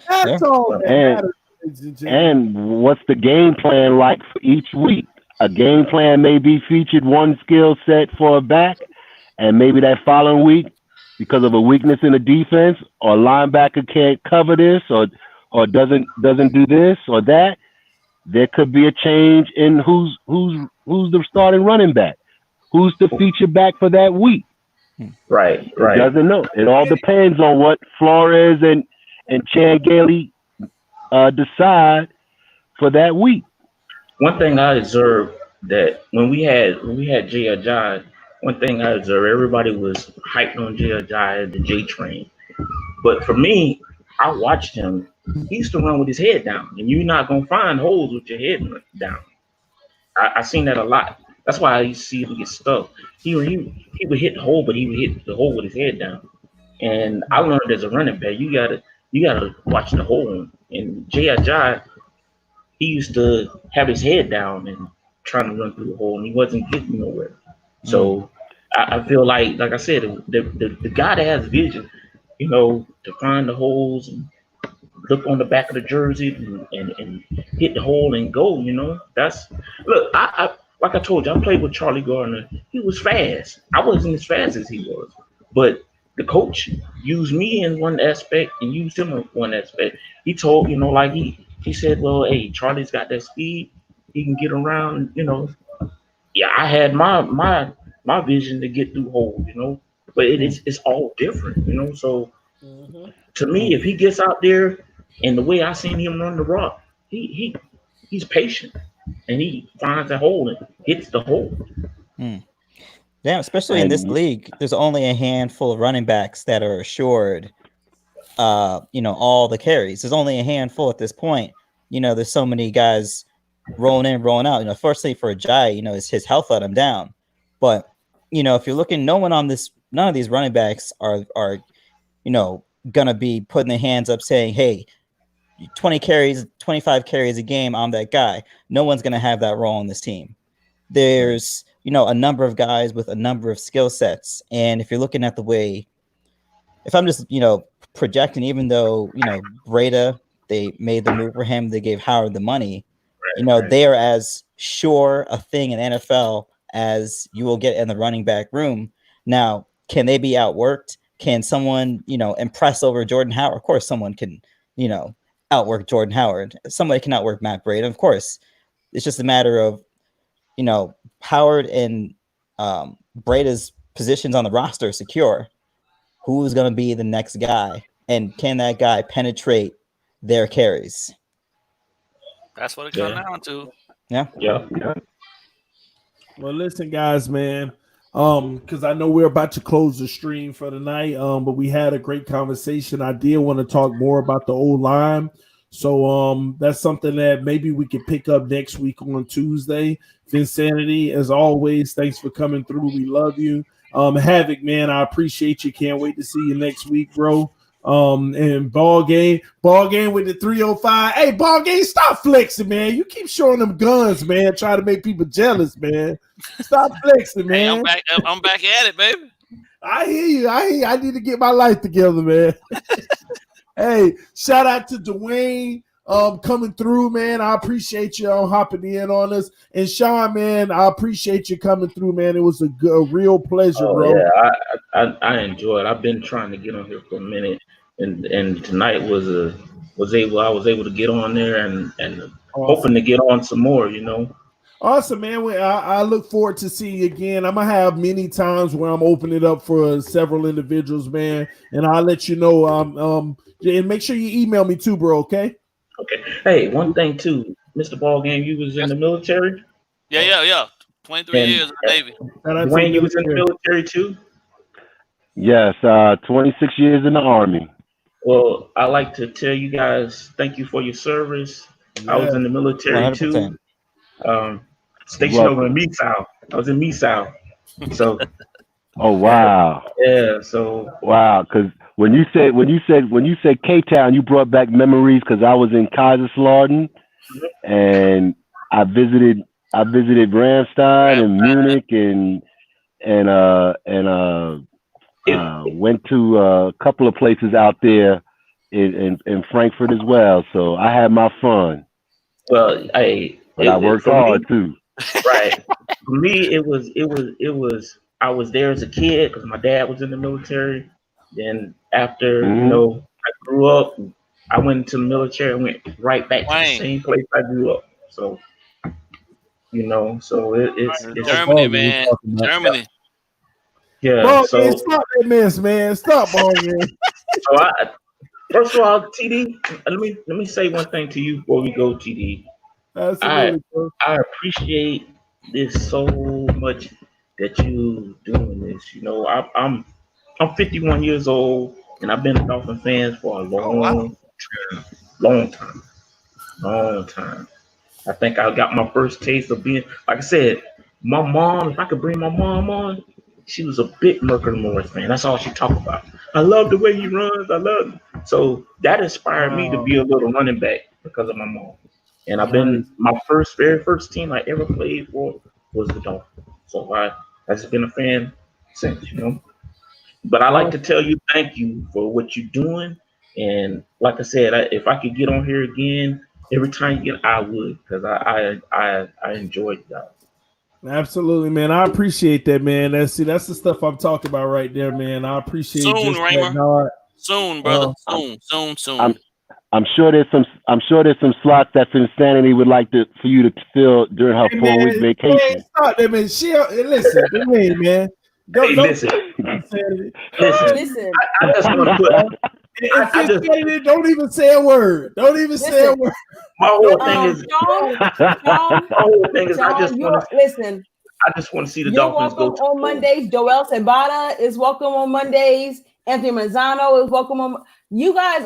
That's all that matters. And what's the game plan like for each week? A game plan may be featured one skill set for a back, and maybe that following week, because of a weakness in the defense, or linebacker can't cover this, or doesn't do this or that, there could be a change in who's the starting running back. who's the feature back for that week. Right. It doesn't know. It all depends on what Flores and Chan Gailey decide for that week. One thing I observed that when we had Jay Ajayi, one thing I observed, everybody was hyped on Jay Ajayi and the J Train. But for me, I watched him. He used to run with his head down, and you're not gonna find holes with your head down. I seen that a lot. That's why I used to see him get stuck. He would hit the hole, but he would hit the hole with his head down. And I learned as a running back, you gotta watch the hole. And Jay Ajayi, he used to have his head down and trying to run through the hole, and he wasn't getting nowhere. So I feel like I said, the guy that has vision, to find the holes and look on the back of the jersey and hit the hole and go, that's look, I like I told you, I played with Charlie Gardner. He was fast. I wasn't as fast as he was, but the coach used me in one aspect and used him in one aspect. He told, he said, well, hey, Charlie's got that speed. He can get around, Yeah, I had my vision to get through holes, but it's all different, so to me, if he gets out there and the way I seen him run the rock, he's patient and he finds a hole and hits the hole. Yeah, especially in this league, there's only a handful of running backs that are assured, all the carries. There's only a handful at this point. There's so many guys rolling in, rolling out. Firstly for Ajayi, his health let him down. But, if you're looking, none of these running backs are going to be putting their hands up saying, hey, 20 carries, 25 carries a game, I'm that guy. No one's going to have that role on this team. There's, a number of guys with a number of skill sets. And if you're looking at the way, if I'm just, projecting, even though, Breda, they made the move for him, they gave Howard the money, they are as sure a thing in NFL as you will get in the running back room. Now, can they be outworked? Can someone, impress over Jordan Howard? Of course, someone can, outwork Jordan Howard. Somebody can outwork Matt Breda. Of course, it's just a matter of, Howard and Breda's positions on the roster are secure. Who's going to be the next guy? And can that guy penetrate their carries? That's what it comes down to. Yeah. Well, listen, guys, man. Because I know we're about to close the stream for the night. But we had a great conversation. I did want to talk more about the old line. So that's something that maybe we could pick up next week on Tuesday. Finsanity, as always, thanks for coming through. We love you. Havoc, man, I appreciate you. Can't wait to see you next week, bro. And ball game with the 305. Hey, ball game, stop flexing, man. You keep showing them guns, man. Try to make people jealous, man. Stop flexing, man. Hey, I'm back at it, baby. I hear you. I need to get my life together, man. Hey, shout out to Dwayne coming through, man. I appreciate you hopping in on us. And Sean, man, I appreciate you coming through, man. It was a real pleasure, bro. Yeah, I enjoyed it. I've been trying to get on here for a minute, and tonight I was able to get on there and awesome. Hoping to get on some more, Awesome, man. I look forward to seeing you again. I'm going to have many times where I'm opening it up for several individuals, man. And I'll let you know. And make sure you email me too, bro, okay? Okay. Hey, one thing too, Mr. Ballgame, you was in the military? Yeah. 23 years in the Navy. Dwayne, you was in the military too? Yes, 26 years in the Army. Well, I like to tell you guys, thank you for your service. Yeah. I was in the military 100%. Too. Stationed over in Misau. I was in Misau. So. Oh wow. Yeah. So. Wow, because when you said K-Town, you brought back memories because I was in Kaiserslautern, and I visited Ramstein and Munich and went to a couple of places out there in Frankfurt as well. So I had my fun. Well, I worked hard too. Right. For me, it was. I was there as a kid because my dad was in the military. Then after I grew up, I went into the military and went right back to the same place I grew up. So You know, so it's Germany, man. Germany. Yeah. Ball so game, stop that mess, man. Stop, ball game. So first of all, TD, let me say one thing to you before we go, TD. Absolutely, I appreciate this so much that you doing this. You know, I'm 51 years old and I've been a Dolphin fan for a long time. I think I got my first taste of being, like I said, my mom. If I could bring my mom on, she was a big Mercury Morris fan. That's all she talked about. I love the way he runs. I love him. So that inspired me to be a little running back because of my mom. And I've been my very first team I ever played for was the Dolphins. So I've just been a fan since, you know. But I like to tell you thank you for what you're doing. And like I said, if I could get on here again every time you get, I would, because I enjoyed that. Absolutely, man. I appreciate that, man. That's the stuff I'm talking about right there, man. I appreciate soon, just Raymer. that. Soon, brother. Soon. I'm sure there's some slots that Finsanity would like for you to fill during her 4-week vacation. Man, stop that, man. Listen, man. Listen. I just want to put. Don't even say a word. Don't even say a word. My whole thing is. I just want to listen. I just want to see the Dolphins go on Mondays. Joel Sabata is welcome on Mondays. Anthony Mazzano is welcome on. You guys,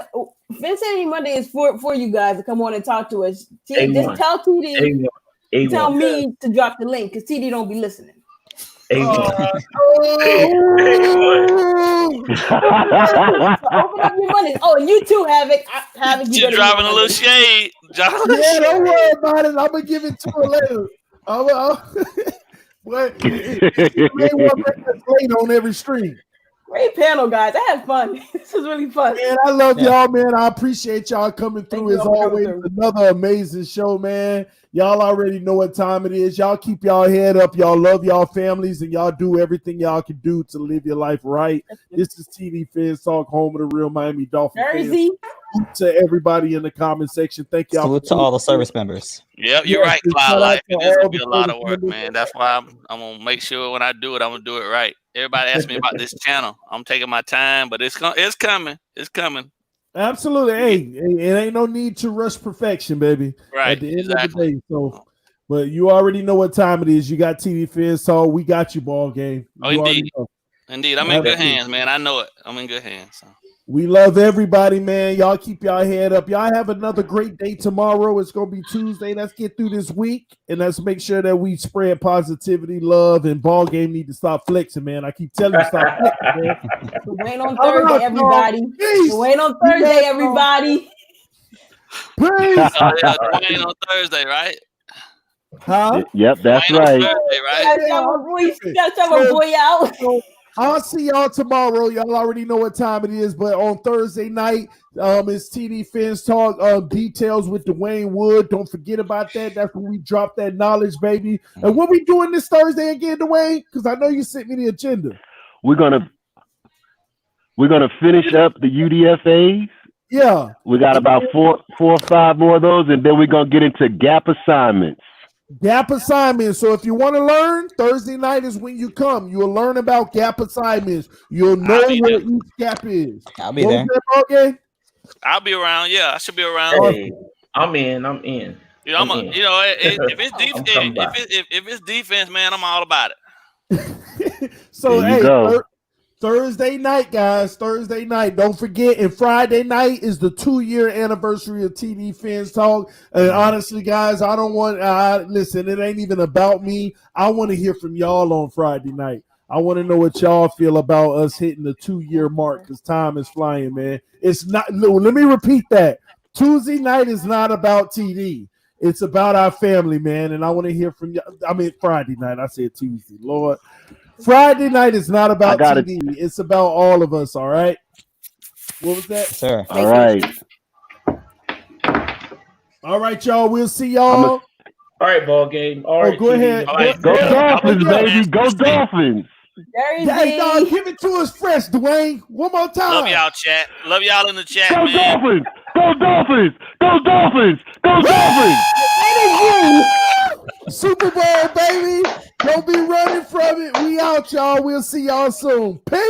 Finsanity Monday is for you guys to come on and talk to us. Just tell TD. Tell me to drop the link because TD don't be listening. Open up your money. Oh, and you too, Havoc. You driving a little shade, John. Yeah, don't worry about it. I'm gonna give it to her later. But you may want to make a plate on every stream. Great panel, guys. I had fun. This is really fun. Man, I love y'all, man. I appreciate y'all coming through. As always, another amazing show, man. Y'all already know what time it is. Y'all keep y'all head up. Y'all love y'all families, and y'all do everything y'all can do to live your life right. This is TDPHINSTALK, home of the real Miami Dolphins. Jersey. To everybody in the comment section. Thank y'all. Salute to all the service members. Yep, you're right, Cloud Life. It's gonna be a lot of work, man. That's why I'm gonna make sure when I do it, I'm gonna do it right. Everybody asked me about this channel. I'm taking my time, but it's coming. It's coming. Absolutely. Hey, it ain't no need to rush perfection, baby. Right. At the end of the day. So, but you already know what time it is. You got TDPHINSTALK. We got you, ball game. Indeed. I'm in good hands, man. I know it. I'm in good hands. So. We love everybody, man. Y'all keep y'all head up. Y'all have another great day tomorrow. It's going to be Tuesday. Let's get through this week, and let's make sure that we spread positivity, love, and ball game need to stop flexing, man. I keep telling you, stop flexing, man. Wait on Thursday, everybody. Wait on Thursday, everybody. Please. Dwayne on Thursday, right? Huh? Yep, that's Dwayne right. On Thursday, right? Gotta tell my boy out. I'll see y'all tomorrow. Y'all already know what time it is, but on Thursday night, it's TDPHINSTALK details with Dwayne Wood. Don't forget about that. That's when we drop that knowledge, baby. And what we doing this Thursday again, Dwayne? Because I know you sent me the agenda. We're gonna finish up the UDFAs. Yeah, we got about four or five more of those, and then we're gonna get into gap assignments. Gap assignments. So if you want to learn, Thursday night is when you come. You'll learn about gap assignments. You'll know where each gap is. I'll be there. Okay? I'll be around. Yeah, I should be around. Hey, I'm in. You know, if it's defense, if it's defense, man, I'm all about it. So hey, Thursday night, guys. Thursday night. Don't forget. And Friday night is the 2-year anniversary of TDPHINSTALK. And honestly, guys, I don't want. Listen, it ain't even about me. I want to hear from y'all on Friday night. I want to know what y'all feel about us hitting the 2-year mark because time is flying, man. It's not. Let me repeat that. Tuesday night is not about TD. It's about our family, man. And I want to hear from y'all. I mean, Friday night. I said Tuesday. Lord. Friday night is not about TV. It's about all of us, all right? What was that? Sir. All right. All right, y'all. We'll see y'all. All right, ball game. All right, go ahead. Right. Go Dolphins, baby. Go Dolphins. Hey, give it to us fresh, Dwayne. One more time. Love y'all, chat. Love y'all in the chat, Go man. Dolphins. Go Dolphins. Go Dolphins. Go Dolphins. Super Bowl, baby. Don't be running from it. We out, y'all. We'll see y'all soon. Peace.